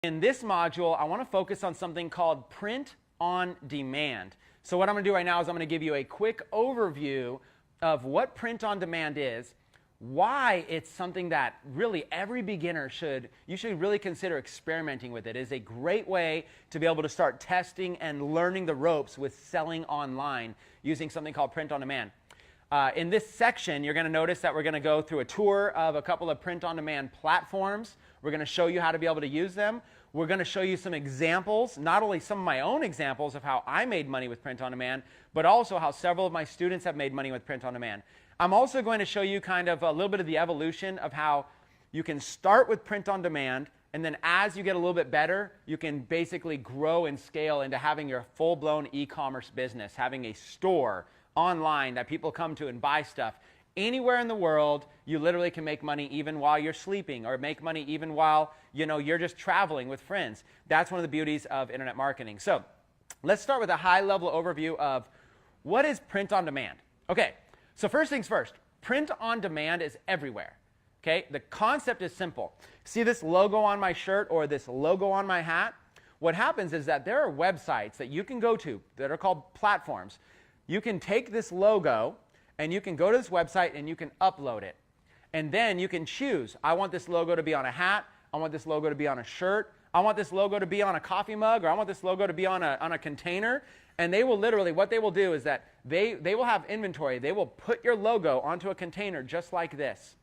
In this module, I want to focus on something called print on demand. So what I'm going to do right now is I'm going to give you a quick overview of what print on demand is, why it's something that really every beginner should really consider experimenting with it. It is a great way to be able to start testing and learning the ropes with selling online using something called print on demand. In this section, you're going to notice that we're going to go through a tour of a couple of print-on-demand platforms. We're going to show you how to be able to use them. We're going to show you some examples, not only some of my own examples of how I made money with print-on-demand, but also how several of my students have made money with print-on-demand. I'm also going to show you kind of a little bit of the evolution of how you can start with print-on-demand, and then as you get a little bit better, you can basically grow and scale into having your full-blown e-commerce business, having a store online that people come to and buy stuff. Anywhere in the world, you literally can make money even while you're sleeping, or make money even while you're just traveling with friends. That's one of the beauties of internet marketing. So let's start with a high-level overview of what is print on demand. Okay, so first things first, print on demand is everywhere. Okay, the concept is simple. See this logo on my shirt or this logo on my hat? What happens is that there are websites that you can go to that are called platforms. You can take this logo and you can go to this website and you can upload it. And then you can choose, I want this logo to be on a hat, I want this logo to be on a shirt, I want this logo to be on a coffee mug, or I want this logo to be on a container. And they will literally, what they will do is that they will have inventory. They will put your logo onto a container just like this.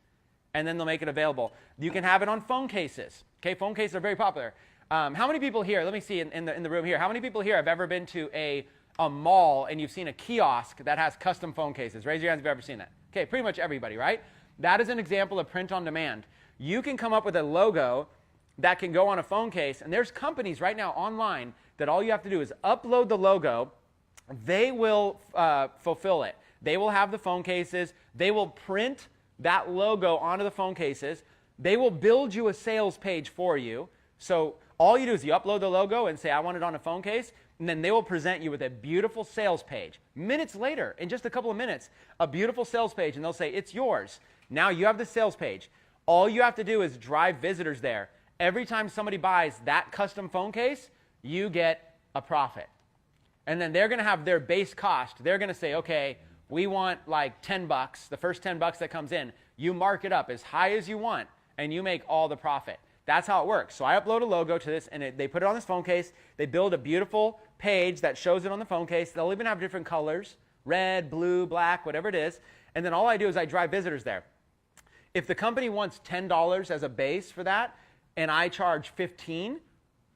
And then they'll make it available. You can have it on phone cases. Okay, phone cases are very popular. How many people here, let me see in the room here, how many people here have ever been to a mall and you've seen a kiosk that has custom phone cases? Raise your hands if you've ever seen that. Okay, pretty much everybody, right? That is an example of print on demand. You can come up with a logo that can go on a phone case, and there's companies right now online that all you have to do is upload the logo. They will fulfill it. They will have the phone cases. They will print that logo onto the phone cases. They will build you a sales page for you. So all you do is you upload the logo and say, I want it on a phone case. And then they will present you with a beautiful sales page. Minutes later, in just a couple of minutes, a beautiful sales page, and they'll say, it's yours. Now you have the sales page. All you have to do is drive visitors there. Every time somebody buys that custom phone case, you get a profit. And then they're going to have their base cost. They're going to say, okay, we want like 10 bucks, the first 10 bucks that comes in. You mark it up as high as you want, and you make all the profit. That's how it works. So I upload a logo to this, and they put it on this phone case. They build a beautiful page that shows it on the phone case. They'll even have different colors, red, blue, black, whatever it is. And then all I do is I drive visitors there. If the company wants $10 as a base for that, and I charge $15,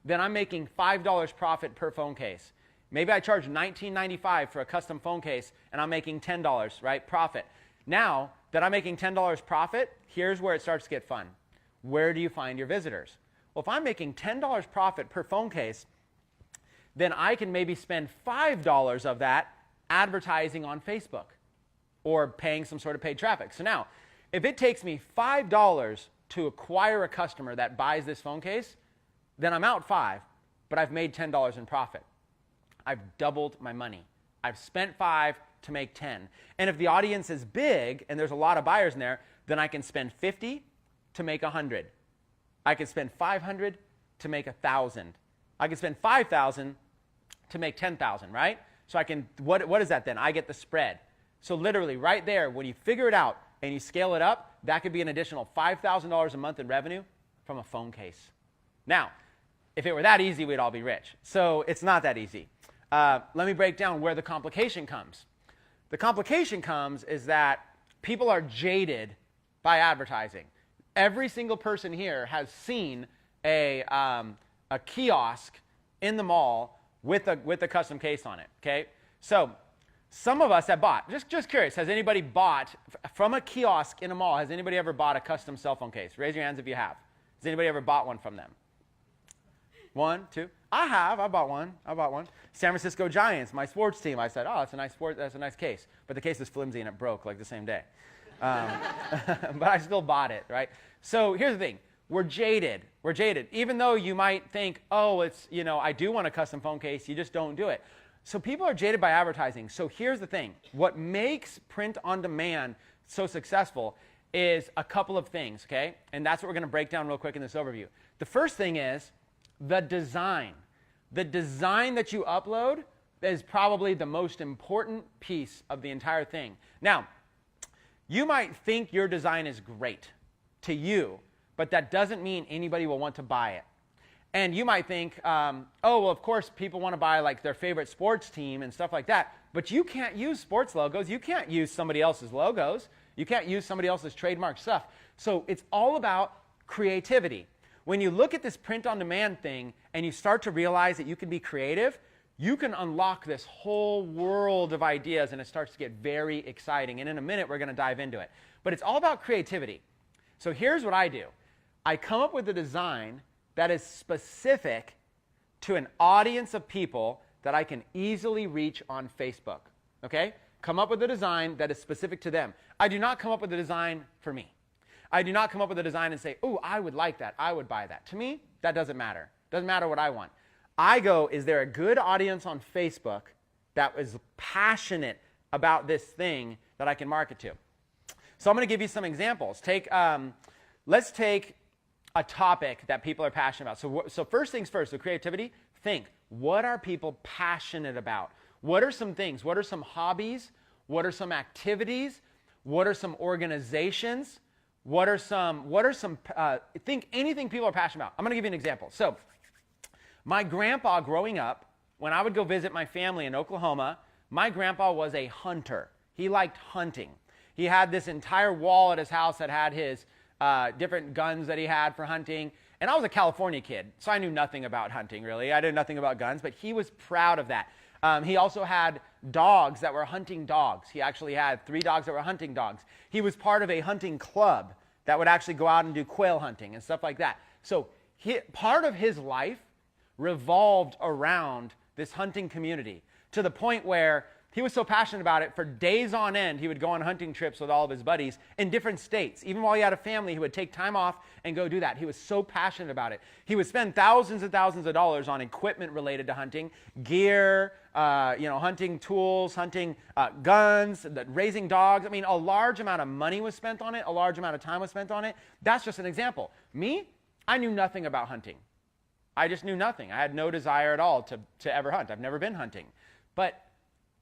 then I'm making $5 profit per phone case. Maybe I charge $19.95 for a custom phone case, and I'm making $10, right, profit. Now that I'm making $10 profit, here's where it starts to get fun. Where do you find your visitors? Well, if I'm making $10 profit per phone case, then I can maybe spend $5 of that advertising on Facebook or paying some sort of paid traffic. So now, if it takes me $5 to acquire a customer that buys this phone case, then I'm out $5, but I've made $10 in profit. I've doubled my money. I've spent $5 to make $10. And if the audience is big and there's a lot of buyers in there, then I can spend $50 to make $100. I can spend $500 to make $1,000. I can spend $5,000 to make $10,000, right? So I can, what is that then? I get the spread. So literally right there, when you figure it out and you scale it up, that could be an additional $5,000 a month in revenue from a phone case. Now, if it were that easy, we'd all be rich. So it's not that easy. Let me break down where the complication comes. The complication comes is that people are jaded by advertising. Every single person here has seen a kiosk in the mall with a custom case on it. Okay, so some of us have bought. Just curious, has anybody bought from a kiosk in a mall? Has anybody ever bought a custom cell phone case? Raise your hands if you have. Has anybody ever bought one from them? 1, 2. I have. I bought one. San Francisco Giants, my sports team. I said, oh, that's a nice case. But the case is flimsy and it broke like the same day. But I still bought it, right? So here's the thing. We're jaded. Even though you might think, oh, it's, I do want a custom phone case, you just don't do it. So people are jaded by advertising. So here's the thing. What makes print on demand so successful is a couple of things, okay? And that's what we're going to break down real quick in this overview. The first thing is the design. The design that you upload is probably the most important piece of the entire thing. Now, you might think your design is great to you, but that doesn't mean anybody will want to buy it. And you might think, oh, well, of course, people want to buy like their favorite sports team and stuff like that, but you can't use sports logos. You can't use somebody else's logos. You can't use somebody else's trademark stuff. So it's all about creativity. When you look at this print-on-demand thing and you start to realize that you can be creative, you can unlock this whole world of ideas, and it starts to get very exciting. And in a minute, we're going to dive into it. But it's all about creativity. So here's what I do. I come up with a design that is specific to an audience of people that I can easily reach on Facebook. Okay? Come up with a design that is specific to them. I do not come up with a design for me. I do not come up with a design and say, oh, I would like that. I would buy that. To me, that doesn't matter. Doesn't matter what I want. I go, is there a good audience on Facebook that is passionate about this thing that I can market to? So I'm going to give you some examples. Let's take a topic that people are passionate about. So first things first, so creativity, think, what are people passionate about? What are some things? What are some hobbies? What are some activities? What are some organizations? Think anything people are passionate about. I'm going to give you an example. So my grandpa growing up, when I would go visit my family in Oklahoma, my grandpa was a hunter. He liked hunting. He had this entire wall at his house that had his different guns that he had for hunting. And I was a California kid, so I knew nothing about hunting, really. I knew nothing about guns, but he was proud of that. He also had dogs that were hunting dogs. He actually had 3 dogs that were hunting dogs. He was part of a hunting club that would actually go out and do quail hunting and stuff like that. So part of his life revolved around this hunting community, to the point where he was so passionate about it, for days on end, he would go on hunting trips with all of his buddies in different states. Even while he had a family, he would take time off and go do that. He was so passionate about it. He would spend thousands and thousands of dollars on equipment related to hunting, gear, hunting tools, hunting guns, raising dogs. I mean, a large amount of money was spent on it. A large amount of time was spent on it. That's just an example. Me, I knew nothing about hunting. I just knew nothing. I had no desire at all to ever hunt. I've never been hunting. But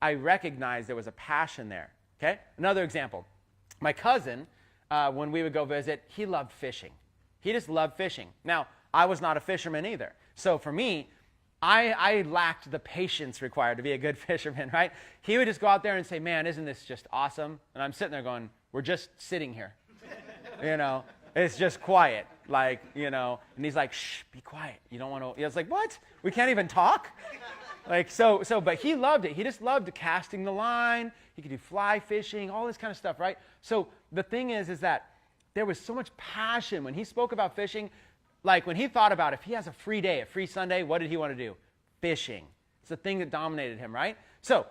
I recognized there was a passion there. Okay? Another example. My cousin, when we would go visit, he loved fishing. He just loved fishing. Now, I was not a fisherman either. So for me, I lacked the patience required to be a good fisherman, right? He would just go out there and say, man, isn't this just awesome? And I'm sitting there going, we're just sitting here. It's just quiet. And he's like, shh, be quiet. You don't want to. It's like, what? We can't even talk? But he loved it. He just loved casting the line. He could do fly fishing, all this kind of stuff, right? So the thing is that there was so much passion when he spoke about fishing. Like when he thought about if he has a free day, a free Sunday, what did he want to do? Fishing. It's the thing that dominated him, right? So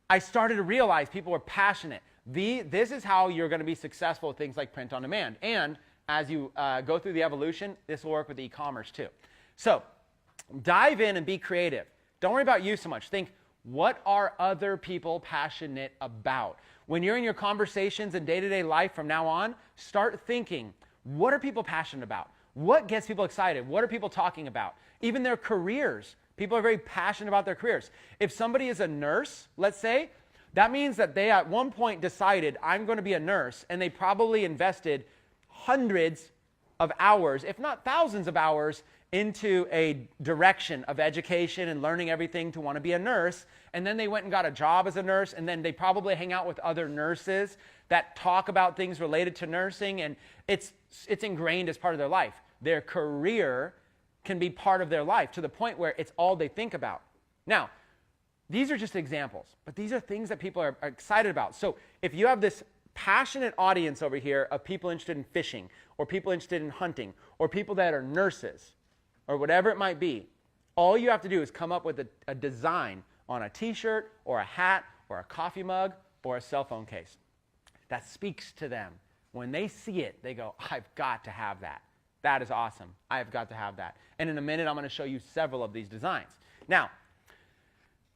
I started to realize people were passionate. This is how you're going to be successful with things like print on demand. And as you go through the evolution, this will work with e-commerce too. So dive in and be creative. Don't worry about you so much. Think, what are other people passionate about? When you're in your conversations and day-to-day life from now on, start thinking, what are people passionate about? What gets people excited? What are people talking about? Even their careers. People are very passionate about their careers. If somebody is a nurse, let's say, that means that they at one point decided, I'm going to be a nurse, and they probably invested hundreds of hours, if not thousands of hours, into a direction of education and learning everything to want to be a nurse. And then they went and got a job as a nurse, and then they probably hang out with other nurses that talk about things related to nursing, and it's ingrained as part of their life. Their career can be part of their life to the point where it's all they think about. Now, these are just examples, but these are things that people are excited about. So if you have this passionate audience over here of people interested in fishing, or people interested in hunting, or people that are nurses, or whatever it might be, all you have to do is come up with a design on a t-shirt or a hat or a coffee mug or a cell phone case that speaks to them. When they see it, they go, I've got to have that. That is awesome. I've got to have that. And in a minute, I'm going to show you several of these designs. Now,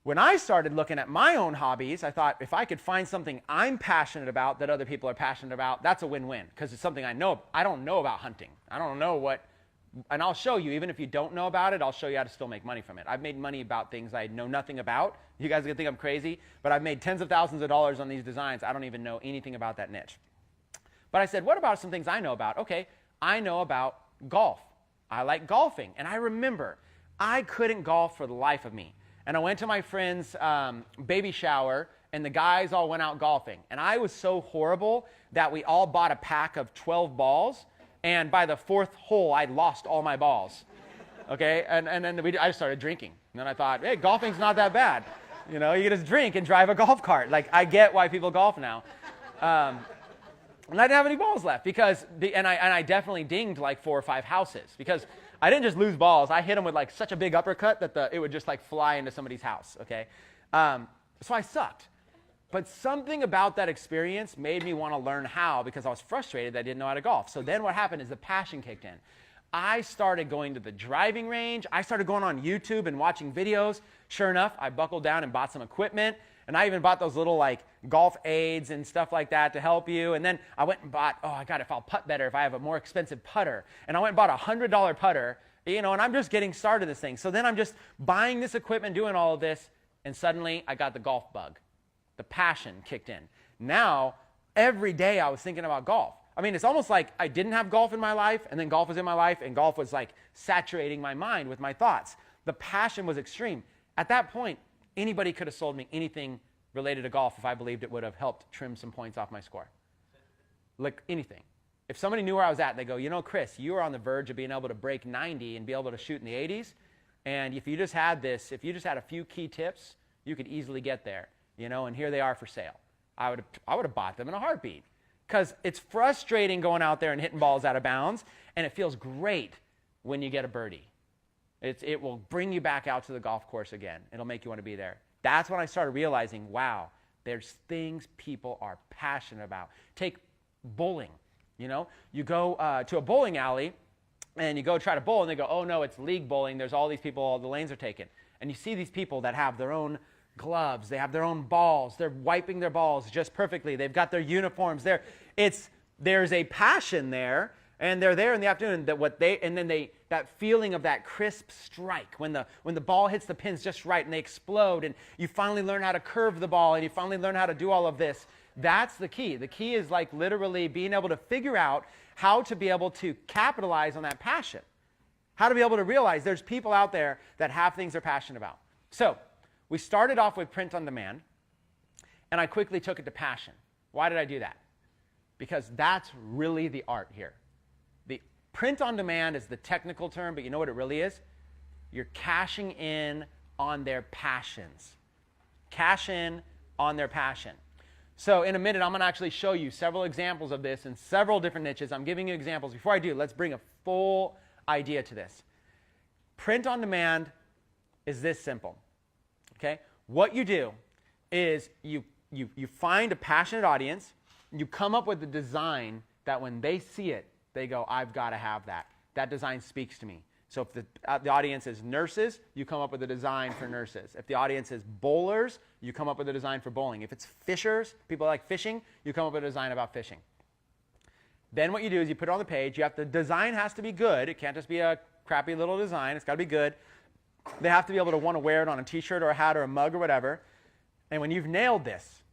when I started looking at my own hobbies, I thought if I could find something I'm passionate about that other people are passionate about, that's a win-win, because it's something I know. I don't know about hunting. I don't know what And I'll show you, even if you don't know about it, I'll show you how to still make money from it. I've made money about things I know nothing about. You guys are going to think I'm crazy, but I've made tens of thousands of dollars on these designs. I don't even know anything about that niche. But I said, what about some things I know about? Okay, I know about golf. I like golfing. And I remember I couldn't golf for the life of me. And I went to my friend's baby shower, and the guys all went out golfing. And I was so horrible that we all bought a pack of 12 balls. And by the fourth hole, I'd lost all my balls. Okay? And then I started drinking. And then I thought, hey, golfing's not that bad. You know, you can just drink and drive a golf cart. Like, I get why people golf now. And I didn't have any balls left because, and I definitely dinged like 4 or 5 houses because I didn't just lose balls. I hit them with like such a big uppercut that it would just like fly into somebody's house, okay? So I sucked. But something about that experience made me want to learn how because I was frustrated that I didn't know how to golf. So then what happened is the passion kicked in. I started going to the driving range. I started going on YouTube and watching videos. Sure enough, I buckled down and bought some equipment. And I even bought those little like golf aids and stuff like that to help you. And then I went and bought, oh, I got if I'll putt better, if I have a more expensive putter. And I went and bought a $100 putter, you know, and I'm just getting started this thing. So then I'm just buying this equipment, doing all of this. And suddenly I got the golf bug. The passion kicked in. Now, every day I was thinking about golf. I mean, it's almost like I didn't have golf in my life, and then golf was in my life, and golf was like saturating my mind with my thoughts. The passion was extreme. At that point, anybody could have sold me anything related to golf if I believed it would have helped trim some points off my score. Like anything. If somebody knew where I was at, they go, you know, Chris, you are on the verge of being able to break 90 and be able to shoot in the 80s. And if you just had this, if you just had a few key tips, you could easily get there. You know, and here they are for sale. I would have bought them in a heartbeat because it's frustrating going out there and hitting balls out of bounds, and it feels great when you get a birdie. It will bring you back out to the golf course again. It'll make you want to be there. That's when I started realizing, wow, there's things people are passionate about. Take bowling. You know, you go to a bowling alley, and you go try to bowl, and they go, oh, no, it's league bowling. There's all these people, all the lanes are taken. And you see these people that have their own gloves, they have their own balls, they're wiping their balls just perfectly, they've got their uniforms there. There's a passion there, and they're there in the afternoon that feeling of that crisp strike when the ball hits the pins just right and they explode, and you finally learn how to curve the ball, and you finally learn how to do all of this. That's the key. The key is like literally being able to figure out how to be able to capitalize on that passion, how to be able to realize there's people out there that have things they're passionate about. So we started off with print on demand, and I quickly took it to passion. Why did I do that? Because that's really the art here. The print on demand is the technical term, but you know what it really is? You're cashing in on their passions. Cash in on their passion. So in a minute, I'm going to actually show you several examples of this in several different niches. I'm giving you examples. Before I do, let's bring a full idea to this. Print on demand is this simple. Okay? What you do is you find a passionate audience, you come up with a design that when they see it, they go, I've got to have that. That design speaks to me. So if the audience is nurses, you come up with a design for nurses. If the audience is bowlers, you come up with a design for bowling. If it's fishers, people like fishing, you come up with a design about fishing. Then what you do is you put it on the page. The design has to be good. It can't just be a crappy little design. It's got to be good. They have to be able to want to wear it on a t-shirt or a hat or a mug or whatever. And when you've nailed this,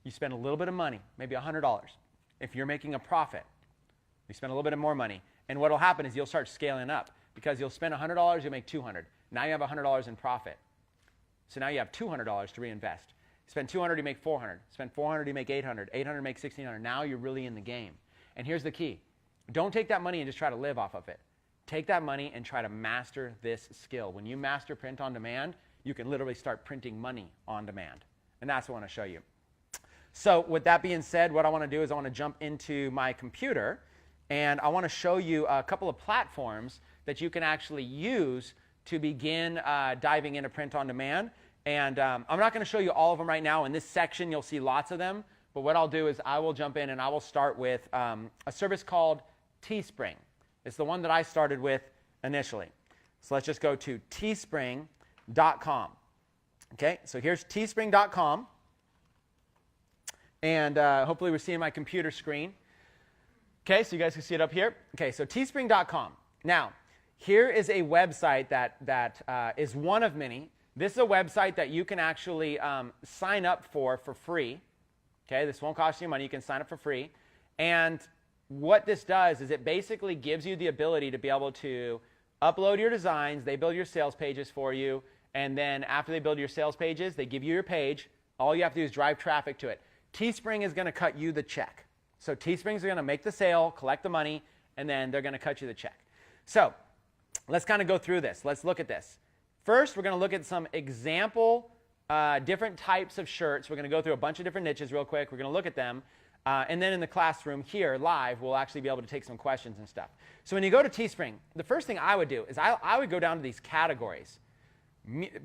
you spend a little bit of money, maybe $100. If you're making a profit, you spend a little bit of more money. And what will happen is you'll start scaling up because you'll spend $100, you'll make $200. Now you have $100 in profit. So now you have $200 to reinvest. Spend $200, you make $400. Spend $400, you make $800. $800 makes $1,600. Now you're really in the game. And here's the key. Don't take that money and just try to live off of it. Take that money and try to master this skill. When you master print on demand, you can literally start printing money on demand. And that's what I want to show you. So with that being said, what I want to do is I want to jump into my computer, and I want to show you a couple of platforms that you can actually use to begin diving into print on demand. And I'm not going to show you all of them right now. In this section, you'll see lots of them. But what I'll do is I will jump in and I will start with a service called Teespring. It's the one that I started with initially. So let's just go to teespring.com. Okay, so here's teespring.com. And hopefully we're seeing my computer screen. Okay, so you guys can see it up here. Okay, so teespring.com. Now, here is a website that is one of many. This is a website that you can actually sign up for free. Okay, this won't cost you money. You can sign up for free. And what this does is it basically gives you the ability to be able to upload your designs. They build your sales pages for you. And then after they build your sales pages, they give you your page. All you have to do is drive traffic to it. Teespring is going to cut you the check. So Teespring is going to make the sale, collect the money, and then they're going to cut you the check. So let's kind of go through this. Let's look at this. First, we're going to look at some example different types of shirts. We're going to go through a bunch of different niches real quick. We're going to look at them. And then in the classroom here, live, we'll actually be able to take some questions and stuff. So when you go to Teespring, the first thing I would do is I would go down to these categories.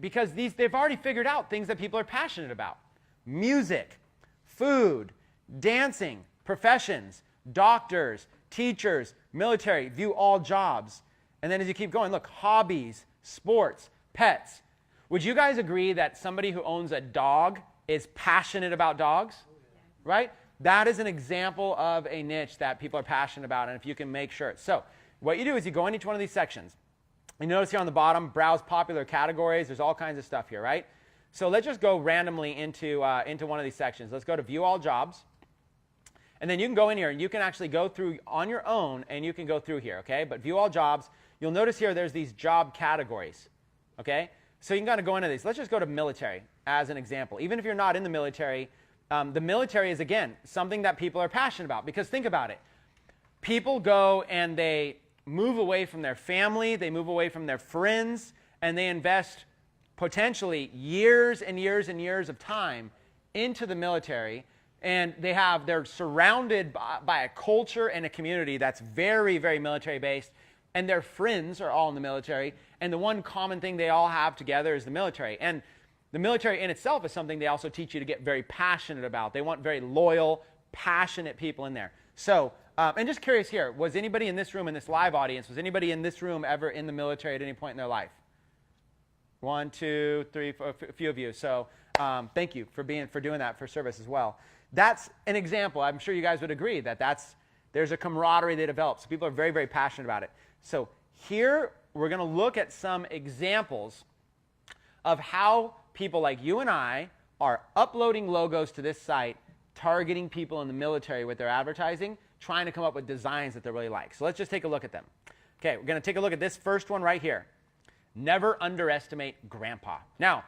Because they've already figured out things that people are passionate about. Music, food, dancing, professions, doctors, teachers, military, view all jobs. And then as you keep going, look, hobbies, sports, pets. Would you guys agree that somebody who owns a dog is passionate about dogs? Right? That is an example of a niche that people are passionate about, and if you can make sure. So what you do is you go in each one of these sections. You notice here on the bottom, browse popular categories. There's all kinds of stuff here, right? So let's just go randomly into one of these sections. Let's go to view all jobs. And then you can go in here and you can actually go through on your own and you can go through here, okay? But view all jobs. You'll notice here there's these job categories, okay? So you can kind of go into these. Let's just go to military as an example. Even if you're not in the military is, again, something that people are passionate about. Because think about it. People go and they move away from their family, they move away from their friends, and they invest potentially years and years and years of time into the military, and they're surrounded by a culture and a community that's very, very military based, and their friends are all in the military, and the one common thing they all have together is the military. And the military in itself is something they also teach you to get very passionate about. They want very loyal, passionate people in there. So, and just curious here, was anybody in this room, in this live audience, was anybody in this room ever in the military at any point in their life? 1, 2, 3, 4, a few of you. So thank you for doing that for service as well. That's an example. I'm sure you guys would agree that there's a camaraderie that develops. People are very, very passionate about it. So here we're going to look at some examples of how people like you and I are uploading logos to this site, targeting people in the military with their advertising, trying to come up with designs that they really like. So let's just take a look at them. Okay, we're going to take a look at this first one right here. Never underestimate grandpa. Now,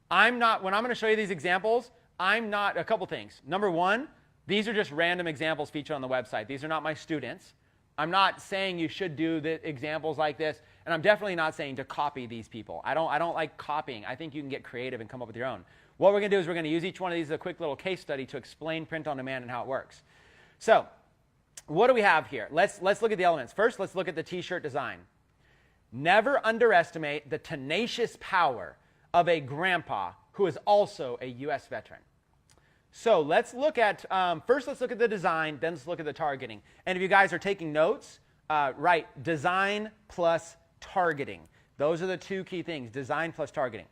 when I'm going to show you these examples, a couple things. Number one, these are just random examples featured on the website. These are not my students. I'm not saying you should do the examples like this, and I'm definitely not saying to copy these people. I don't like copying. I think you can get creative and come up with your own. What we're going to do is we're going to use each one of these as a quick little case study to explain print on demand and how it works. So, what do we have here? Let's look at the elements. First, let's look at the t-shirt design. Never underestimate the tenacious power of a grandpa who is also a U.S. veteran. So let's look at, first let's look at the design, then let's look at the targeting. And if you guys are taking notes, write design plus targeting. Those are the two key things, design plus targeting.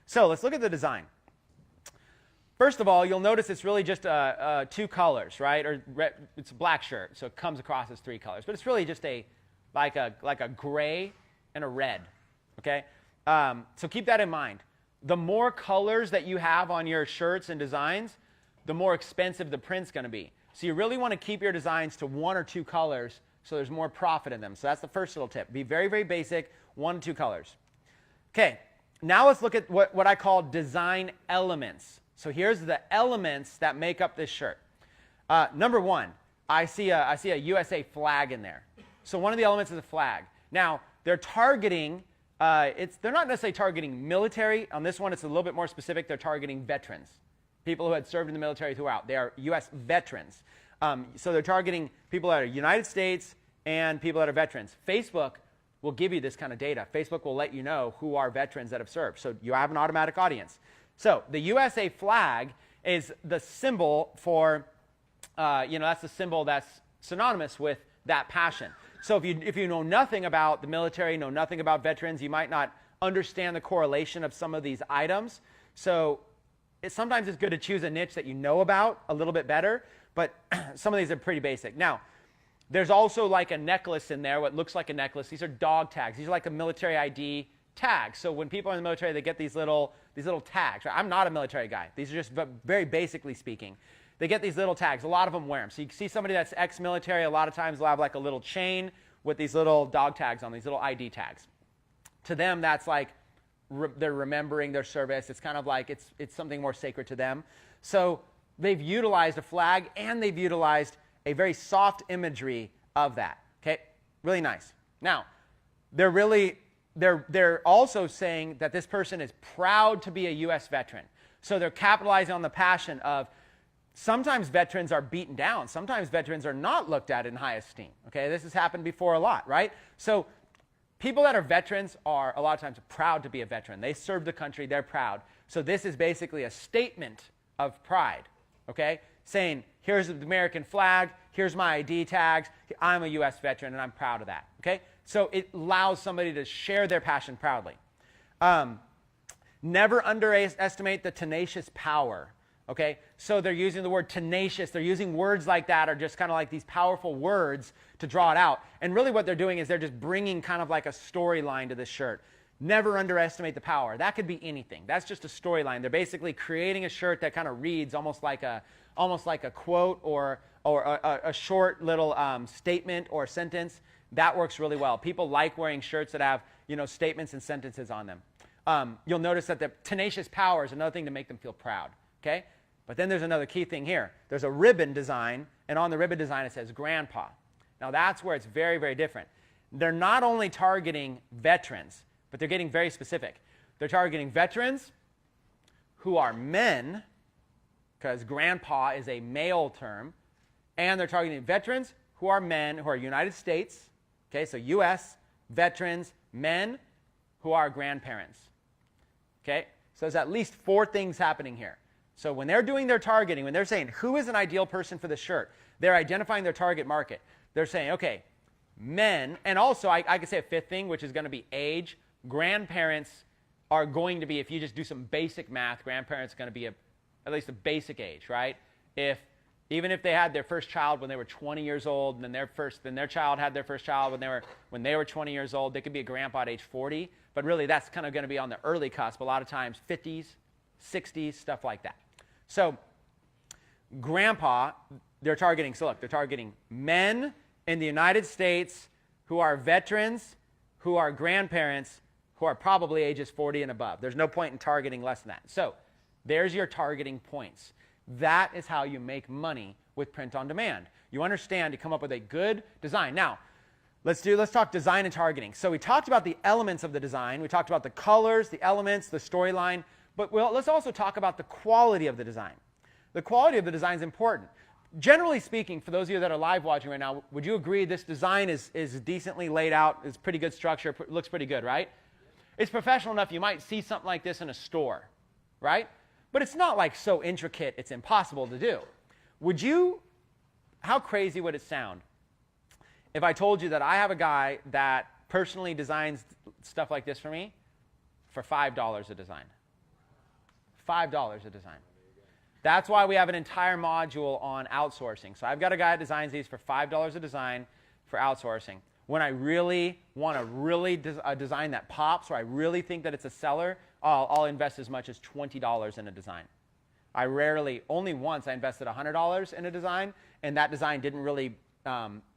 So let's look at the design. First of all, you'll notice it's really just two colors, right? Or it's a black shirt, so it comes across as three colors. But it's really just like a gray and a red, okay? So keep that in mind. The more colors that you have on your shirts and designs, the more expensive the print's going to be. So you really want to keep your designs to 1 or 2 colors so there's more profit in them. So that's the first little tip. Be very, very basic, 1 to 2 colors. Okay, now let's look at what I call design elements. So here's the elements that make up this shirt. Number 1, I see a USA flag in there. So one of the elements is a flag. Now, they're targeting, they're not necessarily targeting military. On this one, it's a little bit more specific. They're targeting veterans. People who had served in the military throughout. They are U.S. veterans. So they're targeting people that are United States and people that are veterans. Facebook will give you this kind of data. Facebook will let you know who are veterans that have served. So you have an automatic audience. So the USA flag is the symbol for, that's the symbol that's synonymous with that passion. So if you know nothing about the military, know nothing about veterans, you might not understand the correlation of some of these items. So sometimes it's good to choose a niche that you know about a little bit better, but some of these are pretty basic. Now, There's also like a necklace in there, what looks like a necklace. These are dog tags. These are like a military ID tags. So when people are in the military, they get these little tags. I'm not a military guy. These are just very basically speaking. They get these little tags. A lot of them wear them. So you see somebody that's ex-military, a lot of times they'll have like a little chain with these little dog tags on, these little ID tags. To them, that's like they're remembering their service. It's kind of like it's something more sacred to them. So they've utilized a flag, and they've utilized a very soft imagery of that. Okay, really nice. Now, they're also saying that this person is proud to be a U.S. veteran. So they're capitalizing on the passion of sometimes veterans are beaten down. Sometimes veterans are not looked at in high esteem. Okay, this has happened before a lot, right? So people that are veterans are a lot of times proud to be a veteran. They serve the country. They're proud. So this is basically a statement of pride. Okay, saying, here's the American flag, here's my ID tags, I'm a U.S. veteran, and I'm proud of that. Okay, so it allows somebody to share their passion proudly. Never underestimate the tenacious power. Okay, so they're using the word tenacious. They're using words like that, or just kind of like these powerful words to draw it out. And really what they're doing is they're just bringing kind of like a storyline to this shirt. Never underestimate the power. That could be anything. That's just a storyline. They're basically creating a shirt that kind of reads almost like a quote or a short little statement or sentence. That works really well. People like wearing shirts that have statements and sentences on them. You'll notice that the tenacious power is another thing to make them feel proud. Okay, but then there's another key thing here. There's a ribbon design, and on the ribbon design it says Grandpa. Now that's where it's very, very different. They're not only targeting veterans, but they're getting very specific. They're targeting veterans who are men, because grandpa is a male term, and they're targeting veterans who are men, who are United States, okay, so U.S., veterans, men who are grandparents. Okay, so there's at least 4 things happening here. So when they're doing their targeting, when they're saying who is an ideal person for this shirt, they're identifying their target market. They're saying, okay, men, and also I could say a 5th thing, which is going to be age. Grandparents are going to be, if you just do some basic math, grandparents are going to be at least a basic age, right? Even if they had their first child when they were 20 years old, and then their child had their first child when they were 20 years old, they could be a grandpa at age 40. But really, that's kind of going to be on the early cusp. A lot of times, 50s, 60s, stuff like that. So, grandpa, they're targeting. So look, they're targeting men in the United States who are veterans, who are grandparents, who are probably ages 40 and above. There's no point in targeting less than that. So there's your targeting points. That is how you make money with print on demand. You understand to come up with a good design. Now, let's talk design and targeting. So we talked about the elements of the design. We talked about the colors, the elements, the storyline. But let's also talk about the quality of the design. The quality of the design is important. Generally speaking, for those of you that are live watching right now, would you agree this design is decently laid out, is pretty good structure, looks pretty good, right? It's professional enough you might see something like this in a store, right? But it's not like so intricate it's impossible to do. How crazy would it sound if I told you that I have a guy that personally designs stuff like this for me for $5 a design? $5 a design. That's why we have an entire module on outsourcing. So I've got a guy that designs these for $5 a design for outsourcing. When I really want a design that pops, or I really think that it's a seller, I'll invest as much as $20 in a design. Only once I invested $100 in a design, and that design didn't really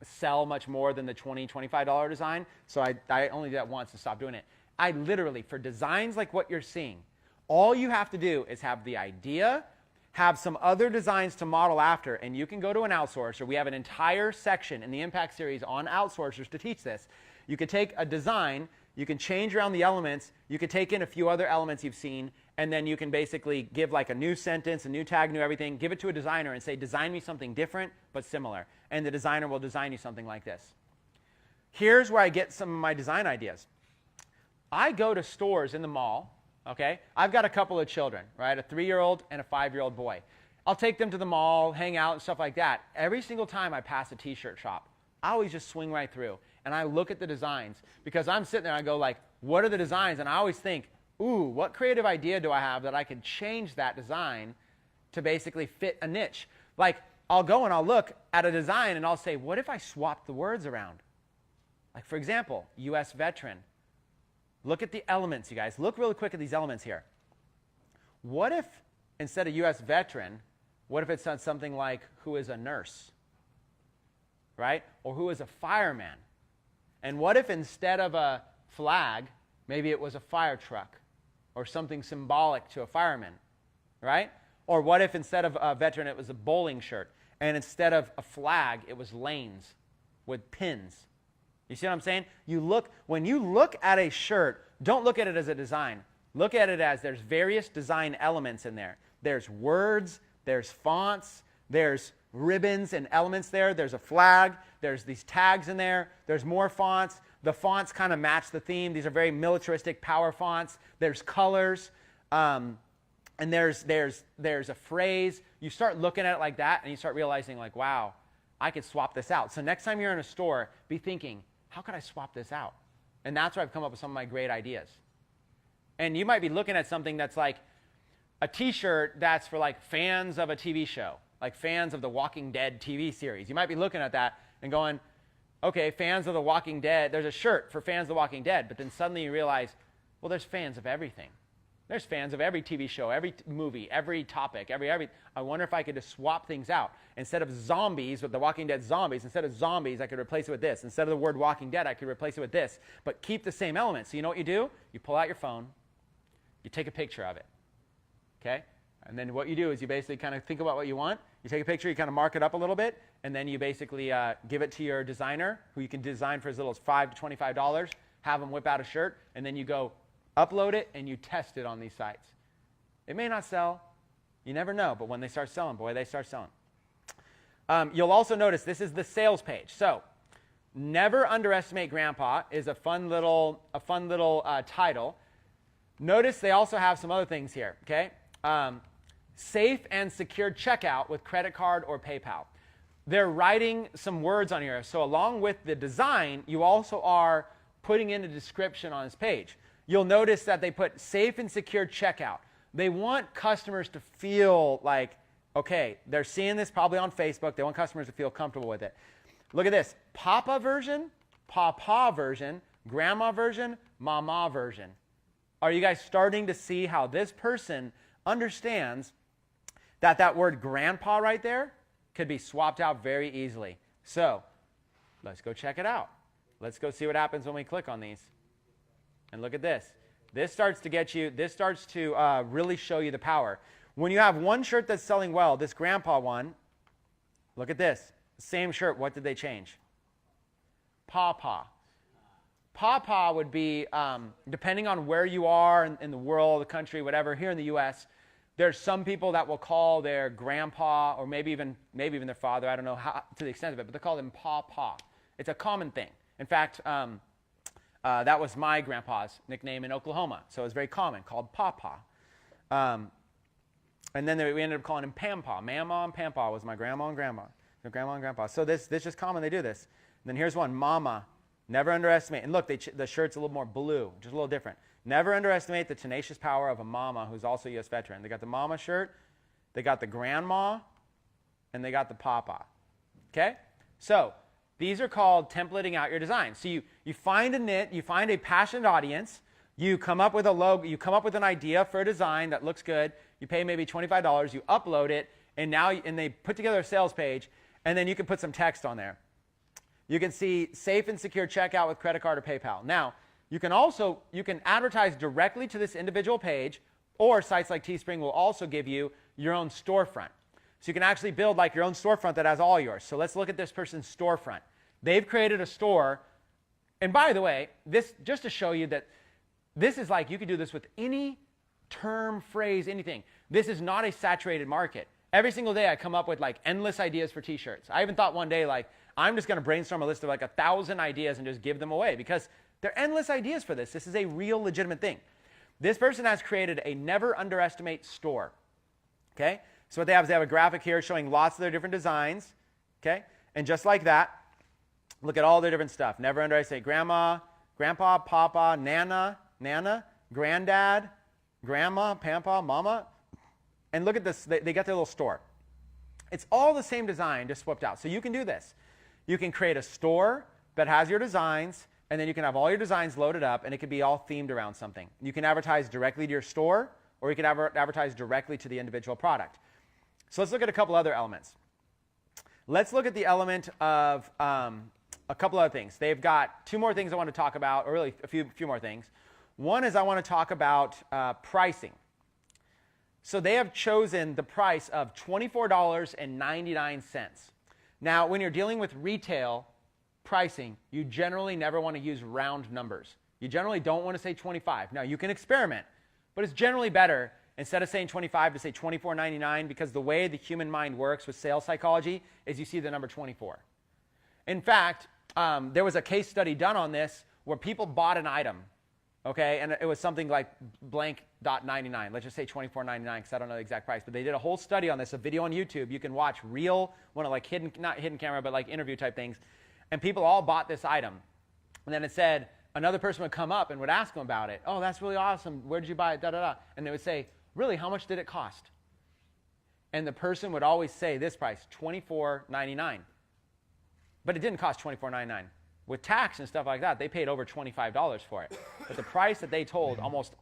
sell much more than the $20, $25 design. So I only did that once and stopped doing it. I literally, for designs like what you're seeing, all you have to do is have the idea, have some other designs to model after, and you can go to an outsourcer. We have an entire section in the Impact series on outsourcers to teach this. You can take a design, you can change around the elements, you can take in a few other elements you've seen, and then you can basically give like a new sentence, a new tag, new everything, give it to a designer and say, design me something different but similar. And the designer will design you something like this. Here's where I get some of my design ideas. I go to stores in the mall. Okay, I've got a couple of children, right? A 3-year-old and a 5-year-old boy. I'll take them to the mall, hang out, and stuff like that. Every single time I pass a t-shirt shop, I always just swing right through, and I look at the designs, because I'm sitting there and I go like, what are the designs? And I always think, ooh, what creative idea do I have that I could change that design to basically fit a niche? Like, I'll go and I'll look at a design and I'll say, what if I swapped the words around? Like, for example, U.S. veteran. Look at the elements, you guys. Look really quick at these elements here. What if, instead of U.S. veteran, what if it said something like, who is a nurse? Right? Or who is a fireman? And what if instead of a flag, maybe it was a fire truck or something symbolic to a fireman? Right? Or what if instead of a veteran, it was a bowling shirt? And instead of a flag, it was lanes with pins. You see what I'm saying? When you look at a shirt, don't look at it as a design. Look at it as there's various design elements in there. There's words, there's fonts, there's ribbons and elements there. There's a flag, there's these tags in there, there's more fonts. The fonts kind of match the theme. These are very militaristic power fonts. There's colors, and there's a phrase. You start looking at it like that, and you start realizing, like, wow, I could swap this out. So next time you're in a store, be thinking, how could I swap this out? And that's where I've come up with some of my great ideas. And you might be looking at something that's like a t-shirt that's for like fans of a TV show, like fans of the Walking Dead TV series. You might be looking at that and going, okay, fans of the Walking Dead, there's a shirt for fans of the Walking Dead, but then suddenly you realize, well, there's fans of everything. There's fans of every TV show, every movie, every topic, every. I wonder if I could just swap things out. Instead of zombies, with the Walking Dead zombies, instead of zombies, I could replace it with this. Instead of the word Walking Dead, I could replace it with this. But keep the same elements. So you know what you do? You pull out your phone. You take a picture of it. Okay? And then what you do is you basically kind of think about what you want. You take a picture, you kind of mark it up a little bit, and then you basically give it to your designer, who you can design for as little as $5 to $25, have them whip out a shirt, and then you go upload it, and you test it on these sites. It may not sell. You never know, but when they start selling, boy, they start selling. You'll also notice this is the sales page. So, never underestimate Grandpa is a fun little title. Notice they also have some other things here. Okay, safe and secure checkout with credit card or PayPal. They're writing some words on here. So along with the design, you also are putting in a description on this page. You'll notice that they put safe and secure checkout. They want customers to feel like, okay, they're seeing this probably on Facebook. They want customers to feel comfortable with it. Look at this. Papa version, Papa version, Grandma version, Mama version. Are you guys starting to see how this person understands that that word grandpa right there could be swapped out very easily? So let's go check it out. Let's go see what happens when we click on these. And look at this. This starts to really show you the power. When you have one shirt that's selling well, this grandpa one, look at this. Same shirt, what did they change? Papa. Papa would be, depending on where you are in the world, the country, whatever, here in the U.S., there's some people that will call their grandpa, or maybe even their father, I don't know how, to the extent of it, but they call them Papa. It's a common thing. In fact, that was my grandpa's nickname in Oklahoma, so it was very common, called Papa. And then we ended up calling him Pampa. Mama and Pampa was my grandma and grandma. So grandma and grandpa. So this is just common, they do this. And then here's one, Mama. Never underestimate. And look, the shirt's a little more blue, just a little different. Never underestimate the tenacious power of a mama who's also a U.S. veteran. They got the mama shirt, they got the grandma, and they got the papa. Okay? So these are called templating out your design. So you find you find a passionate audience, you come up with a logo, you come up with an idea for a design that looks good, you pay maybe $25, you upload it, and they put together a sales page, and then you can put some text on there. You can see safe and secure checkout with credit card or PayPal. Now, you can advertise directly to this individual page, or sites like Teespring will also give you your own storefront. So you can actually build like your own storefront that has all yours. So let's look at this person's storefront. They've created a store. And by the way, this just to show you that this is like you could do this with any term, phrase, anything. This is not a saturated market. Every single day I come up with like endless ideas for t-shirts. I even thought one day like I'm just going to brainstorm a list of like 1,000 ideas and just give them away because there are endless ideas for this. This is a real legitimate thing. This person has created a never underestimate store. Okay? So what they have is they have a graphic here showing lots of their different designs. Okay? And just like that, look at all their different stuff. Never underestimate grandma, grandpa, papa, nana, granddad, grandma, pampa, mama. And look at this. They got their little store. It's all the same design, just swapped out. So you can do this. You can create a store that has your designs, and then you can have all your designs loaded up, and it could be all themed around something. You can advertise directly to your store, or you can advertise directly to the individual product. So let's look at a couple other elements. Let's look at the element of a couple other things. They've got two more things I want to talk about, or really a few more things. One is I want to talk about pricing. So they have chosen the price of $24.99. Now, when you're dealing with retail pricing, you generally never want to use round numbers. You generally don't want to say 25. Now, you can experiment, but it's generally better instead of saying 25 to say $24.99, because the way the human mind works with sales psychology is you see the number 24. In fact, there was a case study done on this where people bought an item, okay, and it was something like blank.99. Let's just say $24.99 because I don't know the exact price, but they did a whole study on this, a video on YouTube. You can watch real, one of like not hidden camera, but like interview type things, and people all bought this item. And then it said another person would come up and would ask them about it. Oh, that's really awesome. Where did you buy it? Da, da, da. And they would say, really, how much did it cost? And the person would always say this price, $24.99. But it didn't cost $24.99. With tax and stuff like that, they paid over $25 for it. But the price that they told almost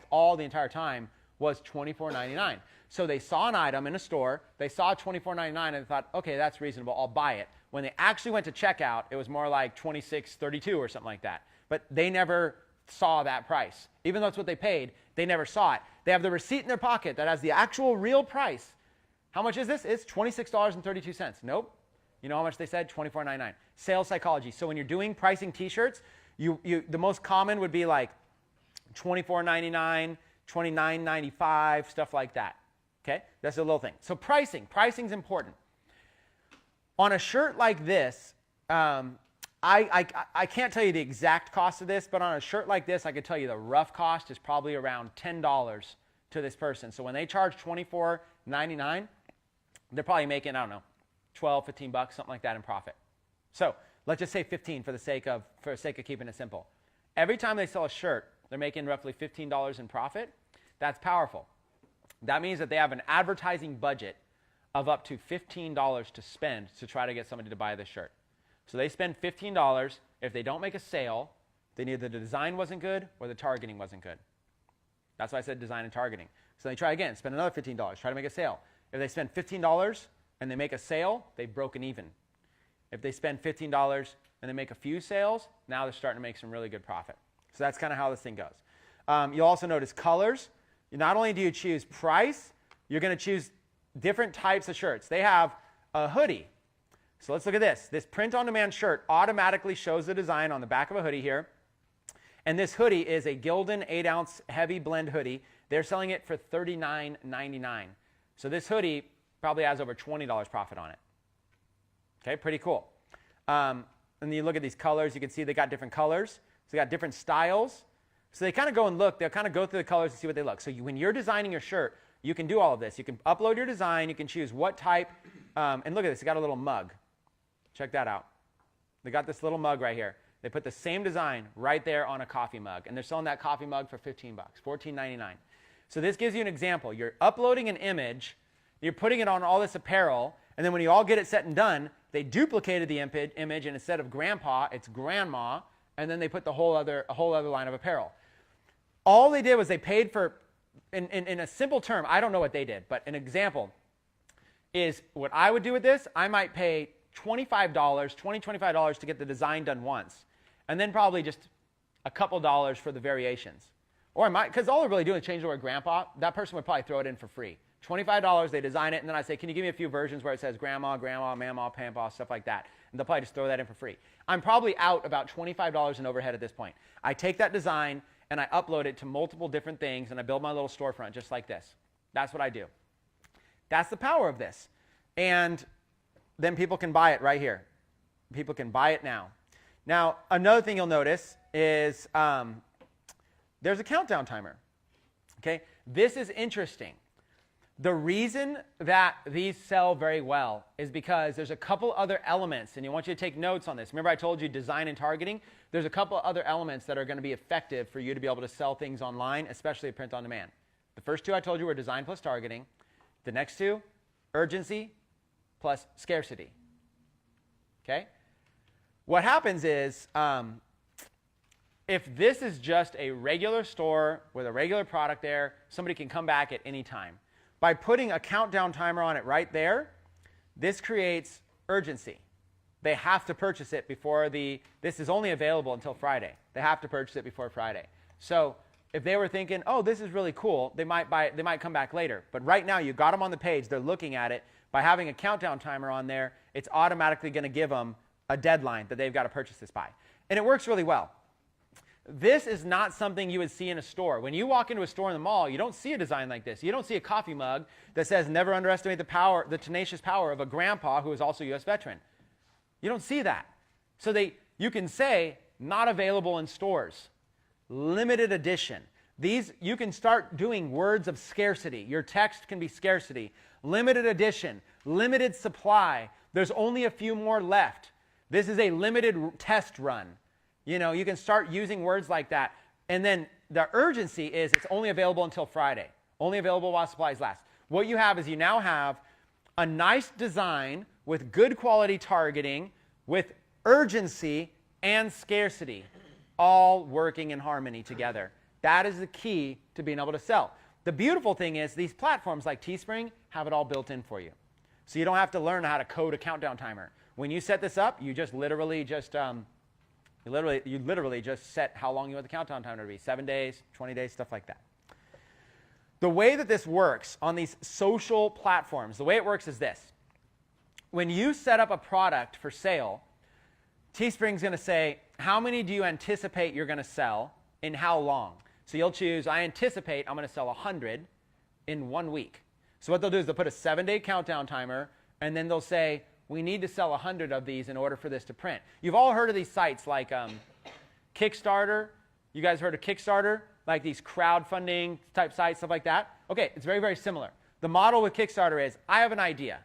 all the entire time was $24.99. So they saw an item in a store, they saw $24.99, and they thought, okay, that's reasonable, I'll buy it. When they actually went to checkout, it was more like $26.32 or something like that. But they never saw that price. Even though it's what they paid, they never saw it. They have the receipt in their pocket that has the actual real price. How much is this? It's $26.32. Nope. You know how much they said? $24.99. Sales psychology. So when you're doing pricing t-shirts, the most common would be like $24.99, $29.95, stuff like that. Okay? That's a little thing. So pricing. Pricing's important. On a shirt like this, I can't tell you the exact cost of this, but on a shirt like this, I could tell you the rough cost is probably around $10 to this person. So when they charge $24.99, they're probably making, I don't know, 12, 15 bucks, something like that in profit. So let's just say 15 for the sake of keeping it simple. Every time they sell a shirt, they're making roughly $15 in profit. That's powerful. That means that they have an advertising budget of up to $15 to spend to try to get somebody to buy this shirt. So they spend $15. If they don't make a sale, then either the design wasn't good or the targeting wasn't good. That's why I said design and targeting. So they try again, spend another $15, try to make a sale. If they spend $15 and they make a sale, they've broken even. If they spend $15 and they make a few sales, now they're starting to make some really good profit. So that's kind of how this thing goes. You'll also notice colors. Not only do you choose price, you're going to choose different types of shirts. They have a hoodie. So let's look at this. This print-on-demand shirt automatically shows the design on the back of a hoodie here. And this hoodie is a Gildan 8-ounce heavy blend hoodie. They're selling it for $39.99. So this hoodie probably has over $20 profit on it. Okay, pretty cool. And then you look at these colors. You can see they got different colors. So they got different styles. So they kind of go and look. They'll kind of go through the colors and see what they look. So when you're designing your shirt, you can do all of this. You can upload your design. You can choose what type. And look at this. It's got a little mug. Check that out. They got this little mug right here. They put the same design right there on a coffee mug. And they're selling that coffee mug for 15 bucks, $14.99. So this gives you an example. You're uploading an image. You're putting it on all this apparel. And then when you all get it set and done, they duplicated the image. And instead of grandpa, it's grandma. And then they put a whole other line of apparel. All they did was they paid for, in a simple term, I don't know what they did, but an example is what I would do with this. I might pay $25 to get the design done once, and then probably just a couple dollars for the variations. Or I might, because all they're really doing is change the word grandpa. That person would probably throw it in for free. $25, they design it, and then I say, can you give me a few versions where it says grandma, mama, pampa, stuff like that. And they'll probably just throw that in for free. I'm probably out about $25 in overhead at this point. I take that design and I upload it to multiple different things, and I build my little storefront just like this. That's what I do. That's the power of this. And then people can buy it right here. People can buy it now. Now, another thing you'll notice is there's a countdown timer. Okay? This is interesting. The reason that these sell very well is because there's a couple other elements, and I want you to take notes on this. Remember I told you design and targeting? There's a couple other elements that are going to be effective for you to be able to sell things online, especially print on demand. The first two I told you were design plus targeting. The next two, urgency plus scarcity. Okay? What happens is, if this is just a regular store with a regular product there, somebody can come back at any time. By putting a countdown timer on it right there, this creates urgency. They have to purchase it before this is only available until Friday. They have to purchase it before Friday. So if they were thinking, oh, this is really cool, they might come back later. But right now, you got them on the page, they're looking at it. By having a countdown timer on there, it's automatically going to give them a deadline that they've got to purchase this by. And it works really well. This is not something you would see in a store. When you walk into a store in the mall, you don't see a design like this. You don't see a coffee mug that says, never underestimate the tenacious power of a grandpa who is also a U.S. veteran. You don't see that. So you can say, not available in stores. Limited edition. You can start doing words of scarcity. Your text can be scarcity. Limited edition. Limited supply. There's only a few more left. This is a limited test run. You know, you can start using words like that. And then the urgency is it's only available until Friday. Only available while supplies last. What you have is you now have a nice design with good quality targeting, with urgency and scarcity, all working in harmony together. That is the key to being able to sell. The beautiful thing is these platforms like Teespring have it all built in for you. So you don't have to learn how to code a countdown timer. When you set this up, you just literally just set how long you want the countdown timer to be. 7 days, 20 days, stuff like that. The way that this works on these social platforms, the way it works is this. When you set up a product for sale, Teespring's going to say, how many do you anticipate you're going to sell in how long? So you'll choose, I anticipate I'm going to sell 100 in 1 week. So what they'll do is they'll put a 7-day countdown timer, and then they'll say, we need to sell 100 of these in order for this to print. You've all heard of these sites like Kickstarter. You guys heard of Kickstarter? Like these crowdfunding type sites, stuff like that? Okay, it's very, very similar. The model with Kickstarter is, I have an idea.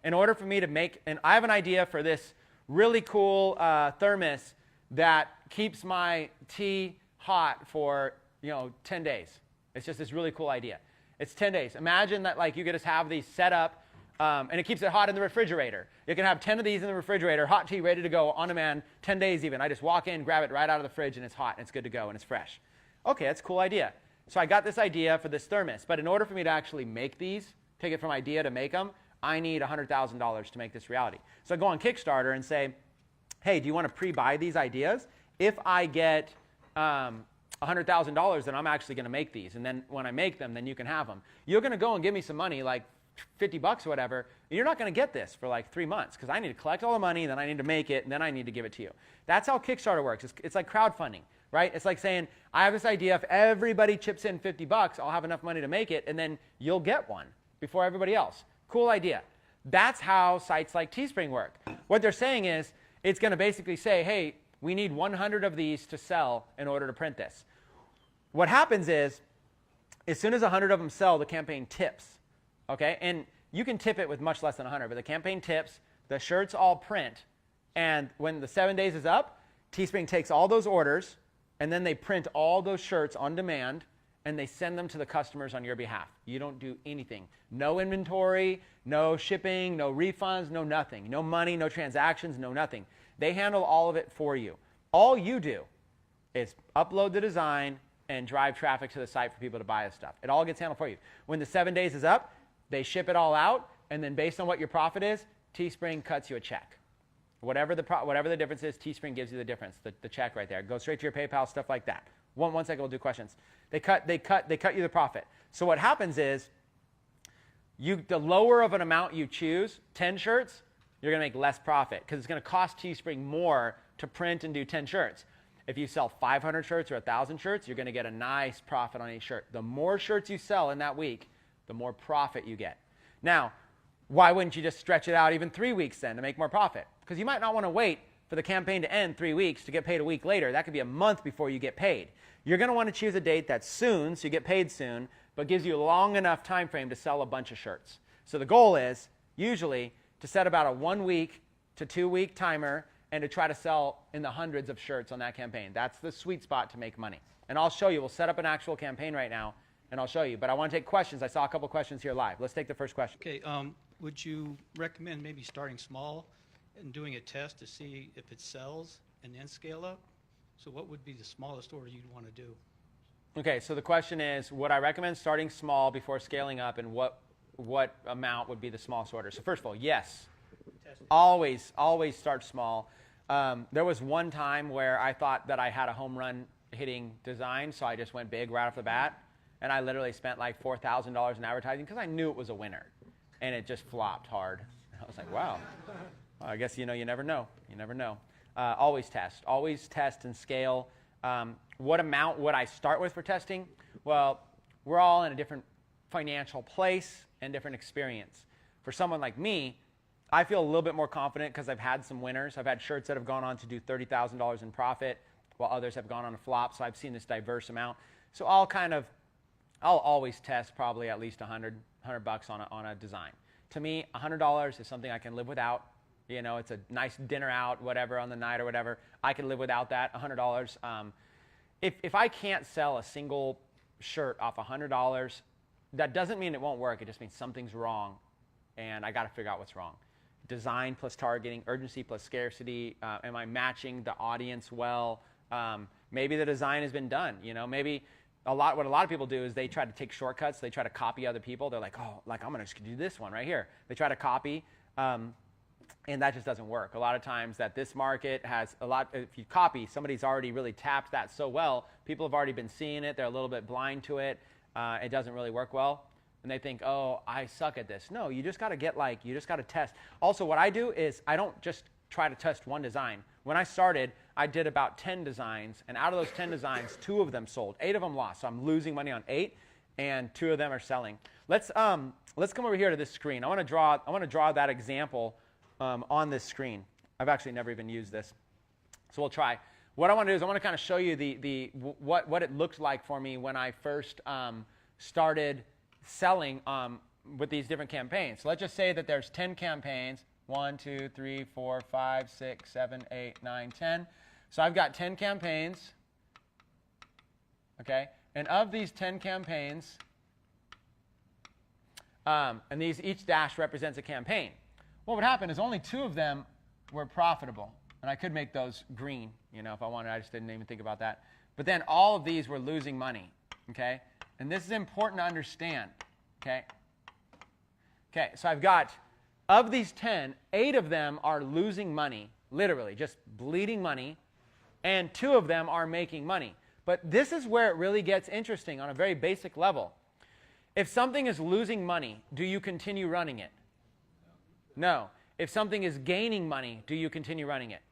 In order for me to I have an idea for this really cool thermos that keeps my tea hot for 10 days. It's just this really cool idea. It's 10 days. Imagine that like you could just have these set up and it keeps it hot in the refrigerator. You can have 10 of these in the refrigerator, hot tea ready to go on demand, 10 days even. I just walk in, grab it right out of the fridge, and it's hot, and it's good to go, and it's fresh. Okay, that's a cool idea. So I got this idea for this thermos. But in order for me to actually make these, take it from idea to make them, I need $100,000 to make this reality. So I go on Kickstarter and say, hey, do you want to pre-buy these ideas? If I get $100,000, then I'm actually going to make these. And then when I make them, then you can have them. You're going to go and give me some money, like $50 or whatever. And you're not going to get this for like 3 months because I need to collect all the money, then I need to make it, and then I need to give it to you. That's how Kickstarter works. It's like crowdfunding, right? It's like saying, I have this idea. If everybody chips in $50, I'll have enough money to make it, and then you'll get one before everybody else. Cool idea. That's how sites like Teespring work. What they're saying is, it's going to basically say, hey, we need 100 of these to sell in order to print this. What happens is, as soon as 100 of them sell, the campaign tips. Okay? And you can tip it with much less than 100, but the campaign tips, the shirts all print, and when the 7 days is up, Teespring takes all those orders, and then they print all those shirts on demand, and they send them to the customers on your behalf. You don't do anything. No inventory, no shipping, no refunds, no nothing. No money, no transactions, no nothing. They handle all of it for you. All you do is upload the design and drive traffic to the site for people to buy the stuff. It all gets handled for you. When the 7 days is up, they ship it all out, and then based on what your profit is, Teespring cuts you a check. Whatever the difference is, Teespring gives you the difference, the check right there. It goes straight to your PayPal, stuff like that. One second, we'll do questions. They cut you the profit. So what happens is, the lower of an amount you choose, 10 shirts, you're going to make less profit because it's going to cost Teespring more to print and do 10 shirts. If you sell 500 shirts or 1,000 shirts, you're going to get a nice profit on each shirt. The more shirts you sell in that week, the more profit you get. Now, why wouldn't you just stretch it out even 3 weeks then to make more profit? Because you might not want to wait for the campaign to end 3 weeks to get paid a week later. That could be a month before you get paid. You're going to want to choose a date that's soon, so you get paid soon, but gives you a long enough time frame to sell a bunch of shirts. So the goal is, usually, to set about a 1 week to 2 week timer and to try to sell in the hundreds of shirts on that campaign. That's the sweet spot to make money. And I'll show you. We'll set up an actual campaign right now, and I'll show you. But I want to take questions. I saw a couple questions here live. Let's take the first question. Okay, would you recommend maybe starting small and doing a test to see if it sells and then scale up? So what would be the smallest order you'd want to do? Okay, so the question is, would I recommend starting small before scaling up, and what amount would be the smallest order? So first of all, yes. Always start small. There was one time where I thought that I had a home run hitting design, so I just went big right off the bat, and I literally spent like $4,000 in advertising because I knew it was a winner, and it just flopped hard. I was like, wow. Well, I guess, you never know. You never know. Always test and scale. What amount would I start with for testing? Well, we're all in a different financial place and different experience. For someone like me, I feel a little bit more confident because I've had some winners. I've had shirts that have gone on to do $30,000 in profit while others have gone on a flop. So I've seen this diverse amount. So I'll always test probably at least $100 on a design. To me, $100 is something I can live without. It's a nice dinner out, whatever, on the night or whatever. I can live without that, $100. If I can't sell a single shirt off $100, that doesn't mean it won't work. It just means something's wrong, and I got to figure out what's wrong. Design plus targeting, urgency plus scarcity. Am I matching the audience well? Maybe the design has been done. Maybe what a lot of people do is they try to take shortcuts. They try to copy other people. They're like, oh, I'm going to just do this one right here. They try to copy, and that just doesn't work. A lot of times that this market has if you copy, somebody's already really tapped that so well. People have already been seeing it. They're a little bit blind to it. It doesn't really work well. And they think, oh, I suck at this. No, you just got to you just got to test. Also, what I do is I don't just try to test one design. When I started, I did about 10 designs, and out of those 10 designs, 2 of them sold. 8 of them lost. So I'm losing money on 8, and 2 of them are selling. Let's come over here to this screen. I want to draw that example on this screen. I've actually never even used this, so we'll try. What I want to do is I want to kind of show you what it looked like for me when I first started selling with these different campaigns. So let's just say that there's 10 campaigns. 1, 2, 3, 4, 5, 6, 7, 8, 9, 10. So I've got 10 campaigns. Okay, and of these 10 campaigns, and each dash represents a campaign. What would happen is only 2 of them were profitable, and I could make those green, if I wanted. I just didn't even think about that. But then all of these were losing money. Okay, and this is important to understand. Okay, so I've got, of these 10, 8 of them are losing money, literally just bleeding money, and 2 of them are making money. But this is where it really gets interesting on a very basic level. If something is losing money, do you continue running it? No. If something is gaining money, do you continue running it?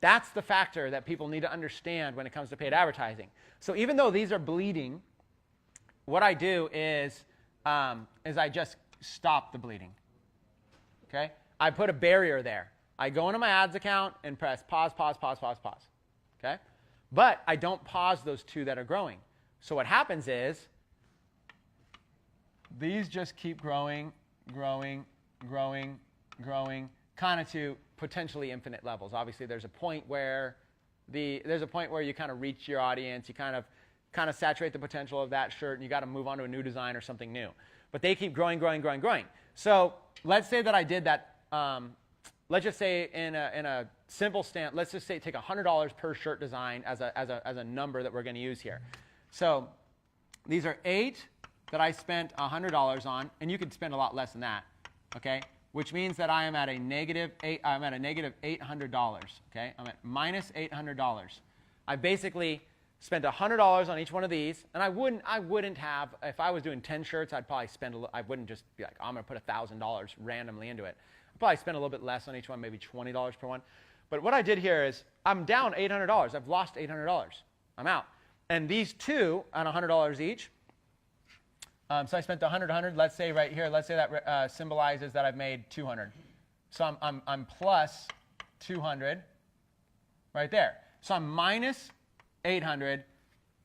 That's the factor that people need to understand when it comes to paid advertising. So even though these are bleeding, what I do is I just stop the bleeding. Okay? I put a barrier there. I go into my ads account and press pause. Okay? But I don't pause those 2 that are growing. So what happens is these just keep growing, kind of to potentially infinite levels. Obviously, there's a point where you kind of reach your audience. You kind of saturate the potential of that shirt, and you got to move on to a new design or something new. But they keep growing. So let's say that I did that. Let's just say in a simple stand, let's just say take $100 per shirt design as a number that we're going to use here. So these are 8 that I spent $100 on, and you could spend a lot less than that. Okay, which means that I am at a negative $800. Okay, I'm at minus $800. I basically spent $100 on each one of these, and I wouldn't have, if I was doing 10 shirts, I'd probably spend I wouldn't just be like, I'm going to put $1,000 randomly into it. I'd probably spend a little bit less on each one, maybe $20 per one. But what I did here is I'm down $800. I've lost $800. I'm out. And these 2 on $100 each. So I spent 100. Let's say right here. Let's say that symbolizes that I've made 200. So I'm plus 200 right there. So I'm minus 800,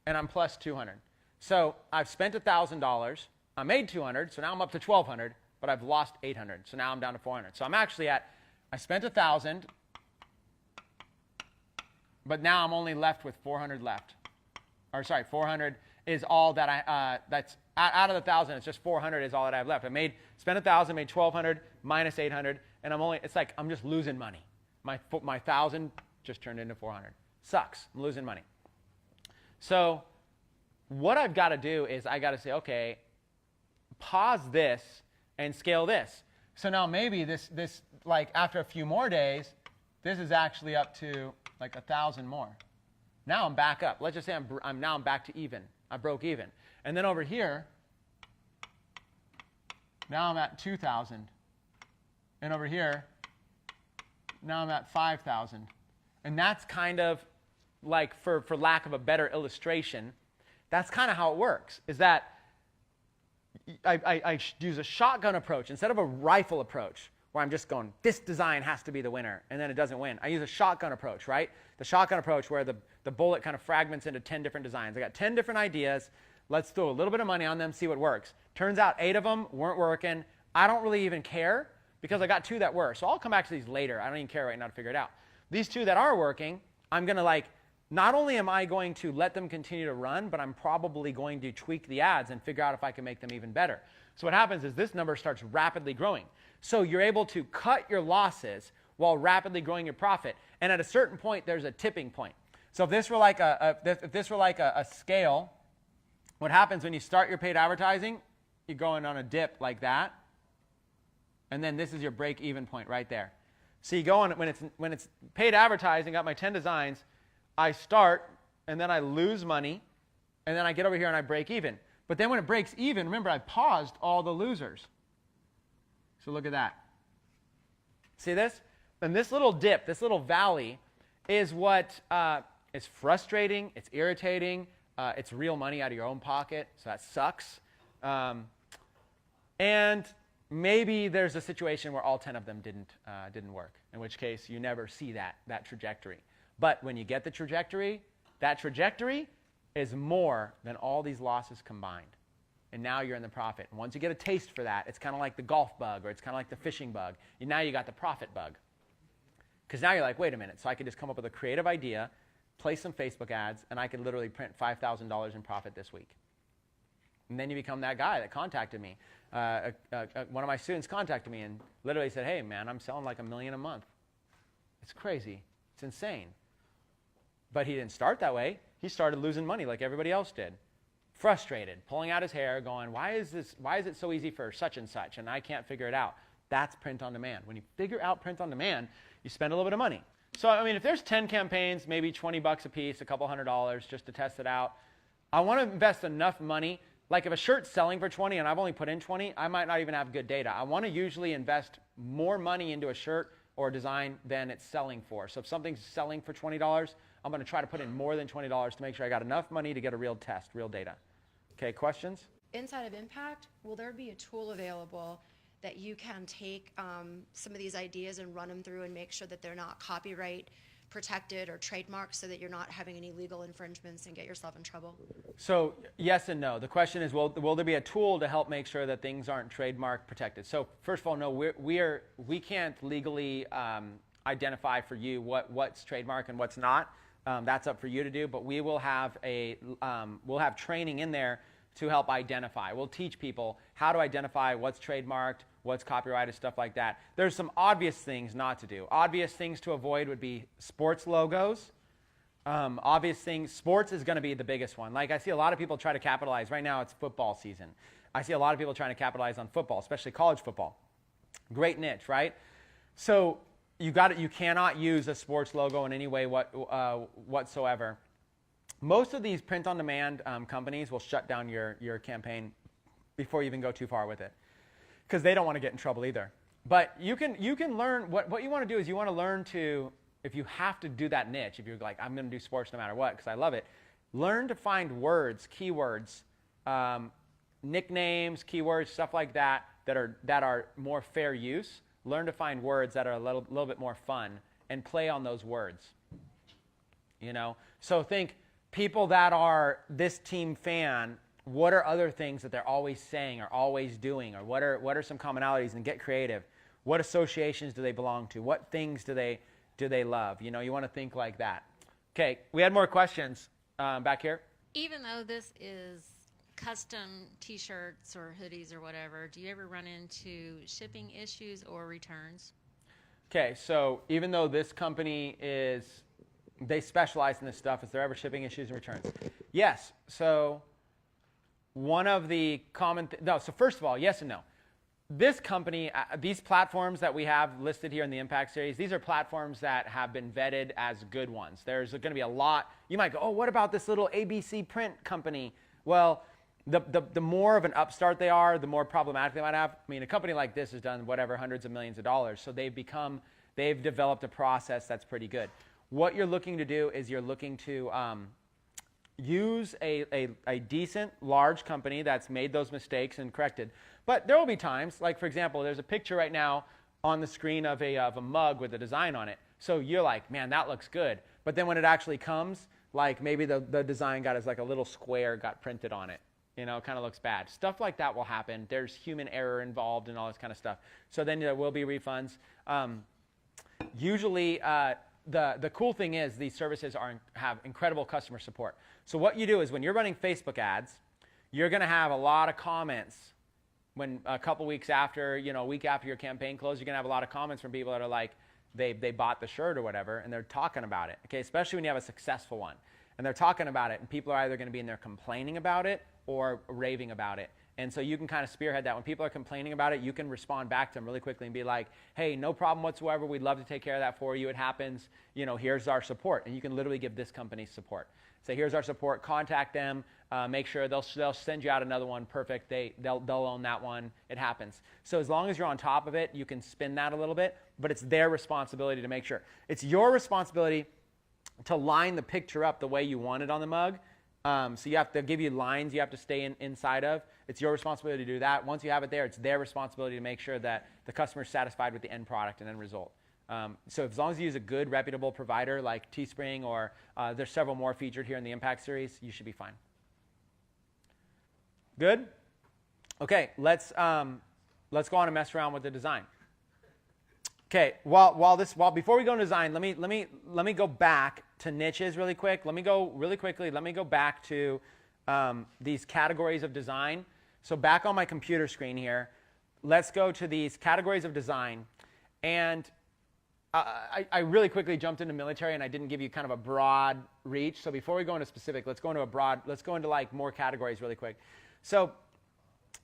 and I'm plus 200. So I've spent $1,000. I made 200, so now I'm up to 1,200, but I've lost 800. So now I'm down to 400. So I'm actually I spent 1,000, but now I'm only left with 400 left. Or sorry, 400. is all that that's out of the 1,000. It's just 400 is all that I have left. I spent 1,000, made 1,200 minus 800, and it's like I'm just losing money. My 1,000 just turned into 400. Sucks. I'm losing money. So what I've got to do is I got to say, okay, pause this and scale this. So now maybe this like after a few more days, this is actually up to like 1,000 more. Now I'm back up. Let's just say I'm back to even. I broke even. And then over here, now I'm at 2,000. And over here, now I'm at 5,000. And that's kind of like, for lack of a better illustration, that's kind of how it works, is that I use a shotgun approach instead of a rifle approach where I'm just going, this design has to be the winner, and then it doesn't win. I use a shotgun approach, right? The shotgun approach where the bullet kind of fragments into 10 different designs. I got 10 different ideas. Let's throw a little bit of money on them, see what works. Turns out 8 of them weren't working. I don't really even care because I got 2 that were. So I'll come back to these later. I don't even care right now to figure it out. These 2 that are working, I'm going to not only am I going to let them continue to run, but I'm probably going to tweak the ads and figure out if I can make them even better. So what happens is this number starts rapidly growing. So you're able to cut your losses while rapidly growing your profit. And at a certain point, there's a tipping point. So if this were like a scale, what happens when you start your paid advertising, you're going on a dip like that. And then this is your break-even point right there. So you go on, when it's paid advertising, got my 10 designs, I start, and then I lose money, and then I get over here and I break even. But then when it breaks even, remember, I paused all the losers. So look at that. See this? And this little dip, this little valley, is what is frustrating, it's irritating, it's real money out of your own pocket, so that sucks. And maybe there's a situation where all 10 of them didn't work, in which case you never see that trajectory. But when you get the trajectory, that trajectory is more than all these losses combined. And now you're in the profit. And once you get a taste for that, it's kind of like the golf bug, or it's kind of like the fishing bug. Now you got the profit bug. Because now you're like, wait a minute, so I could just come up with a creative idea, place some Facebook ads, and I could literally print $5,000 in profit this week. And then you become that guy that contacted me. One of my students contacted me and literally said, hey, man, I'm selling like $1 million a month. It's crazy. It's insane. But he didn't start that way. He started losing money like everybody else did. Frustrated, pulling out his hair, going, why is it so easy for such and such, and I can't figure it out? That's print on demand. When you figure out print on demand, you spend a little bit of money. So, I mean, if there's 10 campaigns, maybe $20 a piece, a couple $100 just to test it out, I want to invest enough money. Like if a shirt's selling for 20 and I've only put in 20, I might not even have good data. I want to usually invest more money into a shirt or a design than it's selling for. So if something's selling for $20, I'm going to try to put in more than $20 to make sure I got enough money to get a real test, real data. Okay, questions? Inside of Impact, will there be a tool available that you can take some of these ideas and run them through and make sure that they're not copyright protected or trademarked, so that you're not having any legal infringements and get yourself in trouble? So yes and no. The question is, will there be a tool to help make sure that things aren't trademark protected? So first of all, no, we can't legally identify for you what's trademark and what's not. That's up for you to do. But we will have we'll have training in there to help identify. We'll teach people how to identify what's trademarked, what's copyrighted, stuff like that. There's some obvious things not to do. Obvious things to avoid would be sports logos. Obvious things, sports is going to be the biggest one. Like I see a lot of people try to capitalize. Right now it's football season. I see a lot of people trying to capitalize on football, especially college football. Great niche, right? So you cannot use a sports logo in any way whatsoever. Most of these print-on-demand companies will shut down your campaign before you even go too far with it, because they don't want to get in trouble either. But you can learn, what you want to do is you want to learn to, if you have to do that niche, if you're like, I'm going to do sports no matter what because I love it, learn to find words, keywords, nicknames, keywords, stuff like that are more fair use. Learn to find words that are a little bit more fun and play on those words. So think people that are this team fan, what are other things that they're always saying or always doing, or what are some commonalities, and get creative. What associations do they belong to? What things do they love? You want to think like that. Okay, we had more questions back here. Even though this is custom t-shirts or hoodies or whatever, do you ever run into shipping issues or returns? Okay, so even though this company they specialize in this stuff, is there ever shipping issues and returns? Yes. So one of the so first of all, yes and no. This company, these platforms that we have listed here in the Impact Series, these are platforms that have been vetted as good ones. There's going to be a lot. You might go, oh, what about this little ABC print company? Well, the more of an upstart they are, the more problematic they might have. I mean, a company like this has done whatever, hundreds of millions of dollars. So they've developed a process that's pretty good. What you're looking to do is you're looking to use a decent, large company that's made those mistakes and corrected. But there will be times, like for example, there's a picture right now on the screen of a mug with a design on it. So you're like, man, that looks good. But then when it actually comes, like maybe the design got as like a little square got printed on it. You know, kind of looks bad. Stuff like that will happen. There's human error involved and all this kind of stuff. So then there will be refunds. Usually, the cool thing is these services have incredible customer support. So what you do is when you're running Facebook ads, you're going to have a lot of comments. When a couple weeks after, a week after your campaign closed, you're going to have a lot of comments from people that are like, they bought the shirt or whatever, and they're talking about it. Okay, especially when you have a successful one. And they're talking about it, and people are either going to be in there complaining about it or raving about it. And so you can kind of spearhead that. When people are complaining about it, you can respond back to them really quickly and be like, hey, no problem whatsoever. We'd love to take care of that for you. It happens. Here's our support. And you can literally give this company support. Say, here's our support. Contact them. Make sure they'll send you out another one. Perfect. They'll own that one. It happens. So as long as you're on top of it, you can spin that a little bit. But it's their responsibility to make sure. It's your responsibility to line the picture up the way you want it on the mug. So you have to give you lines you have to stay inside of. It's your responsibility to do that. Once you have it there, it's their responsibility to make sure that the customer is satisfied with the end product and end result. So as long as you use a good, reputable provider like Teespring or there's several more featured here in the Impact Series, you should be fine. Good? Okay, let's go on and mess around with the design. Okay, before we go into design, let me go back to niches really quick. Let me go back to these categories of design. So back on my computer screen here, let's go to these categories of design. And I really quickly jumped into military, and I didn't give you kind of a broad reach. So before we go into specific, let's go into like more categories really quick. So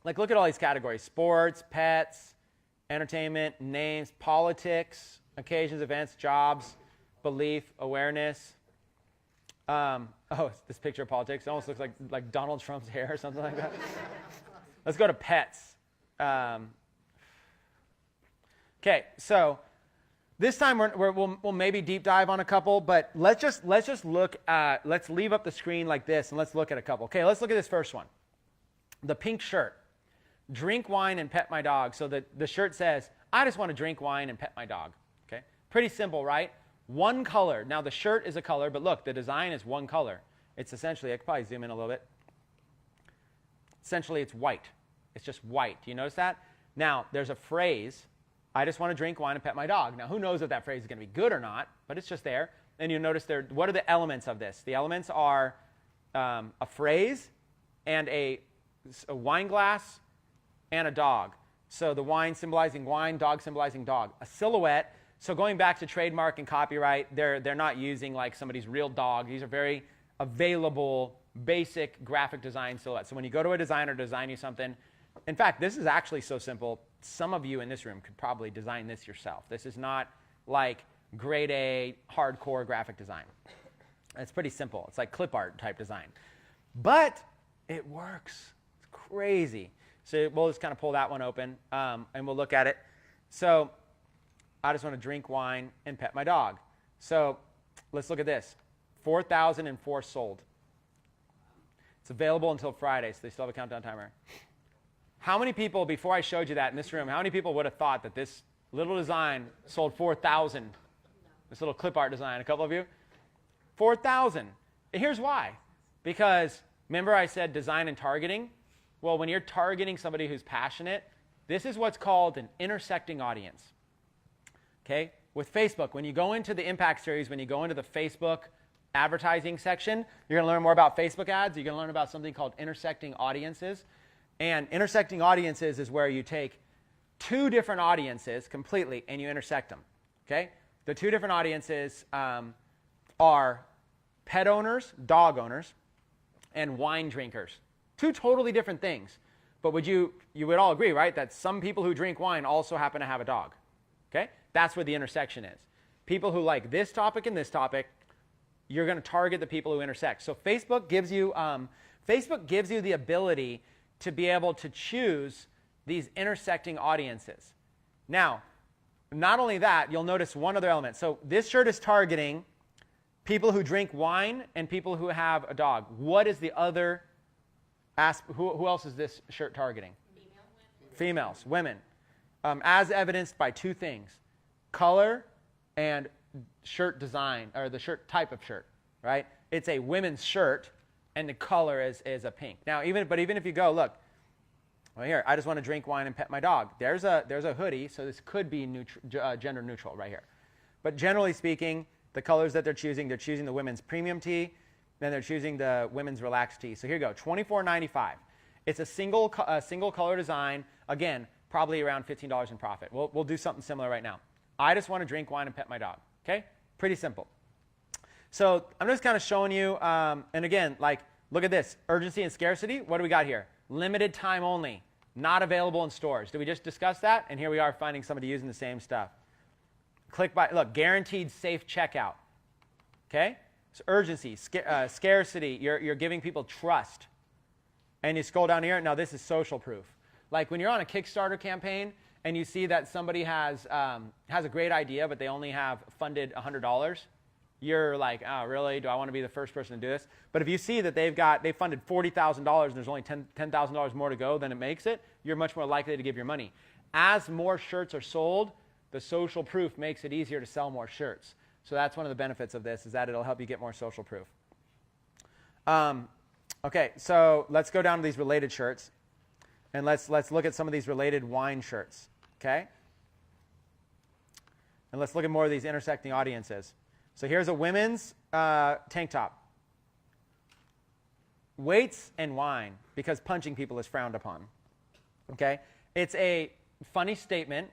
like look at all these categories: sports, pets, entertainment, names, politics, occasions, events, jobs, belief, awareness. This picture of politics. It almost looks like Donald Trump's hair or something like that. Let's go to pets. Okay, so this time we'll maybe deep dive on a couple, but let's just look at, let's leave up the screen like this and let's look at a couple. Okay, let's look at this first one. The pink shirt. Drink wine and pet my dog. So the shirt says, I just want to drink wine and pet my dog. Okay, pretty simple, right? One color. Now the shirt is a color, but look, the design is one color. It's essentially, I could probably zoom in a little bit. Essentially, it's white. It's just white. Do you notice that? Now, there's a phrase, I just want to drink wine and pet my dog. Now, who knows if that phrase is going to be good or not, but it's just there. And you notice there, what are the elements of this? The elements are a phrase and a wine glass and a dog. So the wine symbolizing wine, dog symbolizing dog. A silhouette. So going back to trademark and copyright, they're not using like somebody's real dog. These are very available, basic graphic design silhouettes. So when you go to a designer to design you something, in fact, this is actually so simple, some of you in this room could probably design this yourself. This is not like grade A, hardcore graphic design. It's pretty simple. It's like clip art type design. But it works. It's crazy. So we'll just kind of pull that one open, and we'll look at it. So I just want to drink wine and pet my dog. So let's look at this. 4,004 sold. It's available until Friday, so they still have a countdown timer. How many people, before I showed you that in this room, how many people would have thought that this little design sold 4,000? This little clip art design, a couple of you? 4,000. And here's why. Because remember I said design and targeting? Well, when you're targeting somebody who's passionate, this is what's called an intersecting audience. Okay? With Facebook, when you go into the Impact Series, when you go into the Facebook advertising section. You're going to learn more about Facebook ads. You're going to learn about something called intersecting audiences. And intersecting audiences is where you take two different audiences completely and you intersect them. Okay? The two different audiences are pet owners, dog owners, and wine drinkers. Two totally different things. But you would all agree, right, that some people who drink wine also happen to have a dog. Okay? That's where the intersection is. People who like this topic and this topic, you're going to target the people who intersect. So Facebook gives you the ability to be able to choose these intersecting audiences. Now, not only that, you'll notice one other element. So this shirt is targeting people who drink wine and people who have a dog. What is the other who else is this shirt targeting? Females, women. As evidenced by two things: color and shirt design, or the shirt type of shirt, right? It's a women's shirt, and the color is a pink. Now, even if you go, look, well, here, I just want to drink wine and pet my dog. There's a hoodie, so this could be gender neutral right here. But generally speaking, the colors that they're choosing the women's premium tee, then they're choosing the women's relaxed tee. So here you go, $24.95. It's a single color design. Again, probably around $15 in profit. We'll do something similar right now. I just want to drink wine and pet my dog. Okay? Pretty simple. So I'm just kind of showing you, and again, like, look at this. Urgency and scarcity. What do we got here? Limited time only. Not available in stores. Did we just discuss that? And here we are finding somebody using the same stuff. Look, guaranteed safe checkout. Okay? So urgency, scarcity, you're giving people trust. And you scroll down here, now this is social proof. Like when you're on a Kickstarter campaign and you see that somebody has a great idea, but they only have funded $100, you're like, oh, really? Do I want to be the first person to do this? But if you see that they funded $40,000 and there's only $10,000 more to go than it makes it, you're much more likely to give your money. As more shirts are sold, the social proof makes it easier to sell more shirts. So that's one of the benefits of this, is that it'll help you get more social proof. Okay, so let's go down to these related shirts, and let's look at some of these related wine shirts. Okay, and let's look at more of these intersecting audiences. So here's a women's tank top. Weights and wine, because punching people is frowned upon. Okay, it's a funny statement,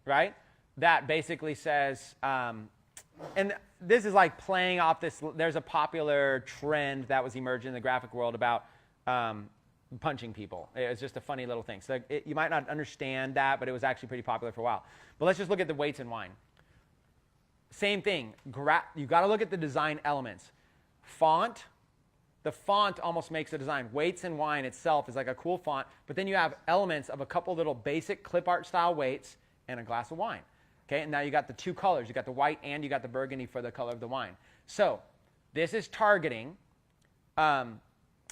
right? That basically says. And this is like playing off this. There's a popular trend that was emerging in the graphic world about punching people. It was just a funny little thing. So you might not understand that, but it was actually pretty popular for a while. But let's just look at the weights in wine. Same thing. You got to look at the design elements. Font. The font almost makes the design. Weights in wine itself is like a cool font, but then you have elements of a couple little basic clip art style weights and a glass of wine. Okay, and now you got the two colors. You got the white and you got the burgundy for the color of the wine. So this is targeting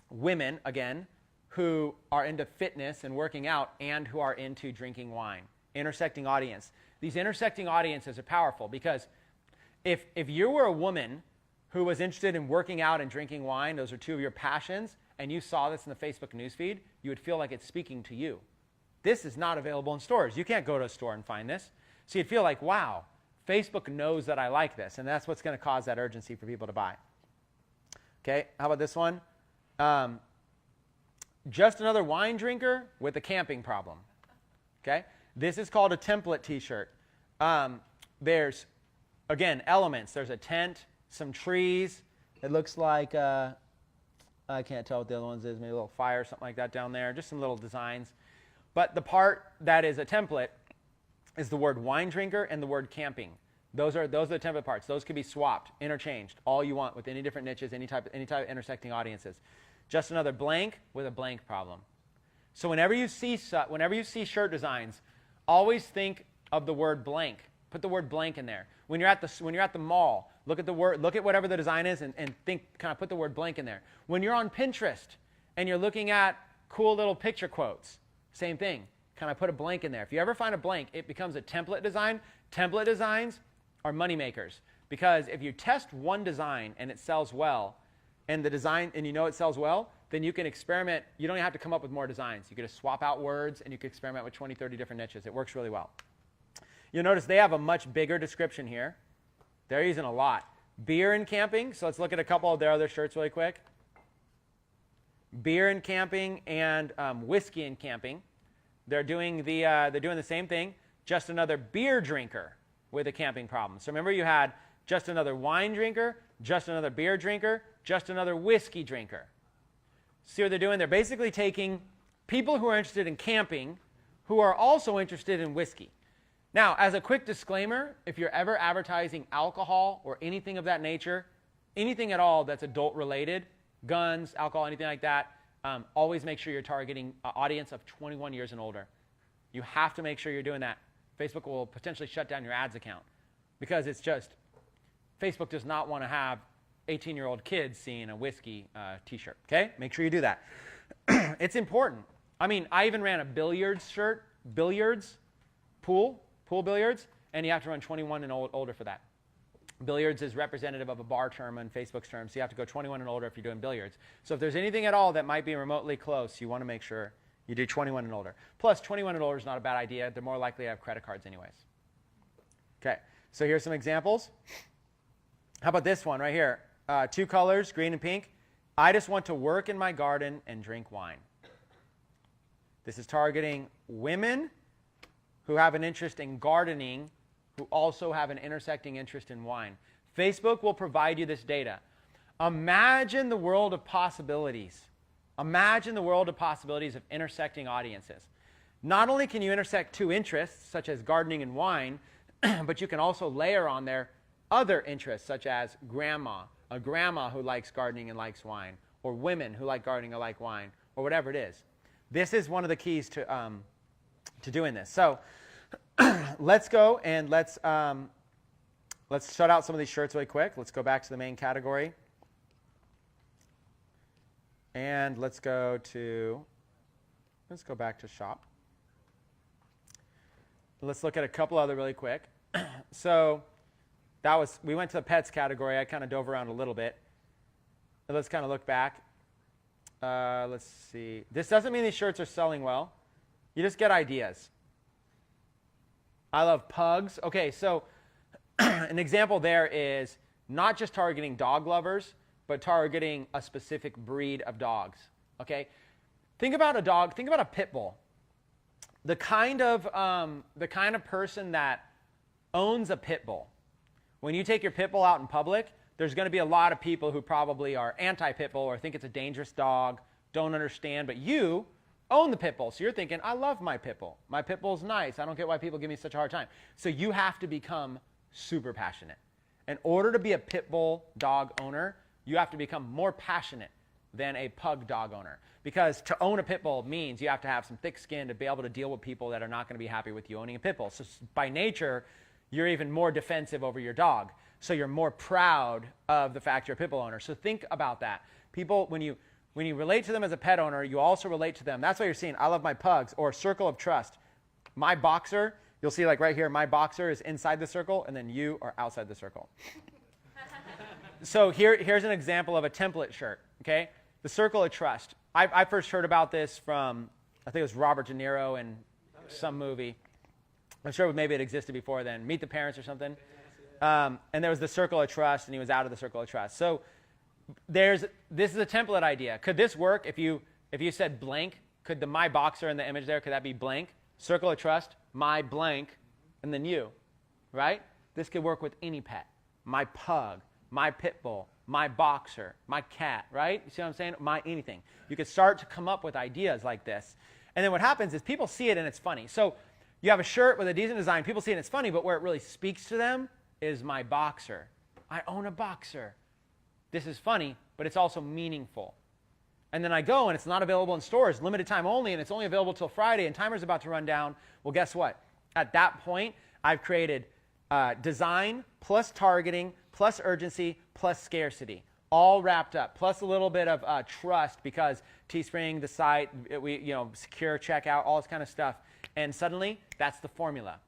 women, again, who are into fitness and working out and who are into drinking wine. Intersecting audience. These intersecting audiences are powerful because if you were a woman who was interested in working out and drinking wine, those are two of your passions, and you saw this in the Facebook newsfeed, you would feel like it's speaking to you. This is not available in stores. You can't go to a store and find this. So you'd feel like, wow, Facebook knows that I like this, and that's what's going to cause that urgency for people to buy. Okay, how about this one? Just another wine drinker with a camping problem. Okay, this is called a template t-shirt. There's, again, elements. There's a tent, some trees. It looks like, I can't tell what the other ones is, maybe a little fire, something like that down there, just some little designs. But the part that is a template is the word wine drinker and the word camping. Those are the template parts. Those could be swapped, interchanged, all you want with any different niches, any type of intersecting audiences. Just another blank with a blank problem. So whenever you see shirt designs, always think of the word blank. Put the word blank in there. When you're at the mall, look at whatever the design is and think, kind of put the word blank in there. When you're on Pinterest and you're looking at cool little picture quotes, same thing. Kind of put a blank in there. If you ever find a blank, it becomes a template design. Template designs are money makers, because if you test one design and it sells well, and you know it sells well, then you can experiment. You don't even have to come up with more designs. You can just swap out words and you can experiment with 20, 30 different niches. It works really well. You'll notice they have a much bigger description here. They're using a lot. Beer and camping. So let's look at a couple of their other shirts really quick. Beer and camping and whiskey and camping. They're doing the same thing, just another beer drinker with a camping problem. So remember, you had just another wine drinker, just another beer drinker, just another whiskey drinker. See what they're doing? They're basically taking people who are interested in camping who are also interested in whiskey. Now, as a quick disclaimer, if you're ever advertising alcohol or anything of that nature, anything at all that's adult related, guns, alcohol, anything like that, always make sure you're targeting an audience of 21 years and older. You have to make sure you're doing that. Facebook will potentially shut down your ads account because it's just, Facebook does not want to have 18-year-old kids seeing a whiskey t-shirt, okay? Make sure you do that. It's important. I mean, I even ran a billiards shirt, pool billiards, and you have to run 21 and older for that. Billiards is representative of a bar term in Facebook's terms, so you have to go 21 and older if you're doing billiards. So if there's anything at all that might be remotely close, you want to make sure you do 21 and older. Plus, 21 and older is not a bad idea. They're more likely to have credit cards anyways. Okay, so here's some examples. How about this one right here? 2 colors, green and pink. I just want to work in my garden and drink wine. This is targeting women who have an interest in gardening, who also have an intersecting interest in wine. Facebook will provide you this data. Imagine the world of possibilities. Imagine the world of possibilities of intersecting audiences. Not only can you intersect 2 interests, such as gardening and wine, but you can also layer on there other interests, such as grandma, a grandma who likes gardening and likes wine, or women who like gardening and like wine, or whatever it is. This is one of the keys to doing this. So let's go and let's shut out some of these shirts really quick. Let's go back to the main category. And let's go back to shop. Let's look at a couple other really quick. So we went to the pets category. I kind of dove around a little bit. But let's kind of look back. Let's see. This doesn't mean these shirts are selling well. You just get ideas. I love pugs. Okay, so an example there is not just targeting dog lovers, but targeting a specific breed of dogs. Okay, think about a dog. Think about a pit bull. The kind of person that owns a pit bull. When you take your pit bull out in public, there's going to be a lot of people who probably are anti-pit bull or think it's a dangerous dog, don't understand, but you own the pit bull. So you're thinking, I love my pit bull. My pit bull's nice. I don't get why people give me such a hard time. So you have to become super passionate. In order to be a pit bull dog owner, you have to become more passionate than a pug dog owner. Because to own a pit bull means you have to have some thick skin to be able to deal with people that are not going to be happy with you owning a pit bull. So by nature, you're even more defensive over your dog. So you're more proud of the fact you're a pit bull owner. So think about that. People, when you relate to them as a pet owner, you also relate to them. That's why you're seeing, I love my pugs, or circle of trust. My boxer, you'll see like right here, my boxer is inside the circle, and then you are outside the circle. So here's an example of a template shirt, okay? The circle of trust. I first heard about this from, I think it was Robert De Niro in some movie. I'm sure maybe it existed before then. Meet the Parents or something. And there was the circle of trust, and he was out of the circle of trust. So this is a template idea. Could this work if you said blank? Could the my boxer in the image there, could that be blank? Circle of trust, my blank, and then you, right? This could work with any pet. My pug, my pit bull, my boxer, my cat, right? You see what I'm saying? My anything. You could start to come up with ideas like this. And then what happens is people see it and it's funny. So you have a shirt with a decent design, people see it and it's funny, but where it really speaks to them is my boxer. I own a boxer. This is funny, but it's also meaningful. And then I go and it's not available in stores, limited time only, and it's only available till Friday, and timer's about to run down. Well, guess what? At that point, I've created design plus targeting plus urgency plus scarcity, all wrapped up, plus a little bit of trust because Teespring, the site, secure checkout, all this kind of stuff. And suddenly, that's the formula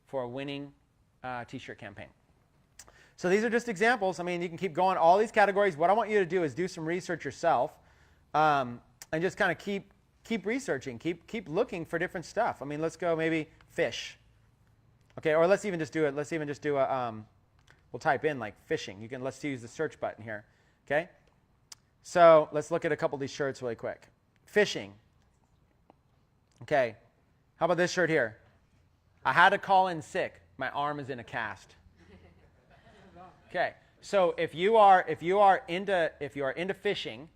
for a winning t-shirt campaign. So these are just examples. I mean, you can keep going. All these categories, what I want you to do is do some research yourself and just kind of keep researching, keep looking for different stuff. I mean, let's go maybe fish. Okay, or let's even just do it. Let's even just do we'll type in like fishing. Let's use the search button here. Okay. So let's look at a couple of these shirts really quick. Fishing. Okay. How about this shirt here? I had to call in sick. My arm is in a cast. Okay. So if you are into fishing,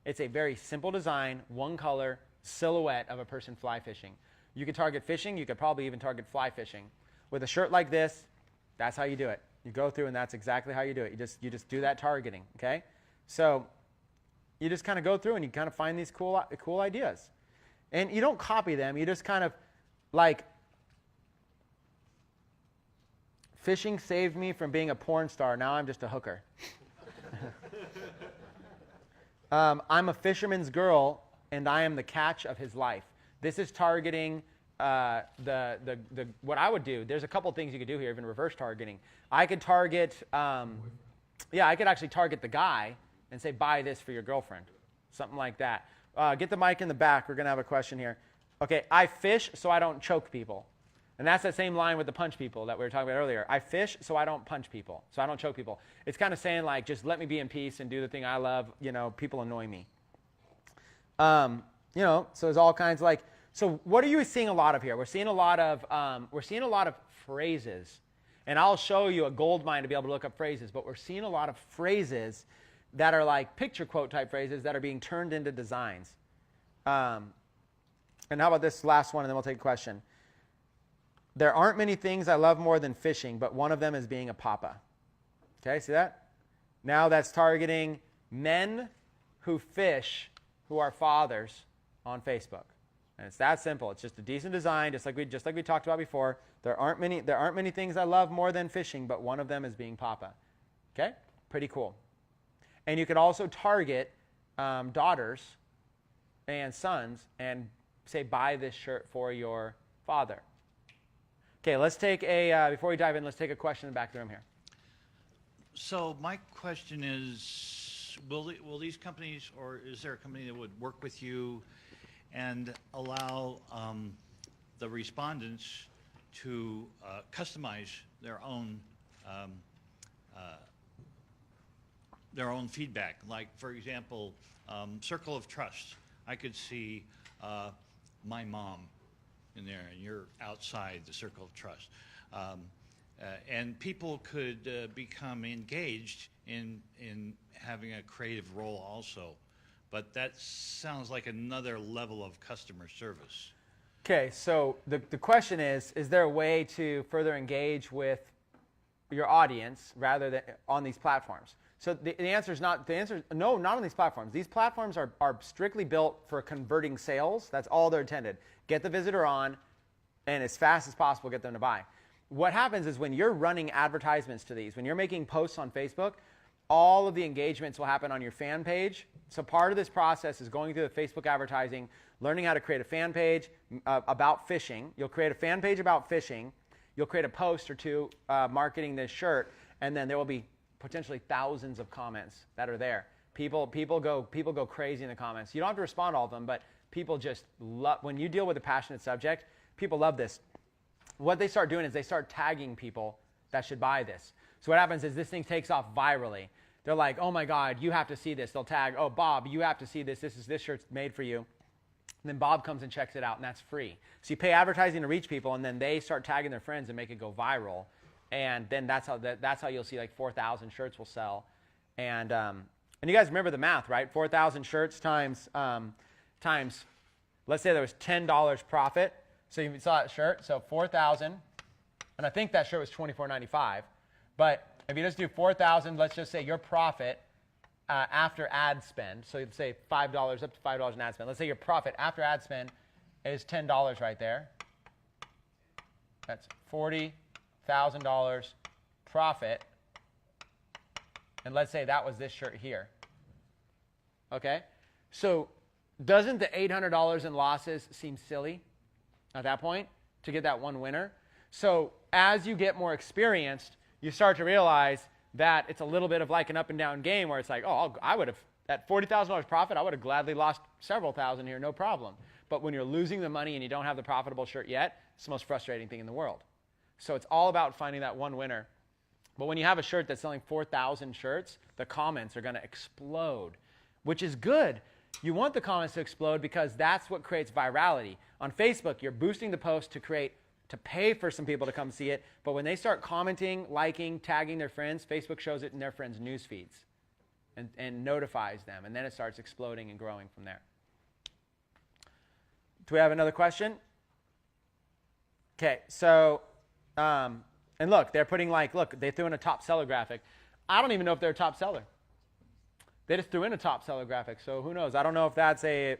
it's a very simple design, one color silhouette of a person fly fishing. You could target fishing. You could probably even target fly fishing. With a shirt like this, that's how you do it. You go through, and that's exactly how you do it. You just do that targeting. Okay. So you just kind of go through, and you kind of find these cool ideas, and you don't copy them. You just kind of like. Fishing saved me from being a porn star. Now I'm just a hooker. I'm a fisherman's girl, and I am the catch of his life. This is targeting what I would do. There's a couple things you could do here, even reverse targeting. I could target, I could actually target the guy and say, buy this for your girlfriend. Something like that. Get the mic in the back. We're going to have a question here. Okay, I fish so I don't choke people. And that's that same line with the punch people that we were talking about earlier. I fish so I don't punch people, so I don't choke people. It's kind of saying like, just let me be in peace and do the thing I love. People annoy me. So there's all kinds like. So what are you seeing a lot of here? We're seeing a lot of phrases, and I'll show you a gold mine to be able to look up phrases. But we're seeing a lot of phrases that are like picture quote type phrases that are being turned into designs. And how about this last one, and then we'll take a question. There aren't many things I love more than fishing, but one of them is being a papa. Okay, see that? Now that's targeting men who fish who are fathers on Facebook. And it's that simple. It's just a decent design, just like we talked about before. There aren't many things I love more than fishing, but one of them is being papa. Okay? Pretty cool. And you can also target daughters and sons and say, buy this shirt for your father. Okay, let's take before we dive in, let's take a question in the back of the room here. So my question is, will these companies, or is there a company that would work with you and allow the respondents to customize their own feedback? Like, for example, circle of trust. I could see my mom in there, and you're outside the circle of trust. And people could become engaged in having a creative role also. But that sounds like another level of customer service. Okay, so the question is there a way to further engage with your audience rather than on these platforms? So the answer is no, not on these platforms. These platforms are strictly built for converting sales. That's all they're intended. Get the visitor on, and as fast as possible, get them to buy. What happens is when you're running advertisements to these, when you're making posts on Facebook, all of the engagements will happen on your fan page. So part of this process is going through the Facebook advertising, learning how to create a fan page about fishing. You'll create a fan page about fishing. You'll create a post or two marketing this shirt, and then there will be potentially thousands of comments that are there. People go crazy in the comments. You don't have to respond to all of them, but people just love, when you deal with a passionate subject, people love this. What they start doing is they start tagging people that should buy this. So what happens is this thing takes off virally. They're like, oh my God, you have to see this. They'll tag, oh Bob, you have to see this. This shirt's made for you. And then Bob comes and checks it out, and that's free. So you pay advertising to reach people, and then they start tagging their friends and make it go viral. And then that's how you'll see like 4,000 shirts will sell. And you guys remember the math, right? 4,000 shirts times, let's say there was $10 profit. So you saw that shirt, so 4,000, and I think that shirt was $24.95. But if you just do 4,000, let's just say your profit after ad spend, so you'd say $5, up to $5 in ad spend. Let's say your profit after ad spend is $10 right there. That's $40,000 profit. And let's say that was this shirt here. Okay? So doesn't the $800 in losses seem silly at that point to get that one winner? So as you get more experienced, you start to realize that it's a little bit of like an up and down game where it's like, oh, I would have, at $40,000 profit, I would have gladly lost several thousand here, no problem. But when you're losing the money and you don't have the profitable shirt yet, it's the most frustrating thing in the world. So it's all about finding that one winner. But when you have a shirt that's selling 4,000 shirts, the comments are going to explode, which is good. You want the comments to explode because that's what creates virality. On Facebook, you're boosting the post to pay for some people to come see it. But when they start commenting, liking, tagging their friends, Facebook shows it in their friends' news feeds and notifies them. And then it starts exploding and growing from there. Do we have another question? Okay, so, and look, they're putting they threw in a top seller graphic. I don't even know if they're a top seller. They just threw in a top seller graphic, so who knows? I don't know if that's a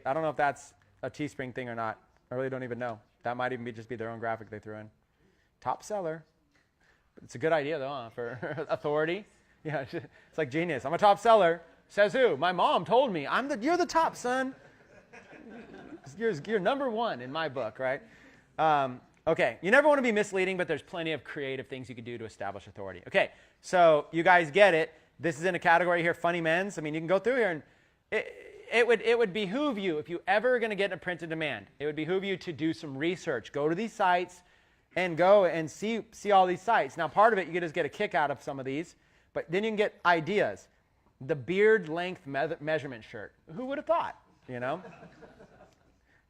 Teespring thing or not. I really don't even know. That might even just be their own graphic they threw in. Top seller. It's a good idea though, huh? For authority. Yeah, it's like genius. I'm a top seller. Says who? My mom told me. You're the top, son. You're number one in my book, right? Okay, you never want to be misleading, but there's plenty of creative things you can do to establish authority. Okay, so you guys get it. This is in a category here, funny men's. I mean, you can go through here, and it would behoove you, if you ever are going to get in a print on demand, it would behoove you to do some research. Go to these sites and go and see all these sites. Now, part of it, you can just get a kick out of some of these, but then you can get ideas. The beard length measurement shirt. Who would have thought, you know?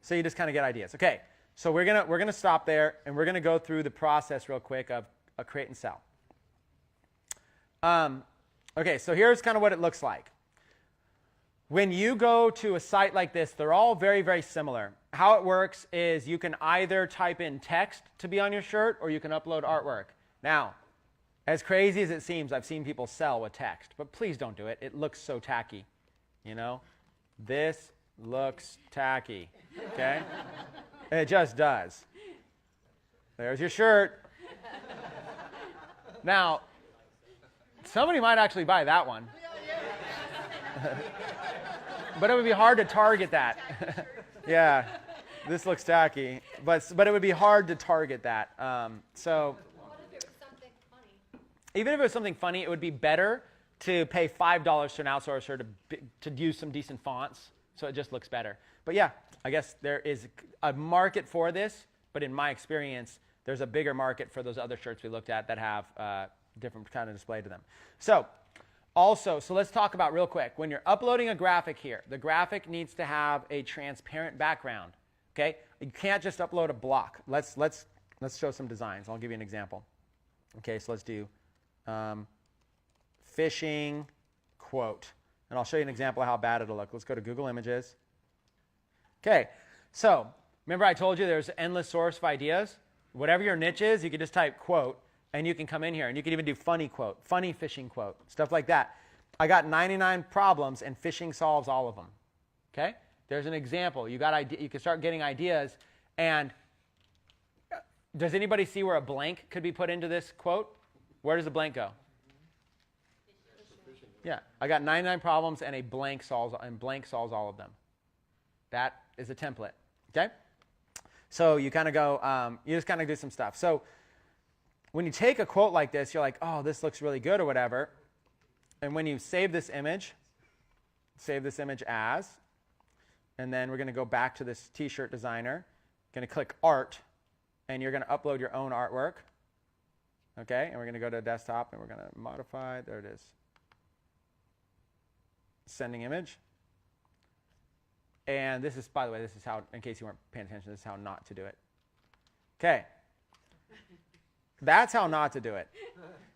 So you just kind of get ideas. Okay, so we're gonna stop there, and we're gonna go through the process real quick of a create and sell. Okay, so here's kind of what it looks like. When you go to a site like this, they're all very, very similar. How it works is you can either type in text to be on your shirt, or you can upload artwork. Now, as crazy as it seems, I've seen people sell with text, but please don't do it. It looks so tacky, you know? This looks tacky, okay? It just does. There's your shirt. Now, somebody might actually buy that one. But it would be hard to target that. Yeah, this looks tacky. But it would be hard to target that. So even if it was something funny, it would be better to pay $5 to an outsourcer to use some decent fonts so it just looks better. But yeah, I guess there is a market for this, but in my experience, there's a bigger market for those other shirts we looked at that have different kind of display to them. So let's talk about real quick. When you're uploading a graphic here, the graphic needs to have a transparent background. Okay, you can't just upload a block. Let's show some designs. I'll give you an example. Okay, so let's do fishing quote, and I'll show you an example of how bad it'll look. Let's go to Google Images. Okay, so remember I told you there's an endless source of ideas. Whatever your niche is, you can just type quote. And you can come in here, and you can even do funny quote, funny fishing quote, stuff like that. I got 99 problems, and fishing solves all of them. Okay? There's an example. You can start getting ideas. And does anybody see where a blank could be put into this quote? Where does the blank go? Yeah, I got 99 problems, and blank solves all of them. That is a template. Okay? So you kind of go, you just kind of do some stuff. So when you take a quote like this, you're like, oh, this looks really good or whatever. And when you save this image as, and then we're going to go back to this t-shirt designer, going to click art, and you're going to upload your own artwork. Okay, and we're going to go to desktop, and we're going to modify. There it is. Sending image. And this is, by the way, this is how, in case you weren't paying attention, this is how not to do it. Okay. That's how not to do it.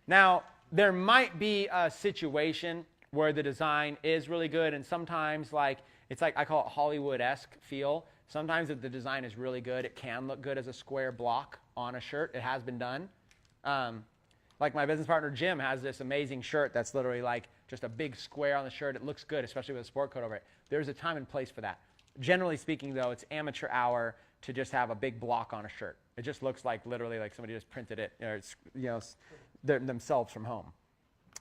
Now, there might be a situation where the design is really good, and sometimes it's like I call it Hollywood-esque feel. Sometimes if the design is really good, it can look good as a square block on a shirt. It has been done. Like my business partner Jim has this amazing shirt that's literally like just a big square on the shirt. It looks good, especially with a sport coat over it. There's a time and place for that. Generally speaking, though, it's amateur hour to just have a big block on a shirt. It just looks like literally like somebody just printed it, themselves from home.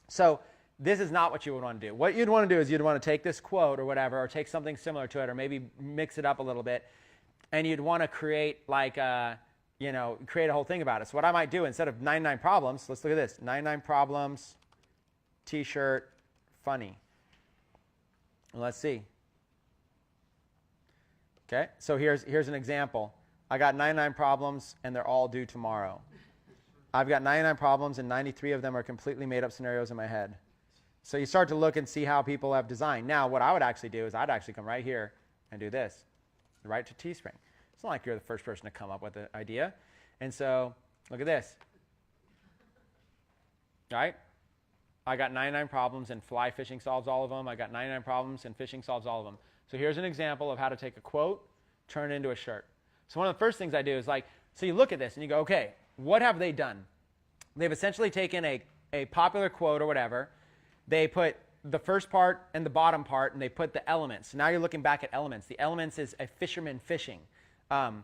So this is not what you would want to do. What you'd want to do is you'd want to take this quote or whatever, or take something similar to it, or maybe mix it up a little bit, and you'd want to create create a whole thing about it. So what I might do, instead of 99 problems, let's look at this: 99 problems, t-shirt, funny. And let's see. Okay, so here's an example. I got 99 problems, and they're all due tomorrow. I've got 99 problems, and 93 of them are completely made up scenarios in my head. So you start to look and see how people have designed. Now, what I would actually do is I'd actually come right here and do this, right to Teespring. It's not like you're the first person to come up with the idea. And so look at this. Right? I got 99 problems, and fly fishing solves all of them. I got 99 problems, and fishing solves all of them. So here's an example of how to take a quote, turn it into a shirt. So one of the first things I do is so you look at this and you go, okay, what have they done? They've essentially taken a popular quote or whatever. They put the first part and the bottom part, and they put the elements. So now you're looking back at elements. The elements is a fisherman fishing. And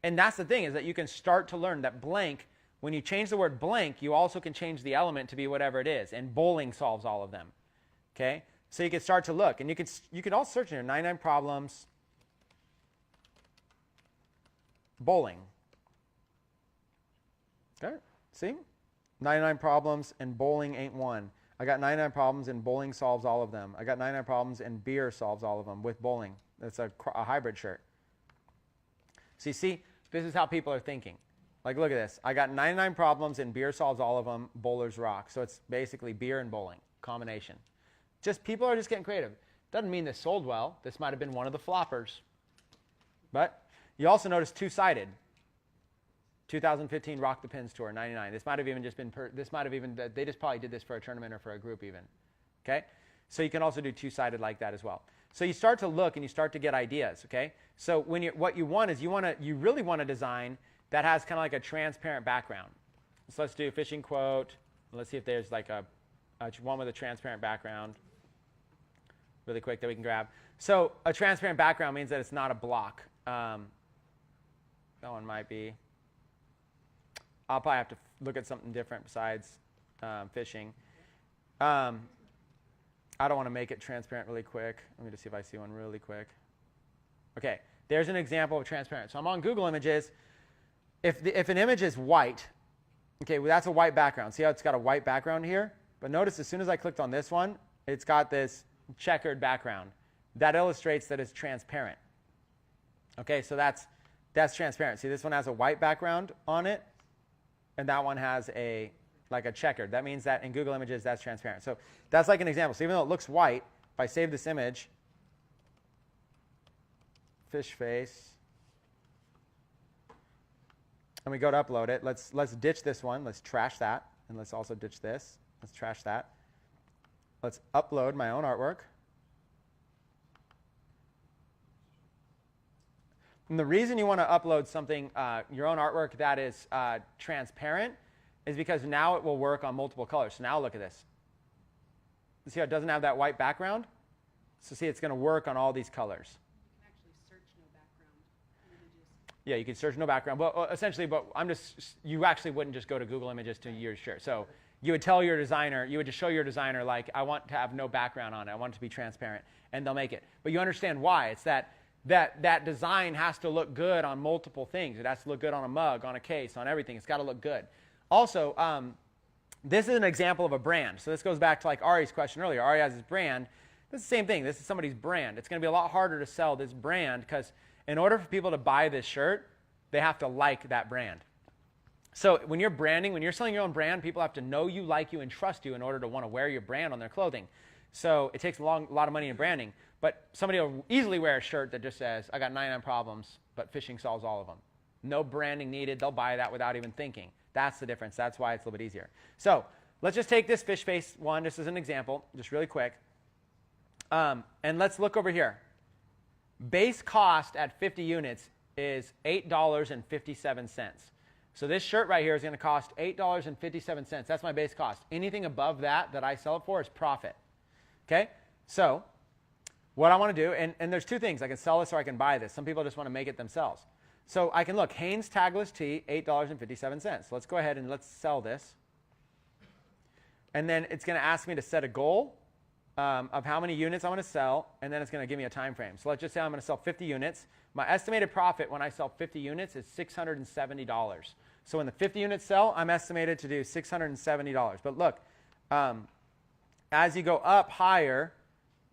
that's the thing, is that you can start to learn that blank, when you change the word blank, you also can change the element to be whatever it is. And bowling solves all of them. Okay? So you can start to look. And you can also search in here, 99 problems, bowling. Okay? See? 99 problems, and bowling ain't one. I got 99 problems, and bowling solves all of them. I got 99 problems, and beer solves all of them with bowling. That's a hybrid shirt. So you see, this is how people are thinking. Like, look at this. I got 99 problems, and beer solves all of them. Bowlers rock. So it's basically beer and bowling combination. People are just getting creative. Doesn't mean this sold well. This might have been one of the floppers. But you also notice two-sided. 2015 Rock the Pins Tour, 99. This might have even just been, they just probably did this for a tournament or for a group even. Okay? So you can also do two-sided like that as well. So you start to look and you start to get ideas, okay? So what you want is you really want a design that has kind of like a transparent background. So let's do a fishing quote. Let's see if there's like a one with a transparent background really quick that we can grab. So a transparent background means that it's not a block. That one might be. I'll probably have to look at something different besides fishing. I don't want to make it transparent really quick. Let me just see if I see one really quick. Okay, there's an example of transparent. So I'm on Google Images. If an image is white, okay, well, that's a white background. See how it's got a white background here? But notice as soon as I clicked on this one, it's got this checkered background. That illustrates that it's transparent. Okay, so that's transparent. See, this one has a white background on it, and that one has like a checkered. That means that in Google Images, that's transparent. So that's like an example. So even though it looks white, if I save this image, fish face, and we go to upload it, let's ditch this one. Let's trash that, and let's also ditch this. Let's trash that. Let's upload my own artwork. And the reason you want to upload something, your own artwork that is transparent, is because now it will work on multiple colors. So now look at this. You see how it doesn't have that white background? So see, it's going to work on all these colors. You can actually search no background images. Yeah, you can search no background. But essentially, you actually wouldn't just go to Google Images to your shirt. So you would tell your designer, you would just show your designer, like, I want to have no background on it. I want it to be transparent. And they'll make it. But you understand why. It's that design has to look good on multiple things. It has to look good on a mug, on a case, on everything. It's got to look good. Also, this is an example of a brand. So this goes back to like Ari's question earlier. Ari has his brand. This is the same thing. This is somebody's brand. It's going to be a lot harder to sell this brand because in order for people to buy this shirt, they have to like that brand. So when you're branding, when you're selling your own brand, people have to know you, like you, and trust you in order to want to wear your brand on their clothing. So it takes a lot of money in branding. But somebody will easily wear a shirt that just says, I got 99 problems, but fishing solves all of them. No branding needed. They'll buy that without even thinking. That's the difference. That's why it's a little bit easier. So let's just take this fish face one just as an example, just really quick. And let's look over here. Base cost at 50 units is $8.57. So this shirt right here is going to cost $8.57. That's my base cost. Anything above that I sell it for is profit. Okay? So what I want to do, and there's two things. I can sell this or I can buy this. Some people just want to make it themselves. So I can look, Hanes tagless tee, $8.57. So let's go ahead and let's sell this. And then it's going to ask me to set a goal of how many units I want to sell, and then it's going to give me a time frame. So let's just say I'm going to sell 50 units. My estimated profit when I sell 50 units is $670. So when the 50 units sell, I'm estimated to do $670. But look, as you go up higher,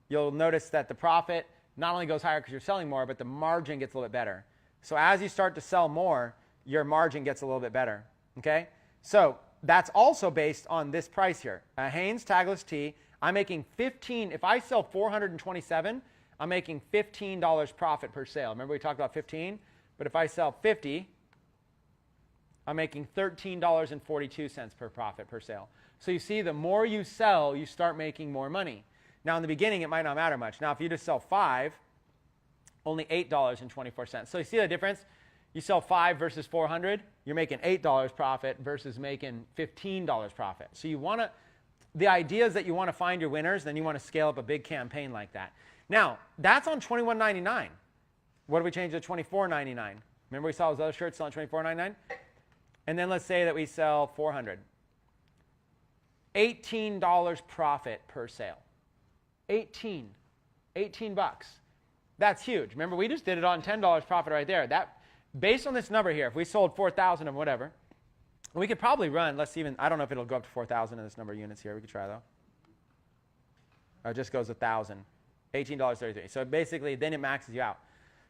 you'll notice that the profit not only goes higher because you're selling more, but the margin gets a little bit better. So as you start to sell more, your margin gets a little bit better. Okay? So that's also based on this price here. Hanes tagless tee, I'm making 15. If I sell 427, I'm making $15 profit per sale. Remember we talked about 15? But if I sell 50, I'm making $13.42 per profit per sale. So you see, the more you sell, you start making more money. Now, in the beginning, it might not matter much. Now, if you just sell 5, only $8.24. So you see the difference? You sell 5 versus 400, you're making $8 profit versus making $15 profit. So you want to, the idea is that you want to find your winners, then you want to scale up a big campaign like that. Now, that's on $21.99. What do we change to $24.99? Remember we saw those other shirts selling $24.99? And then let's say that we sell 400. $18 profit per sale. 18 bucks. That's huge. Remember, we just did it on $10 profit right there. That, based on this number here, if we sold 4,000 of whatever, we could probably run, let's even, I don't know if it'll go up to 4,000 in this number of units here. We could try, though. It just goes 1,000. $18.33. So basically, then it maxes you out.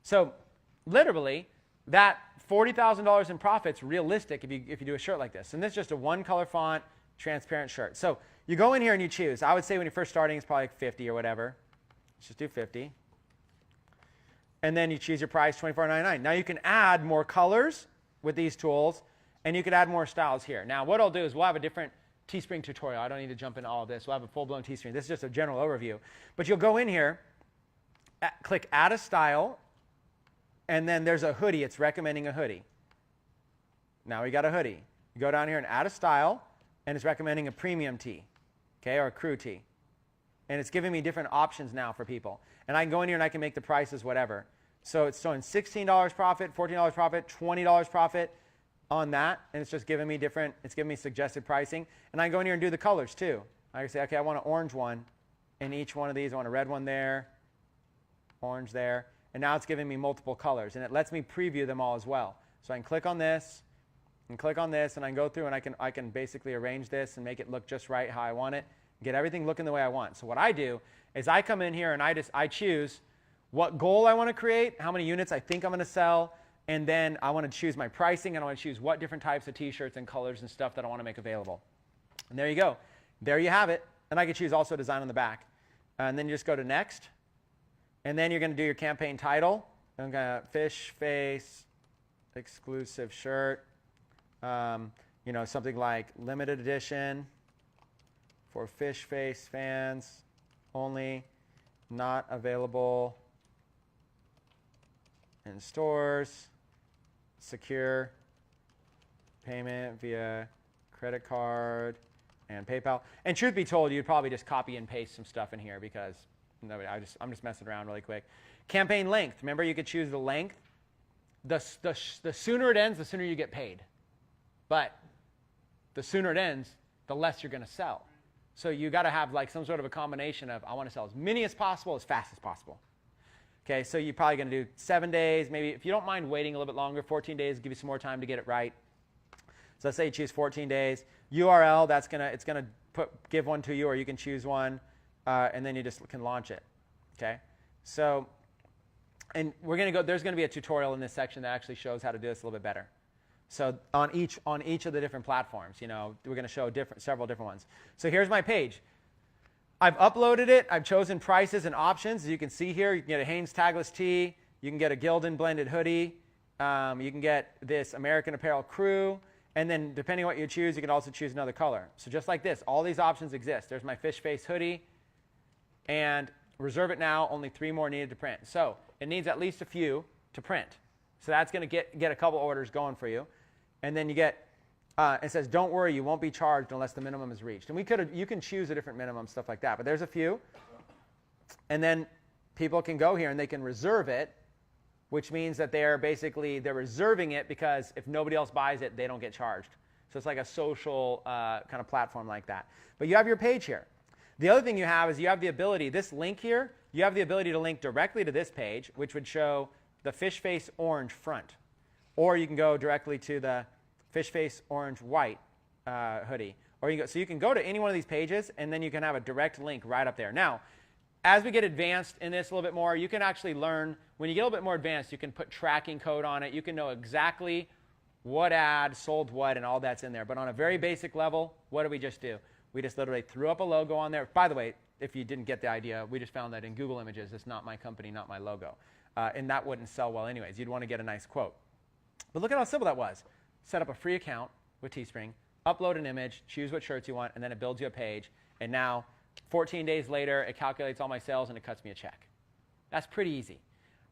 So literally, that $40,000 in profit's realistic if you do a shirt like this. And this is just a one-color font, transparent shirt. So you go in here and you choose. I would say when you're first starting, it's probably like 50 or whatever. Let's just do 50. And then you choose your price, $24.99. Now you can add more colors with these tools, and you can add more styles here. Now what I'll do is we'll have a different Teespring tutorial. I don't need to jump into all of this. We'll have a full-blown Teespring. This is just a general overview. But you'll go in here, click Add a Style, and then there's a hoodie. It's recommending a hoodie. Now we got a hoodie. You go down here and add a style, and it's recommending a premium tee, okay, or a crew tee. And it's giving me different options now for people. And I can go in here and I can make the prices whatever. So it's showing $16 profit, $14 profit, $20 profit on that. And it's just giving me different, it's giving me suggested pricing. And I can go in here and do the colors too. I can say, okay, I want an orange one in each one of these. I want a red one there, orange there. And now it's giving me multiple colors. And it lets me preview them all as well. So I can click on this and click on this, and I can go through and I can basically arrange this and make it look just right how I want it. Get everything looking the way I want. So what I do is I come in here and I choose what goal I want to create, how many units I think I'm going to sell, and then I want to choose my pricing, and I want to choose what different types of t-shirts and colors and stuff that I want to make available. And there you go. There you have it. And I can choose also a design on the back. And then you just go to next. And then you're going to do your campaign title. I'm going to fish face exclusive shirt. You know, something like limited edition for fish face fans only, not available in stores, secure payment via credit card and PayPal. And truth be told, you'd probably just copy and paste some stuff in here because I'm just messing around really quick. Campaign length. Remember, you could choose the length. The sooner it ends, the sooner you get paid. But the sooner it ends, the less you're going to sell. So you got to have like some sort of a combination of I want to sell as many as possible, as fast as possible. Okay, so you're probably going to do 7 days. Maybe if you don't mind waiting a little bit longer, 14 days, give you some more time to get it right. So let's say you choose 14 days. URL, it's going to give one to you, or you can choose one, and then you just can launch it. Okay, so and we're going to go. There's going to be a tutorial in this section that actually shows how to do this a little bit better. So on each of the different platforms, you know, we're going to show several different ones. So here's my page. I've uploaded it. I've chosen prices and options. As you can see here, you can get a Hanes tagless tee. You can get a Gildan blended hoodie. You can get this American Apparel crew. And then depending on what you choose, you can also choose another color. So just like this, all these options exist. There's my fish face hoodie. And reserve it now. Only 3 more needed to print. So it needs at least a few to print. So that's going to get a couple orders going for you. And then you get, it says, don't worry, you won't be charged unless the minimum is reached. And you can choose a different minimum, stuff like that. But there's a few. And then people can go here and they can reserve it, which means that they're reserving it because if nobody else buys it, they don't get charged. So it's like a social kind of platform like that. But you have your page here. The other thing you have is you have the ability, this link here, you have the ability to link directly to this page, which would show the fish face orange front. Or you can go directly to the fish face orange white hoodie. Or so you can go to any one of these pages, and then you can have a direct link right up there. Now, as we get advanced in this a little bit more, you can actually learn, when you get a little bit more advanced, you can put tracking code on it. You can know exactly what ad sold what and all that's in there. But on a very basic level, what did we just do? We just literally threw up a logo on there. By the way, if you didn't get the idea, we just found that in Google Images, it's not my company, not my logo. And that wouldn't sell well anyways. You'd want to get a nice quote. But look at how simple that was. Set up a free account with Teespring, upload an image, choose what shirts you want, and then it builds you a page. And now, 14 days later, it calculates all my sales and it cuts me a check. That's pretty easy.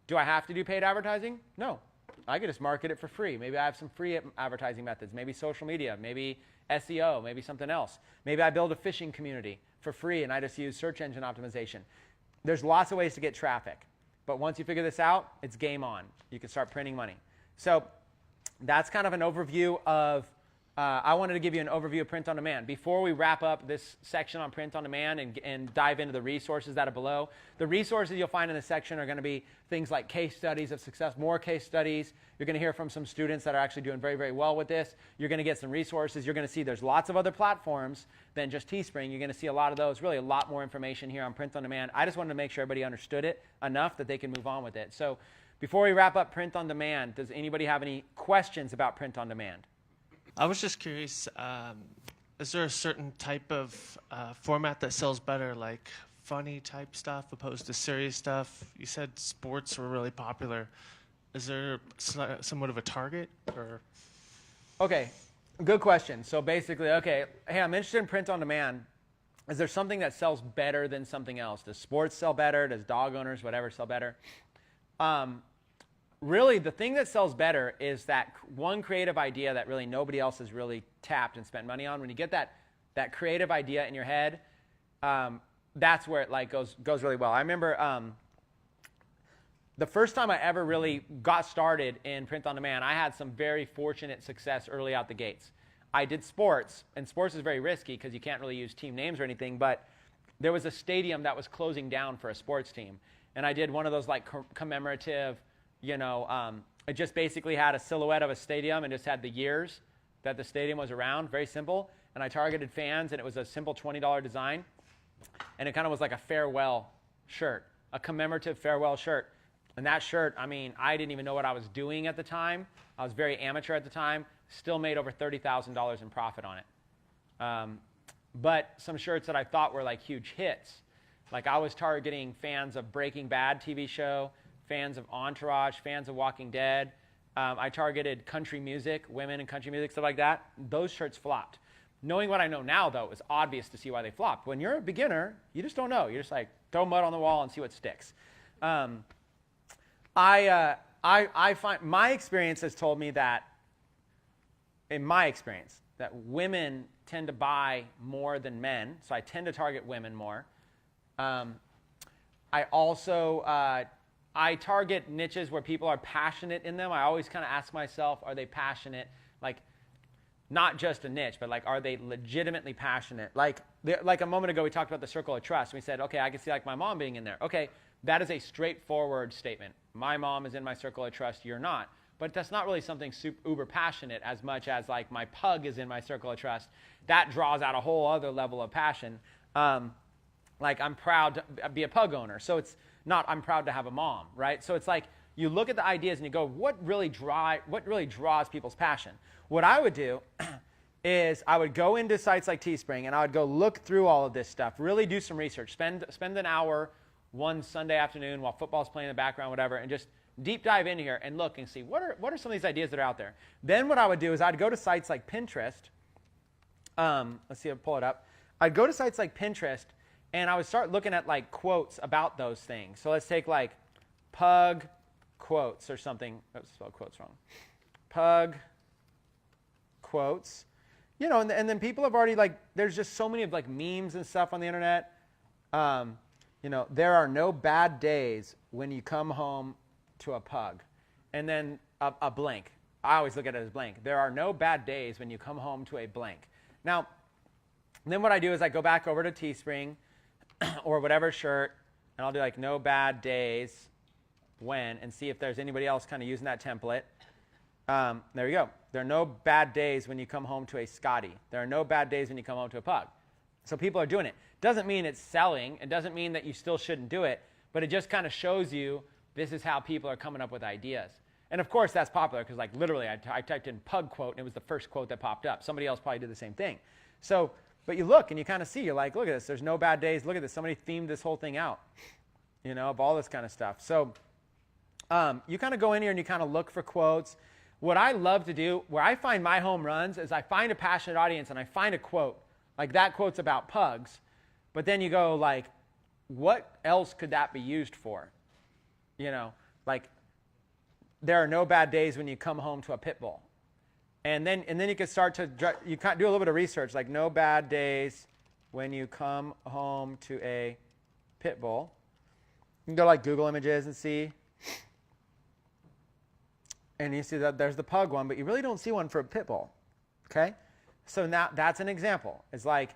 Do I have to do paid advertising? No. I could just market it for free. Maybe I have some free advertising methods, maybe social media, maybe SEO, maybe something else. Maybe I build a fishing community for free and I just use search engine optimization. There's lots of ways to get traffic. But once you figure this out, it's game on. You can start printing money. So that's kind of an overview of I wanted to give you an overview of print on demand. Before we wrap up this section on print on demand and dive into the resources that are below, the resources you'll find in this section are going to be things like case studies of success, more case studies. You're going to hear from some students that are actually doing very, very well with this. You're going to get some resources. You're going to see there's lots of other platforms than just Teespring. You're going to see a lot of those, really a lot more information here on print on demand. I just wanted to make sure everybody understood it enough that they can move on with it. So before we wrap up print on demand, does anybody have any questions about print on demand? I was just curious, is there a certain type of format that sells better, like funny type stuff opposed to serious stuff? You said sports were really popular. Is there somewhat of a target? Or? Okay, good question. So basically, okay, hey, I'm interested in print on demand. Is there something that sells better than something else? Does sports sell better? Does dog owners, whatever, sell better? Really, the thing that sells better is that one creative idea that really nobody else has really tapped and spent money on. When you get that creative idea in your head, that's where it goes really well. I remember the first time I ever really got started in print on demand, I had some very fortunate success early out the gates. I did sports, and sports is very risky because you can't really use team names or anything, but there was a stadium that was closing down for a sports team, and I did one of those like commemorative, it just basically had a silhouette of a stadium and just had the years that the stadium was around, very simple. And I targeted fans, and it was a simple $20 design. And it kind of was like a farewell shirt, a commemorative farewell shirt. And that shirt, I mean, I didn't even know what I was doing at the time. I was very amateur at the time, still made over $30,000 in profit on it. But some shirts that I thought were like huge hits, like I was targeting fans of Breaking Bad TV show, fans of Entourage, fans of Walking Dead. I targeted country music, women in country music, stuff like that. Those shirts flopped. Knowing what I know now, though, it was obvious to see why they flopped. When you're a beginner, you just don't know. You're just like, throw mud on the wall and see what sticks. I find my experience has told me that, in my experience, that women tend to buy more than men. So I tend to target women more. I also I target niches where people are passionate in them. I always kind of ask myself, are they passionate? Like, not just a niche, but like, are they legitimately passionate? Like a moment ago, we talked about the circle of trust. We said, okay, I can see like my mom being in there. Okay, that is a straightforward statement. My mom is in my circle of trust, you're not. But that's not really something super uber passionate as much as like my pug is in my circle of trust. That draws out a whole other level of passion. Like I'm proud to be a pug owner. So it's not I'm proud to have a mom, right? So it's like you look at the ideas and you go, what really draws people's passion? What I would do is I would go into sites like Teespring and I would go look through all of this stuff, really do some research, spend an hour one Sunday afternoon while football's playing in the background, whatever, and just deep dive in here and look and see what are some of these ideas that are out there. Then what I would do is I'd go to sites like Pinterest. Let's see, I'll pull it up. I'd go to sites like Pinterest and I would start looking at like quotes about those things. So let's take like pug quotes or something. Oh, spelled quotes wrong. Pug quotes. You know, and then people have already like, there's just so many of like memes and stuff on the internet. You know, there are no bad days when you come home to a pug. And then a blank. I always look at it as blank. There are no bad days when you come home to a blank. Now, then what I do is I go back over to Teespring or whatever shirt, and I'll do like no bad days when, and see if there's anybody else kind of using that template. There you go. There are no bad days when you come home to a Scotty. There are no bad days when you come home to a pug. So people are doing it. Doesn't mean it's selling. It doesn't mean that you still shouldn't do it, but it just kind of shows you this is how people are coming up with ideas. And of course that's popular because like literally I typed in pug quote and it was the first quote that popped up. Somebody else probably did the same thing. So, but you look and you kind of see, you're like, look at this, there's no bad days, look at this, somebody themed this whole thing out, you know, of all this kind of stuff. So you kind of go in here and you kind of look for quotes. What I love to do, where I find my home runs, is I find a passionate audience and I find a quote. Like that quote's about pugs. But then you go like, what else could that be used for? You know, like there are no bad days when you come home to a pit bull. And then you can start to, you can do a little bit of research, like no bad days when you come home to a pit bull. You can go like Google Images and see. And you see that there's the pug one, but you really don't see one for a pit bull, okay? So now that's an example. It's like,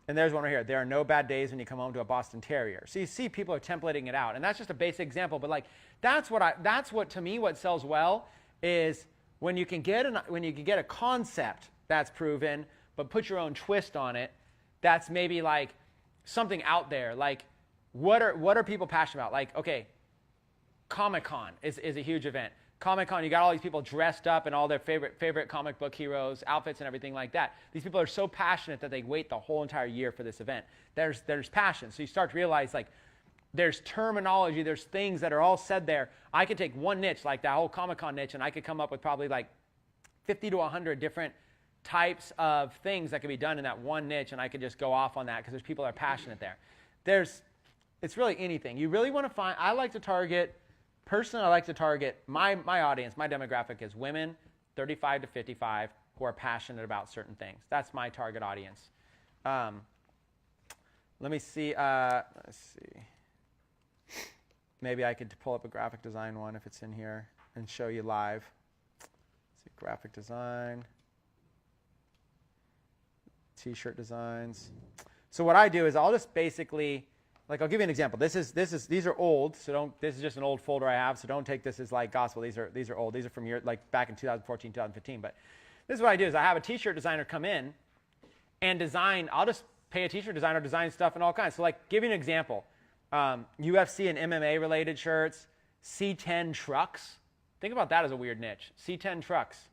and there's one right here. There are no bad days when you come home to a Boston Terrier. So you see people are templating it out, and that's just a basic example. But like, that's what to me what sells well is when you can get a concept that's proven, but put your own twist on it. That's maybe like something out there. Like, what are people passionate about? Like, okay. Comic-Con is a huge event. Comic-Con, you got all these people dressed up in all their favorite comic book heroes, outfits and everything like that. These people are so passionate that they wait the whole entire year for this event. There's passion. So you start to realize like there's terminology, there's things that are all said there. I could take one niche, like that whole Comic-Con niche, and I could come up with probably like 50 to 100 different types of things that could be done in that one niche, and I could just go off on that because there's people that are passionate there. It's really anything. You really want to find, Personally, I like to target my audience, my demographic is women 35 to 55 who are passionate about certain things. That's my target audience. Let me see. Let's see. Maybe I could pull up a graphic design one if it's in here and show you live. Let's see, graphic design, T-shirt designs. So what I do is I'll just basically, like I'll give you an example. These are old, so this is just an old folder I have, so don't take this as like gospel. These are old. These are from like back in 2014, 2015. But this is what I do is I have a T-shirt designer come in and design. I'll just pay a T-shirt designer to design stuff and all kinds. So like, give you an example. UFC and MMA related shirts, C10 trucks. Think about that as a weird niche. C10 trucks.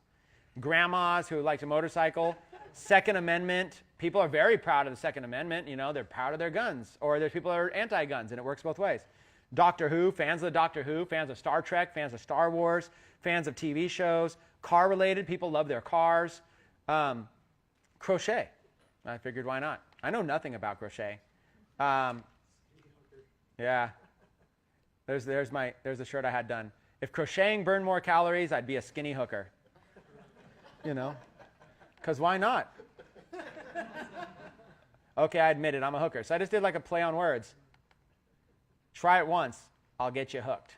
Grandmas who like to motorcycle. Second Amendment. People are very proud of the Second Amendment. You know, they're proud of their guns. Or there's people that are anti-guns, and it works both ways. Doctor Who, fans of the Doctor Who, fans of Star Trek, fans of Star Wars, fans of TV shows. Car-related, people love their cars. Crochet. I figured, why not? I know nothing about crochet. Yeah. There's a shirt I had done. If crocheting burned more calories, I'd be a skinny hooker. You know? Because why not? Okay, I admit it, I'm a hooker. So I just did like a play on words. Try it once, I'll get you hooked.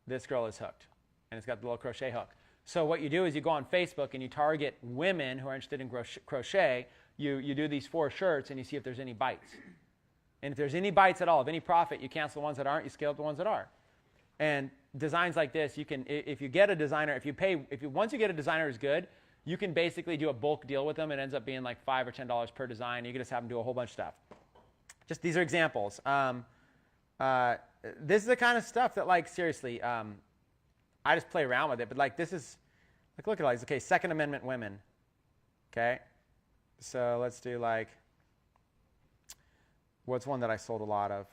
This girl is hooked. And it's got the little crochet hook. So what you do is you go on Facebook and you target women who are interested in crochet. You do these 4 shirts and you see if there's any bites. And if there's any bites at all, of any profit, you cancel the ones that aren't, you scale up the ones that are. And designs like this, you can, if you get a designer, once you get a designer who's good, you can basically do a bulk deal with them. It ends up being like $5 or $10 per design. You can just have them do a whole bunch of stuff. Just these are examples. This is the kind of stuff that, like, seriously, I just play around with it. But like, this is, like, look at all these. Okay, Second Amendment women. Okay, so let's do like, what's one that I sold a lot of?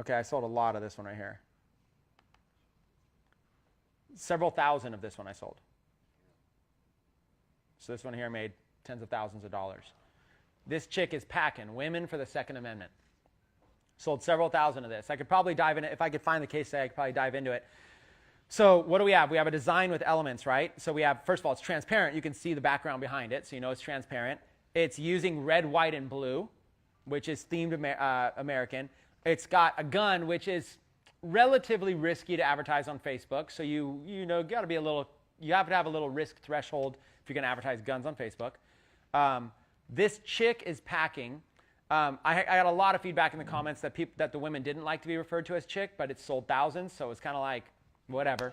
Okay, I sold a lot of this one right here. Several thousand of this one I sold. So this one here made tens of thousands of dollars. This chick is packing women for the Second Amendment. Sold several thousand of this. I could probably dive in it. If I could find the case study, I could probably dive into it. So what do we have? We have a design with elements, right? So we have, first of all, it's transparent. You can see the background behind it, so you know it's transparent. It's using red, white, and blue, which is themed American. It's got a gun, which is relatively risky to advertise on Facebook. So you got to be you have to have a little risk threshold if you're going to advertise guns on Facebook. This chick is packing. I got a lot of feedback in the comments that the women didn't like to be referred to as chick, but it's sold thousands, so it's kind of like whatever.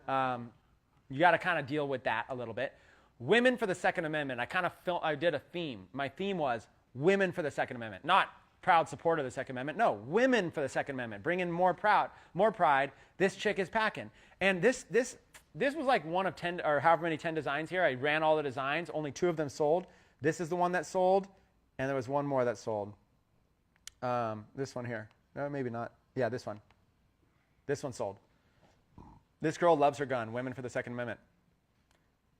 You got to kind of deal with that a little bit. Women for the Second Amendment. I did a theme. My theme was women for the Second Amendment, not proud supporter of the Second Amendment. No, women for the Second Amendment. Bring in more pride. This chick is packing. And this was like one of 10 or however many 10 designs here. I ran all the designs. Only 2 of them sold. This is the one that sold, and there was one more that sold. This one here. No, maybe not. Yeah, this one. This one sold. This girl loves her gun. Women for the Second Amendment.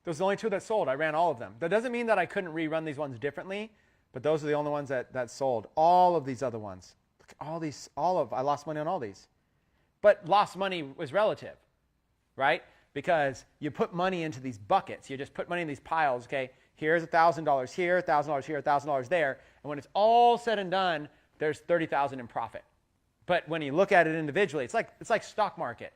Those are the only 2 that sold. I ran all of them. That doesn't mean that I couldn't rerun these ones differently, but those are the only ones that sold. All of these other ones. Look at I lost money on all these. But lost money was relative, right? Because you put money into these buckets. You just put money in these piles, okay? Here's $1,000 here, $1,000 here, $1,000 there. And when it's all said and done, there's $30,000 in profit. But when you look at it individually, it's like stock market.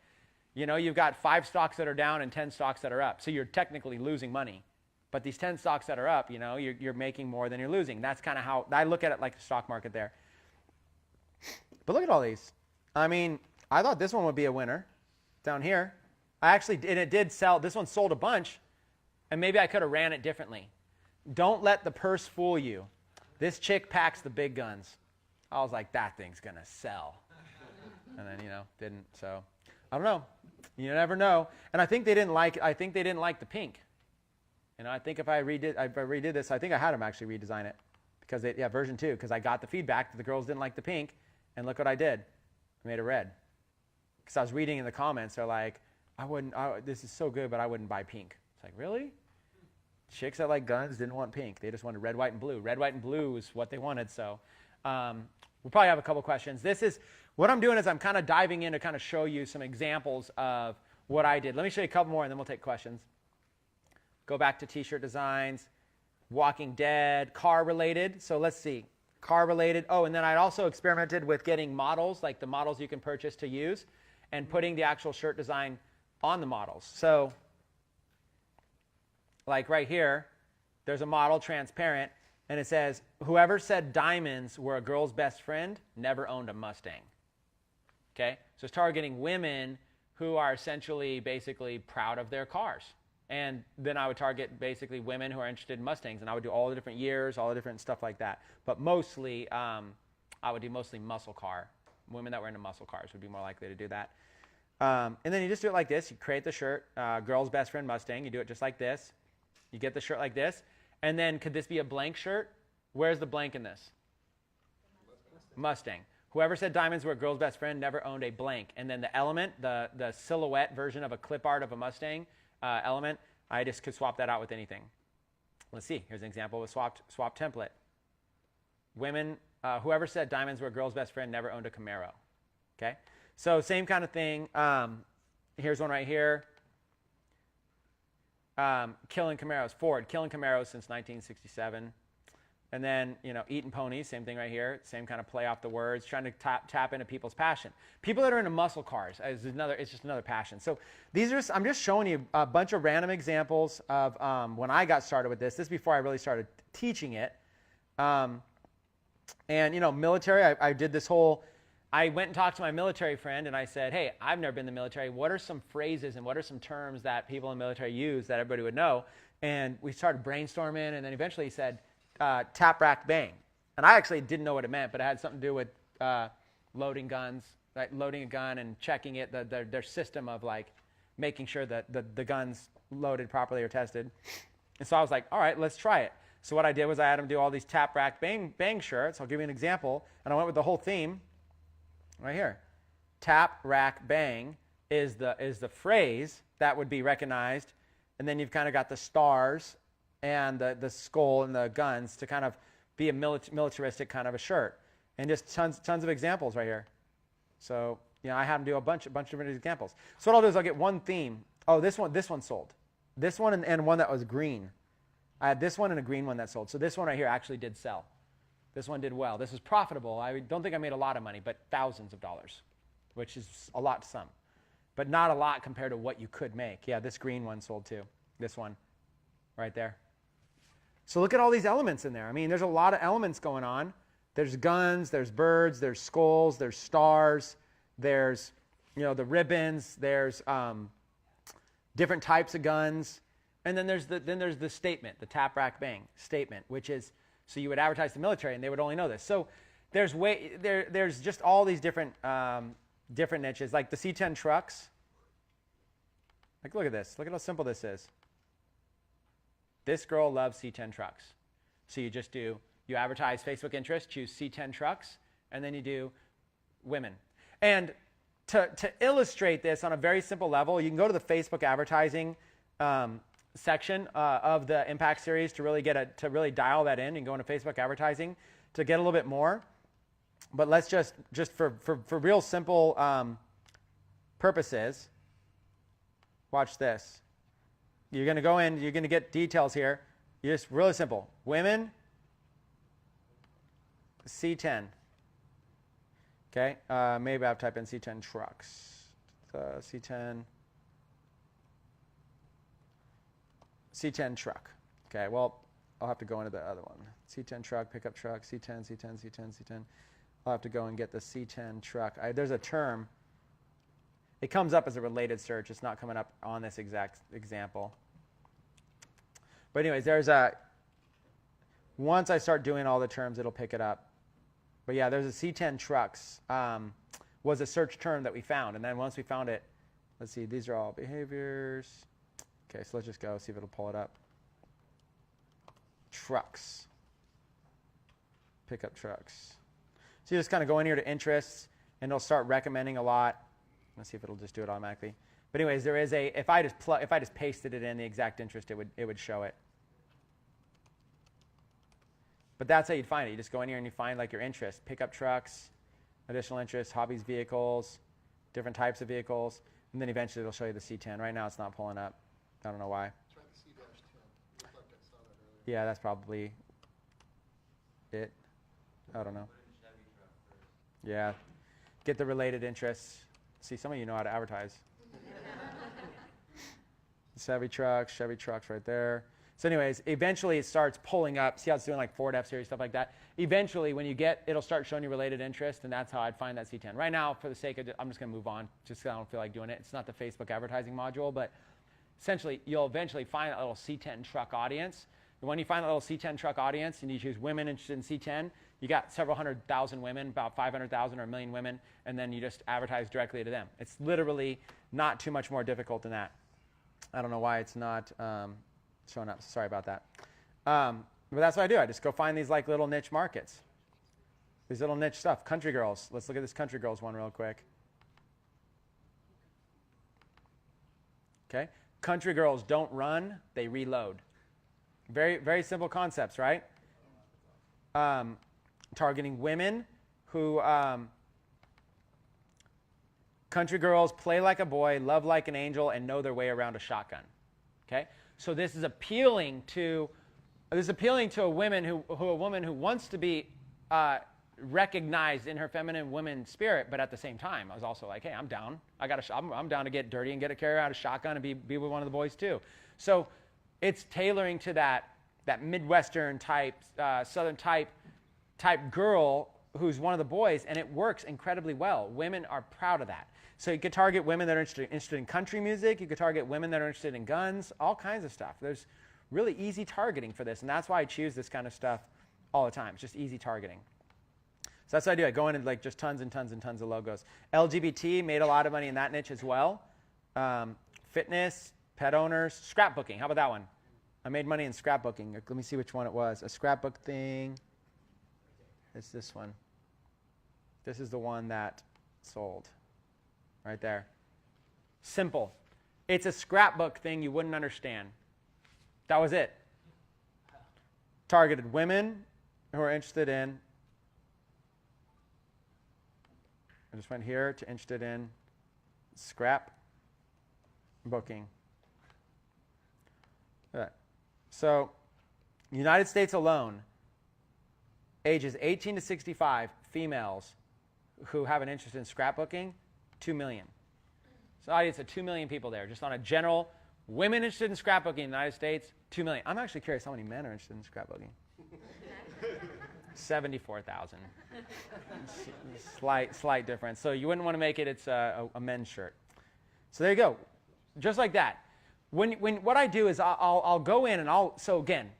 You know, you've got 5 stocks that are down and 10 stocks that are up. So you're technically losing money. But these 10 stocks that are up, you know, you're making more than you're losing. That's kind of how I look at it, like the stock market there. But look at all these. I mean, I thought this one would be a winner down here. And it did sell. This one sold a bunch, and maybe I could have ran it differently. Don't let the purse fool you. This chick packs the big guns. I was like, that thing's going to sell. And then, didn't. So I don't know. You never know. And I think they didn't like the pink. I think if I redid this, I think I had them actually redesign it because version 2, because I got the feedback that the girls didn't like the pink, and look what I did. I made it red. Because I was reading in the comments, they're like, this is so good, but I wouldn't buy pink. It's like, really? Chicks that like guns didn't want pink. They just wanted red, white, and blue. Red, white, and blue is what they wanted. So we'll probably have a couple questions. What I'm doing is I'm kind of diving in to kind of show you some examples of what I did. Let me show you a couple more, and then we'll take questions. Go back to T-shirt designs, Walking Dead, car-related. So let's see, car-related. Oh, and then I also experimented with getting models, like the models you can purchase to use, and putting the actual shirt design on the models. So like right here, there's a model, transparent, and it says, whoever said diamonds were a girl's best friend never owned a Mustang. Okay? So it's targeting women who are essentially basically proud of their cars. And then I would target basically women who are interested in Mustangs, and I would do all the different years, all the different stuff like that. But mostly, I would do mostly muscle car. Women that were into muscle cars would be more likely to do that. And then you just do it like this. You create the shirt, girl's best friend Mustang. You do it just like this. You get the shirt like this. And then could this be a blank shirt? Where's the blank in this? Mustang. Whoever said diamonds were a girl's best friend never owned a blank. And then the element, the silhouette version of a clip art of a Mustang element, I just could swap that out with anything. Let's see. Here's an example of a swap template. Women, whoever said diamonds were a girl's best friend never owned a Camaro. Okay? So same kind of thing. Here's one right here. Killing Camaros. Ford, killing Camaros since 1967. And then, eating ponies, same thing right here. Same kind of play off the words, trying to tap into people's passion. People that are into muscle cars it's just another passion. So I'm just showing you a bunch of random examples of when I got started with this. This is before I really started teaching it. And, military, I did this whole, I went and talked to my military friend and I said, hey, I've never been in the military. What are some phrases and what are some terms that people in the military use that everybody would know? And we started brainstorming, and then eventually he said, tap, rack, bang. And I actually didn't know what it meant, but it had something to do with loading guns, like loading a gun and checking it, their system of like making sure that the gun's loaded properly or tested. And so I was like, all right, let's try it. So what I did was I had them do all these tap, rack, bang shirts. I'll give you an example. And I went with the whole theme right here. Tap, rack, bang is the phrase that would be recognized. And then you've kind of got the stars and the skull and the guns to kind of be a militaristic kind of a shirt. And just tons of examples right here. So, I had them do a bunch of different examples. So what I'll do is I'll get one theme. Oh, this one sold. This one and one that was green. I had this one and a green one that sold. So this one right here actually did sell. This one did well. This was profitable. I don't think I made a lot of money, but thousands of dollars, which is a lot to some. But not a lot compared to what you could make. Yeah, this green one sold too. This one right there. So look at all these elements in there. I mean, there's a lot of elements going on. There's guns, there's birds, there's skulls, there's stars, there's, the ribbons, there's different types of guns. And then there's the statement, the tap, rack, bang statement, which is, so you would advertise the military and they would only know this. So there's just all these different niches, like the C10 trucks. Like, look at this. Look at how simple this is. This girl loves C10 trucks. So you advertise Facebook interest, choose C10 trucks, and then you do women. And to illustrate this on a very simple level, you can go to the Facebook advertising section of the Impact Series to really dial that in. You can go into Facebook advertising to get a little bit more. But let's just for real simple purposes, watch this. You're going to go in, you're going to get details here. You're just really simple. Women, C10. Okay, maybe I've typed in C10 trucks. C10 truck. Okay, well, I'll have to go into the other one. C10 truck, pickup truck, C10, C10, C10, C10. I'll have to go and get the C10 truck. There's a term. It comes up as a related search. It's not coming up on this exact example. But anyways, once I start doing all the terms, it'll pick it up. But yeah, there's a C10 trucks was a search term that we found. And then once we found it, let's see, these are all behaviors. Okay, so let's just go see if it'll pull it up. Trucks. Pickup trucks. So you just kind of go in here to interests, and it'll start recommending a lot. Let's see if it'll just do it automatically. But anyways, there is if I just pasted it in the exact interest, it would show it. But that's how you'd find it. You just go in here and you find like your interest, pickup trucks, additional interests, hobbies, vehicles, different types of vehicles, and then eventually it'll show you the C10. Right now it's not pulling up. I don't know why. Try the C-10. Looked like I saw that earlier. Yeah, that's probably it. I don't know. Yeah. Get the related interests. See, some of you know how to advertise. Chevy trucks right there. So anyways, eventually it starts pulling up. See how it's doing like Ford F-Series, stuff like that. Eventually, when you it'll start showing you related interest, and that's how I'd find that C10. Right now, for the sake of I'm just going to move on, just because I don't feel like doing it. It's not the Facebook advertising module, but essentially, you'll eventually find that little C10 truck audience. And when you find that little C10 truck audience, and you choose women interested in C10, you got several 100,000 women, about 500,000 or a million women, and then you just advertise directly to them. It's literally not too much more difficult than that. I don't know why it's not showing up. Sorry about that. But that's what I do. I just go find these like little niche markets. These little niche stuff. Country girls. Let's look at this country girls one real quick. Okay. Country girls don't run, they reload. Very, very simple concepts, right? Targeting women who, country girls play like a boy, love like an angel, and know their way around a shotgun. Okay? So this is appealing to a woman who wants to be recognized in her feminine woman spirit, but at the same time, I was also like, hey, I'm down. I'm down to get dirty and carry out a shotgun and be with one of the boys too. So it's tailoring to that Midwestern type, Southern type girl who's one of the boys, and it works incredibly well. Women are proud of that. So you could target women that are interested in country music. You could target women that are interested in guns, all kinds of stuff. There's really easy targeting for this, and that's why I choose this kind of stuff all the time. It's just easy targeting. So that's what I do. I go in and like just tons and tons and tons of logos. LGBT, made a lot of money in that niche as well. Fitness, pet owners, scrapbooking. How about that one? I made money in scrapbooking. Let me see which one it was. A scrapbook thing. It's this one. This is the one that sold. Right there. Simple. It's a scrapbook thing you wouldn't understand. That was it. Targeted women who are interested in. I just went here to interested in scrap booking. So, United States alone, ages 18 to 65, females who have an interest in scrapbooking, 2 million. So audience of 2 million people there, just on a general, women interested in scrapbooking in the United States, 2 million. I'm actually curious how many men are interested in scrapbooking. 74,000. Slight difference. So you wouldn't want to make it, it's a men's shirt. So there you go. Just like that. What I do is I'll go in and so again,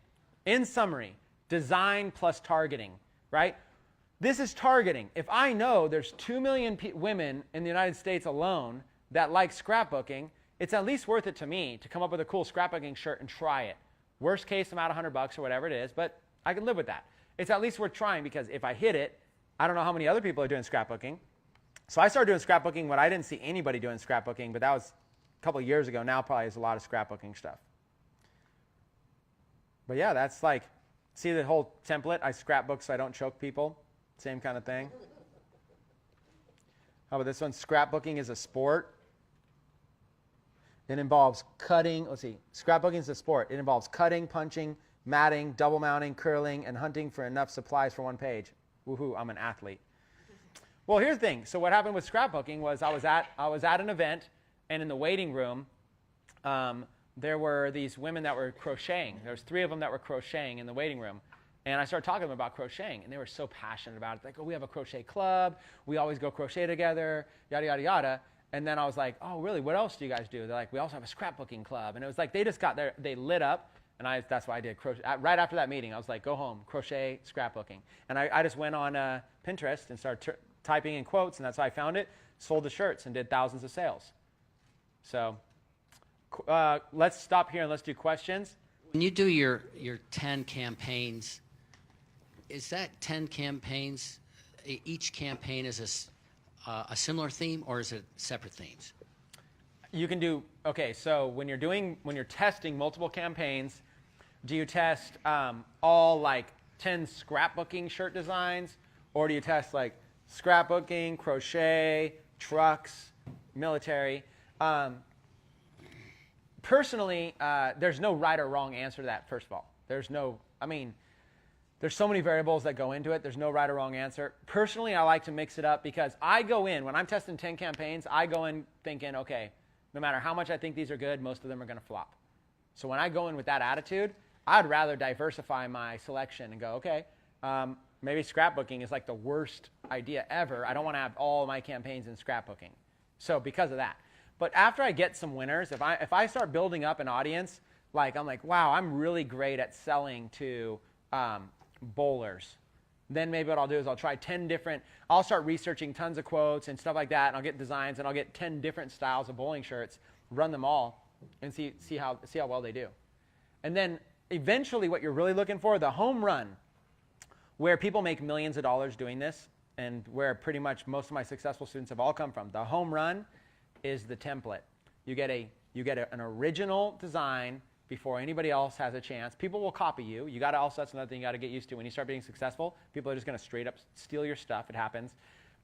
in summary, design plus targeting, right? This is targeting. If I know there's 2 million women in the United States alone that like scrapbooking, it's at least worth it to me to come up with a cool scrapbooking shirt and try it. Worst case, I'm out $100 or whatever it is, but I can live with that. It's at least worth trying because if I hit it, I don't know how many other people are doing scrapbooking. So I started doing scrapbooking when I didn't see anybody doing scrapbooking, but that was a couple of years ago. Now probably is a lot of scrapbooking stuff. But yeah, that's like, see the whole template? I scrapbook so I don't choke people. Same kind of thing. How about this one? Scrapbooking is a sport. It involves cutting. Let's see. Scrapbooking is a sport. It involves cutting, punching, matting, double mounting, curling, and hunting for enough supplies for one page. Woohoo, I'm an athlete. Well, here's the thing. So what happened with scrapbooking was I was at an event, and in the waiting room, there were these women that were crocheting. There was 3 of them that were crocheting in the waiting room. And I started talking to them about crocheting, and they were so passionate about it. Like, oh, we have a crochet club. We always go crochet together, yada, yada, yada. And then I was like, oh, really? What else do you guys do? They're like, we also have a scrapbooking club. And it was like they just got there. They lit up, and that's why I did crochet. Right after that meeting, I was like, go home, crochet, scrapbooking. And I just went on Pinterest and started typing in quotes, and that's how I found it, sold the shirts, and did thousands of sales. So let's stop here and let's do questions. When you do your 10 campaigns, is that 10 campaigns, each campaign is a similar theme, or is it separate themes? You can do, okay, so when you're testing multiple campaigns, do you test all like 10 scrapbooking shirt designs, or do you test like scrapbooking, crochet, trucks, military? Personally, there's no right or wrong answer to that, first of all. There's so many variables that go into it. There's no right or wrong answer. Personally, I like to mix it up because I go in, when I'm testing 10 campaigns, I go in thinking, okay, no matter how much I think these are good, most of them are going to flop. So when I go in with that attitude, I'd rather diversify my selection and go, okay, maybe scrapbooking is like the worst idea ever. I don't want to have all my campaigns in scrapbooking. So because of that. But after I get some winners, if I start building up an audience, like I'm like, wow, I'm really great at selling to bowlers. Then maybe what I'll do is I'll try 10 different, I'll start researching tons of quotes and stuff like that, and I'll get designs, and I'll get 10 different styles of bowling shirts, run them all, and see how well they do. And then eventually what you're really looking for, the home run, where people make millions of dollars doing this, and where pretty much most of my successful students have all come from. The home run is the template. You get an original design before anybody else has a chance. People will copy you. You got to also, that's another thing you got to get used to. When you start being successful, people are just going to straight up steal your stuff. It happens.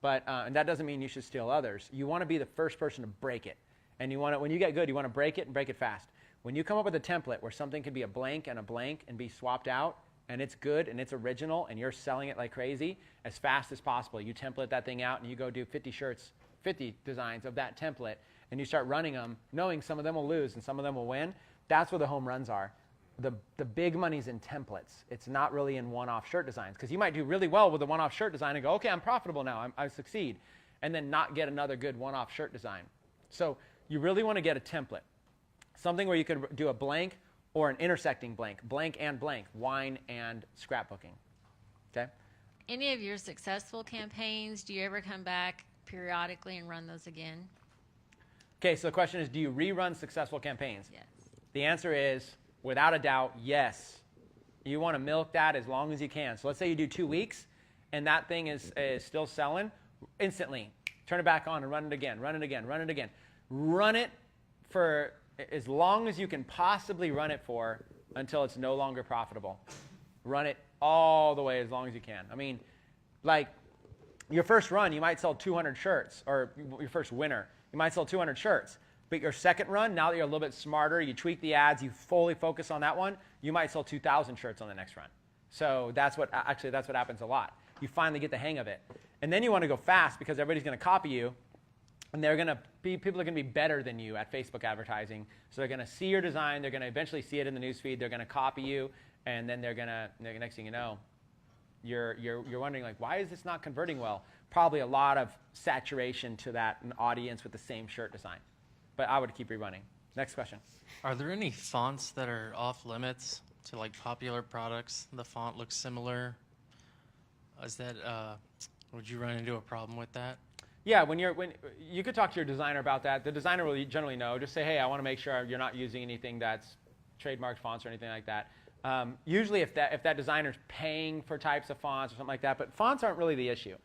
But and that doesn't mean you should steal others. You want to be the first person to break it. And you want to, when you get good, you want to break it and break it fast. When you come up with a template where something can be a blank and be swapped out, and it's good and it's original and you're selling it like crazy, as fast as possible, you template that thing out and you go do 50 shirts, 50 designs of that template, and you start running them, knowing some of them will lose and some of them will win. That's where the home runs are. The big money's in templates. It's not really in one-off shirt designs, because you might do really well with a one-off shirt design and go, okay, I'm profitable now, I succeed, and then not get another good one-off shirt design. So you really want to get a template, something where you could do a blank or an intersecting blank, blank and blank, wine and scrapbooking. Okay? Any of your successful campaigns, do you ever come back periodically and run those again? Okay, so the question is, do you rerun successful campaigns? Yes. The answer is, without a doubt, yes. You want to milk that as long as you can. So let's say you do 2 weeks, and that thing is still selling. Instantly, turn it back on and run it again, run it again, run it again. Run it for as long as you can possibly run it for until it's no longer profitable. Run it all the way as long as you can. I mean, like, your first run, you might sell 200 shirts, or your first winner, you might sell 200 shirts. But your second run, now that you're a little bit smarter, you tweak the ads, you fully focus on that one, you might sell 2,000 shirts on the next run. So that's what happens a lot. You finally get the hang of it. And then you want to go fast because everybody's going to copy you, and people are going to be better than you at Facebook advertising. So they're going to see your design, they're going to eventually see it in the newsfeed, they're going to copy you, and then the next thing you know, you're wondering, like, why is this not converting well? Probably a lot of saturation to that audience with the same shirt design. But I would keep rerunning. Next question. Are there any fonts that are off limits to like popular products? The font looks similar. Is that, would you run into a problem with that? Yeah, when you could talk to your designer about that. The designer will generally know. Just say, hey, I want to make sure you're not using anything that's trademarked fonts or anything like that. Usually, if that designer's paying for types of fonts or something like that, but fonts aren't really the issue.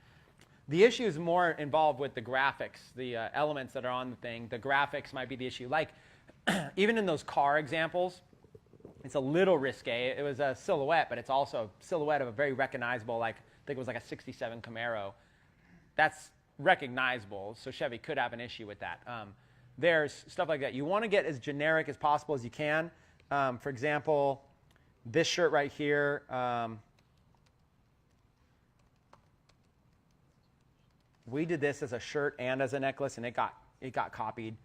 The issue is more involved with the graphics, the elements that are on the thing. The graphics might be the issue. Like, even in those car examples, it's a little risque. It was a silhouette, but it's also a silhouette of a very recognizable, like, I think it was like a 67 Camaro. That's recognizable, so Chevy could have an issue with that. There's stuff like that. You want to get as generic as possible as you can. For example, this shirt right here, we did this as a shirt and as a necklace, and it got copied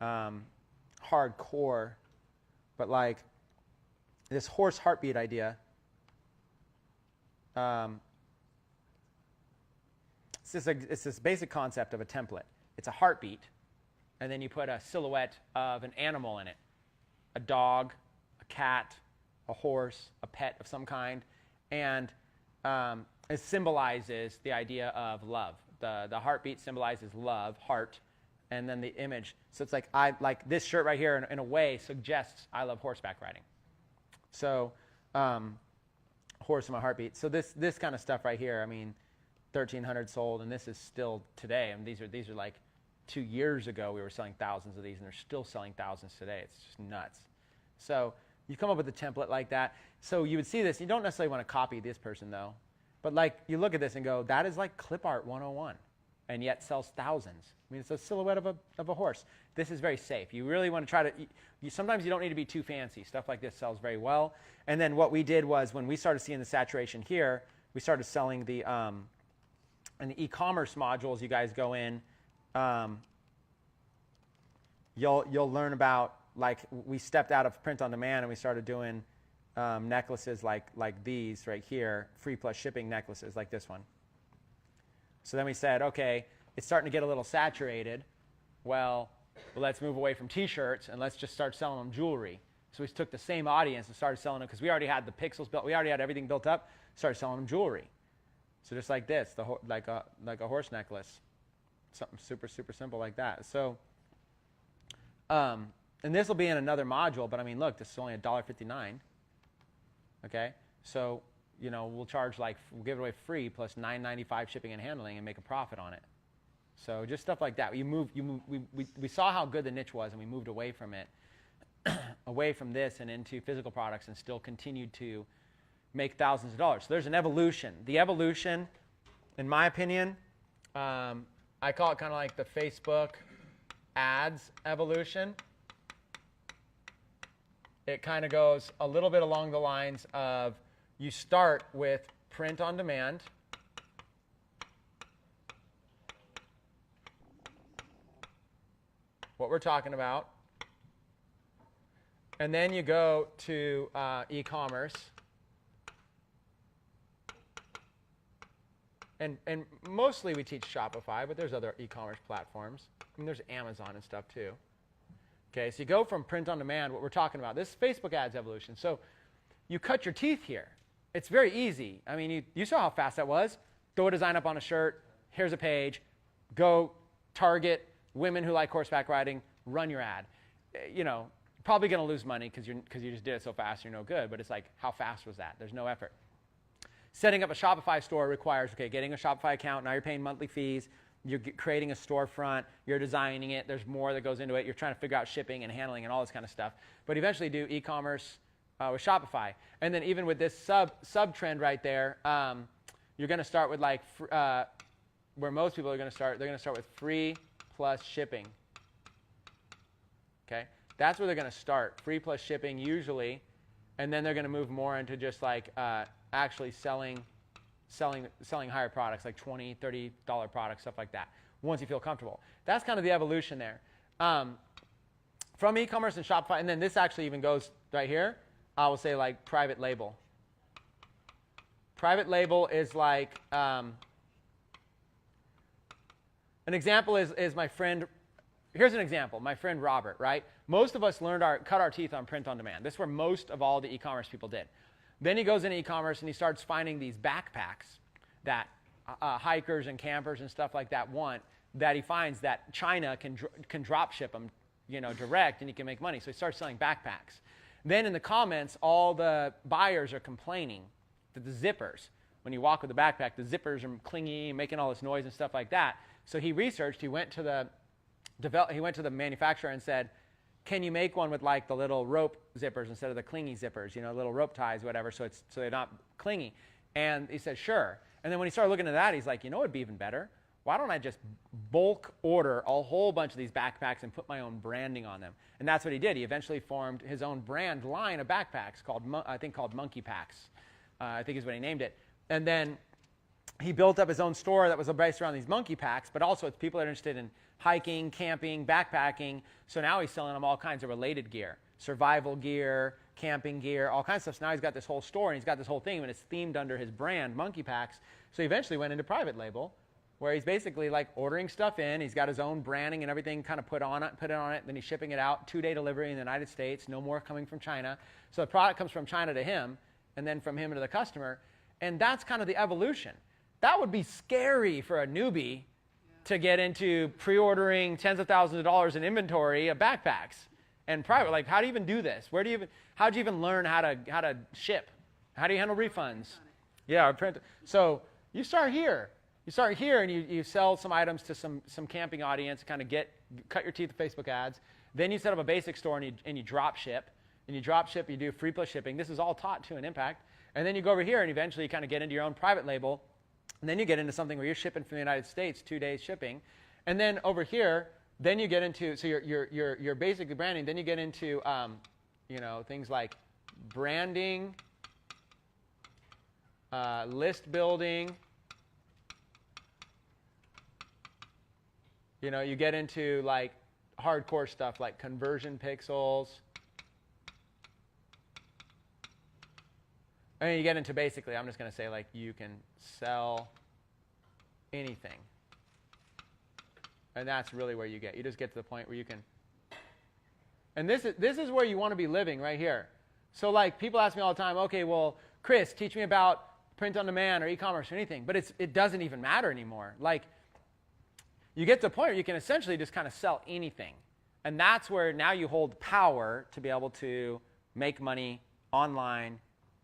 hardcore. But like this horse heartbeat idea, it's this basic concept of a template. It's a heartbeat, and then you put a silhouette of an animal in it. A dog, a cat, a horse, a pet of some kind. And it symbolizes the idea of love. The heartbeat symbolizes love, heart, and then the image. So it's like this shirt right here in a way suggests I love horseback riding. So horse in my heartbeat. So this kind of stuff right here, I mean, 1,300 sold, and this is still today. And these are like 2 years ago we were selling thousands of these, and they're still selling thousands today. It's just nuts. So you come up with a template like that. So you would see this. You don't necessarily want to copy this person, though. But like you look at this and go, that is like clip art 101, and yet sells thousands. I mean, it's a silhouette of a horse. This is very safe. You really want to try to, sometimes you don't need to be too fancy. Stuff like this sells very well. And then what we did was when we started seeing the saturation here, we started selling the e-commerce modules. You guys go in, you'll learn about, like, we stepped out of print on demand and we started doing necklaces like these right here, free plus shipping necklaces like this one. So then we said, okay, it's starting to get a little saturated. Well, let's move away from T-shirts and let's just start selling them jewelry. So we took the same audience and started selling them because we already had the pixels built. We already had everything built up. Started selling them jewelry. So just like this, like a horse necklace, something super, super simple like that. So, and this will be in another module, but I mean, look, this is only $1.59. Okay, so we'll charge we'll give it away free plus $9.95 shipping and handling and make a profit on it. So just stuff like that. We saw how good the niche was, and we moved away from it, away from this and into physical products, and still continued to make thousands of dollars. So there's an evolution. The evolution, in my opinion, I call it kind of like the Facebook ads evolution. It kind of goes a little bit along the lines of you start with print on demand. What we're talking about. And then you go to e-commerce. And mostly we teach Shopify, but there's other e-commerce platforms. I mean, there's Amazon and stuff too. Okay, so you go from print on demand, what we're talking about, this Facebook ads evolution. So you cut your teeth here. It's very easy. I mean, you saw how fast that was. Throw a design up on a shirt. Here's a page. Go target women who like horseback riding. Run your ad. Probably going to lose money because you just did it so fast you're no good. But it's like, how fast was that? There's no effort. Setting up a Shopify store requires, getting a Shopify account. Now you're paying monthly fees. You're creating a storefront. You're designing it. There's more that goes into it. You're trying to figure out shipping and handling and all this kind of stuff. But eventually do e-commerce with Shopify. And then even with this sub trend right there, you're going to start with where most people are going to start. They're going to start with free plus shipping. Okay, that's where they're going to start. Free plus shipping usually, and then they're going to move more into just actually selling higher products, like $20, $30 products, stuff like that, once you feel comfortable. That's kind of the evolution there. From e-commerce and Shopify, and then this actually even goes right here, I will say private label. Private label is an example is my friend, here's an example, my friend Robert, right? Most of us cut our teeth on print on demand. This is where most of all the e-commerce people did. Then he goes into e-commerce and he starts finding these backpacks. that hikers and campers and stuff like that want, that he finds that China can drop ship them, direct, and he can make money. So he starts selling backpacks. Then in the comments, all the buyers are complaining that the zippers, when you walk with a backpack, the zippers are clingy, making all this noise and stuff like that. So he researched. He went to the manufacturer and said, "Can you make one with like the little rope zippers instead of the clingy zippers? Little rope ties, whatever, so they're not clingy." And he said, "Sure." And then when he started looking at that, he's like, "It'd be even better. Why don't I just bulk order a whole bunch of these backpacks and put my own branding on them?" And that's what he did. He eventually formed his own brand line of backpacks called Monkey Packs. I think is what he named it. And then he built up his own store that was based around these monkey packs, but also it's people that are interested in hiking, camping, backpacking. So now he's selling them all kinds of related gear, survival gear, camping gear, all kinds of stuff. So now he's got this whole store and he's got this whole thing, and it's themed under his brand, Monkey Packs. So he eventually went into private label, where he's basically like ordering stuff in. He's got his own branding and everything kind of put it on it. Then he's shipping it out, 2-day delivery in the United States, no more coming from China. So the product comes from China to him, and then from him to the customer. And that's kind of the evolution. That would be scary for a newbie to get into pre-ordering tens of thousands of dollars in inventory of backpacks and private. Like, how do you even do this? How'd you even learn how to ship? How do you handle refunds? Yeah, or print. So you start here. You start here and you sell some items to some camping audience, kind of cut your teeth with Facebook ads. Then you set up a basic store and you drop ship. And you drop ship, you do free plus shipping. This is all taught to an Impact. And then you go over here and eventually you kind of get into your own private label. And then you get into something where you're shipping from the United States, 2 days shipping. And then over here, then you get into, so you're basically branding. Then you get into, things like branding, list building. You get into like hardcore stuff like conversion pixels. And you get into basically, I'm just going to say like you can sell anything. And that's really where you just get to the point where you can. And this is where you want to be living right here. So like people ask me all the time, okay, well, Chris, teach me about print on demand or e-commerce or anything. But it doesn't even matter anymore. Like you get to the point where you can essentially just kind of sell anything. And that's where now you hold power to be able to make money online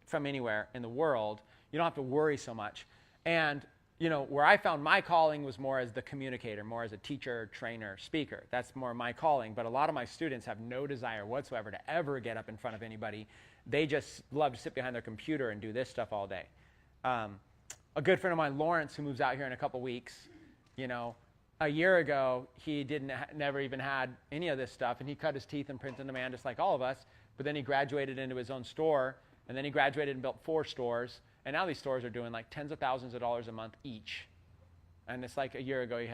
from anywhere in the world. You don't have to worry so much. And where I found my calling was more as the communicator, more as a teacher, trainer, speaker. That's more my calling. But a lot of my students have no desire whatsoever to ever get up in front of anybody. They just love to sit behind their computer and do this stuff all day. A good friend of mine, Lawrence, who moves out here in a couple weeks, a year ago, he never even had any of this stuff, and he cut his teeth in print on demand just like all of us. But then he graduated into his own store, and then he graduated and built 4 stores. And now these stores are doing like tens of thousands of dollars a month each. And it's like a year ago,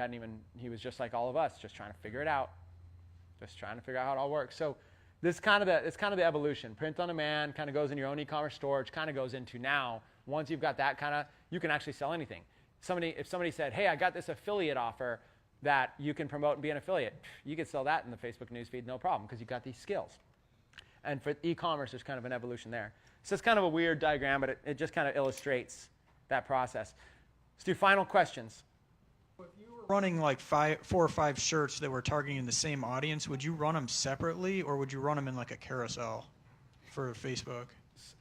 he was just like all of us, just trying to figure it out. Just trying to figure out how it all works. So it's kind of the evolution. Print on demand kind of goes in your own e-commerce store, which kind of goes into now, once you've got that kind of, you can actually sell anything. If somebody said, hey, I got this affiliate offer that you can promote and be an affiliate, you could sell that in the Facebook newsfeed, no problem, because you've got these skills. And for e-commerce, there's kind of an evolution there. So it's kind of a weird diagram, but it just kind of illustrates that process. Let's do final questions. If you were running like 4 or 5 shirts that were targeting the same audience, would you run them separately, or would you run them in like a carousel for Facebook?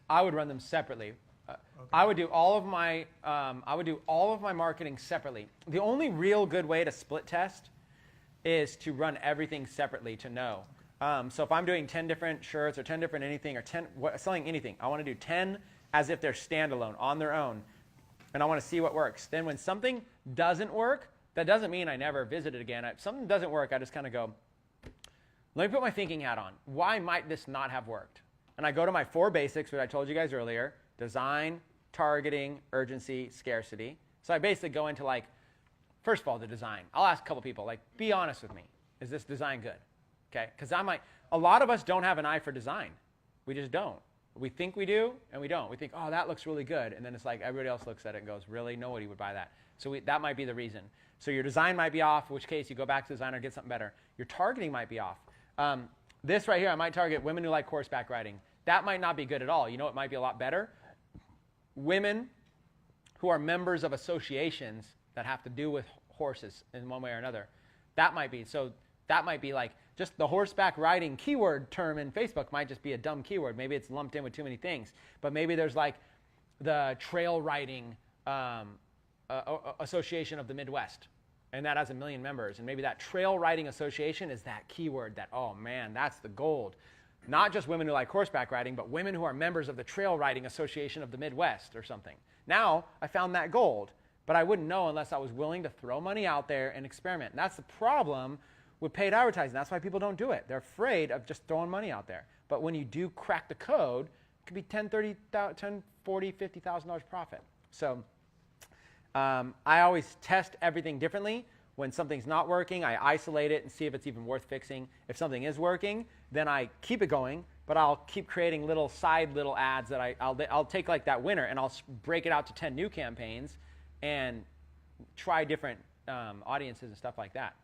I would run them separately. Okay. I would do all of my marketing separately. The only real good way to split test is to run everything separately to know. So if I'm doing 10 different shirts or 10 different anything or selling anything, I want to do 10 as if they're standalone, on their own. And I want to see what works. Then when something doesn't work, that doesn't mean I never visit it again. If something doesn't work, I just kind of go, let me put my thinking hat on. Why might this not have worked? And I go to my 4 basics, which I told you guys earlier: design, targeting, urgency, scarcity. So I basically go into like, first of all, the design. I'll ask a couple people, like, be honest with me. Is this design good? Okay, because a lot of us don't have an eye for design. We just don't. We think we do, and we don't. We think, oh, that looks really good. And then it's like everybody else looks at it and goes, really? Nobody would buy that. So that might be the reason. So your design might be off, in which case you go back to the designer and get something better. Your targeting might be off. This right here, I might target women who like horseback riding. That might not be good at all. You know what might be a lot better? Women who are members of associations that have to do with horses in one way or another. That might be. So that might be like just the horseback riding keyword term in Facebook might just be a dumb keyword. Maybe it's lumped in with too many things. But maybe there's like the trail riding association of the Midwest, and that has 1 million members. And maybe that trail riding association is that keyword that, oh man, that's the gold. Not just women who like horseback riding, but women who are members of the Trail Riding Association of the Midwest or something. Now I found that gold, but I wouldn't know unless I was willing to throw money out there and experiment. And that's the problem with paid advertising. That's why people don't do it. They're afraid of just throwing money out there. But when you do crack the code, it could be $10, $30, $10, $40, $50,000 profit. So I always test everything differently. When something's not working, I isolate it and see if it's even worth fixing. If something is working, then I keep it going, but I'll keep creating little ads that I'll take like that winner and I'll break it out to 10 new campaigns and try different audiences and stuff like that.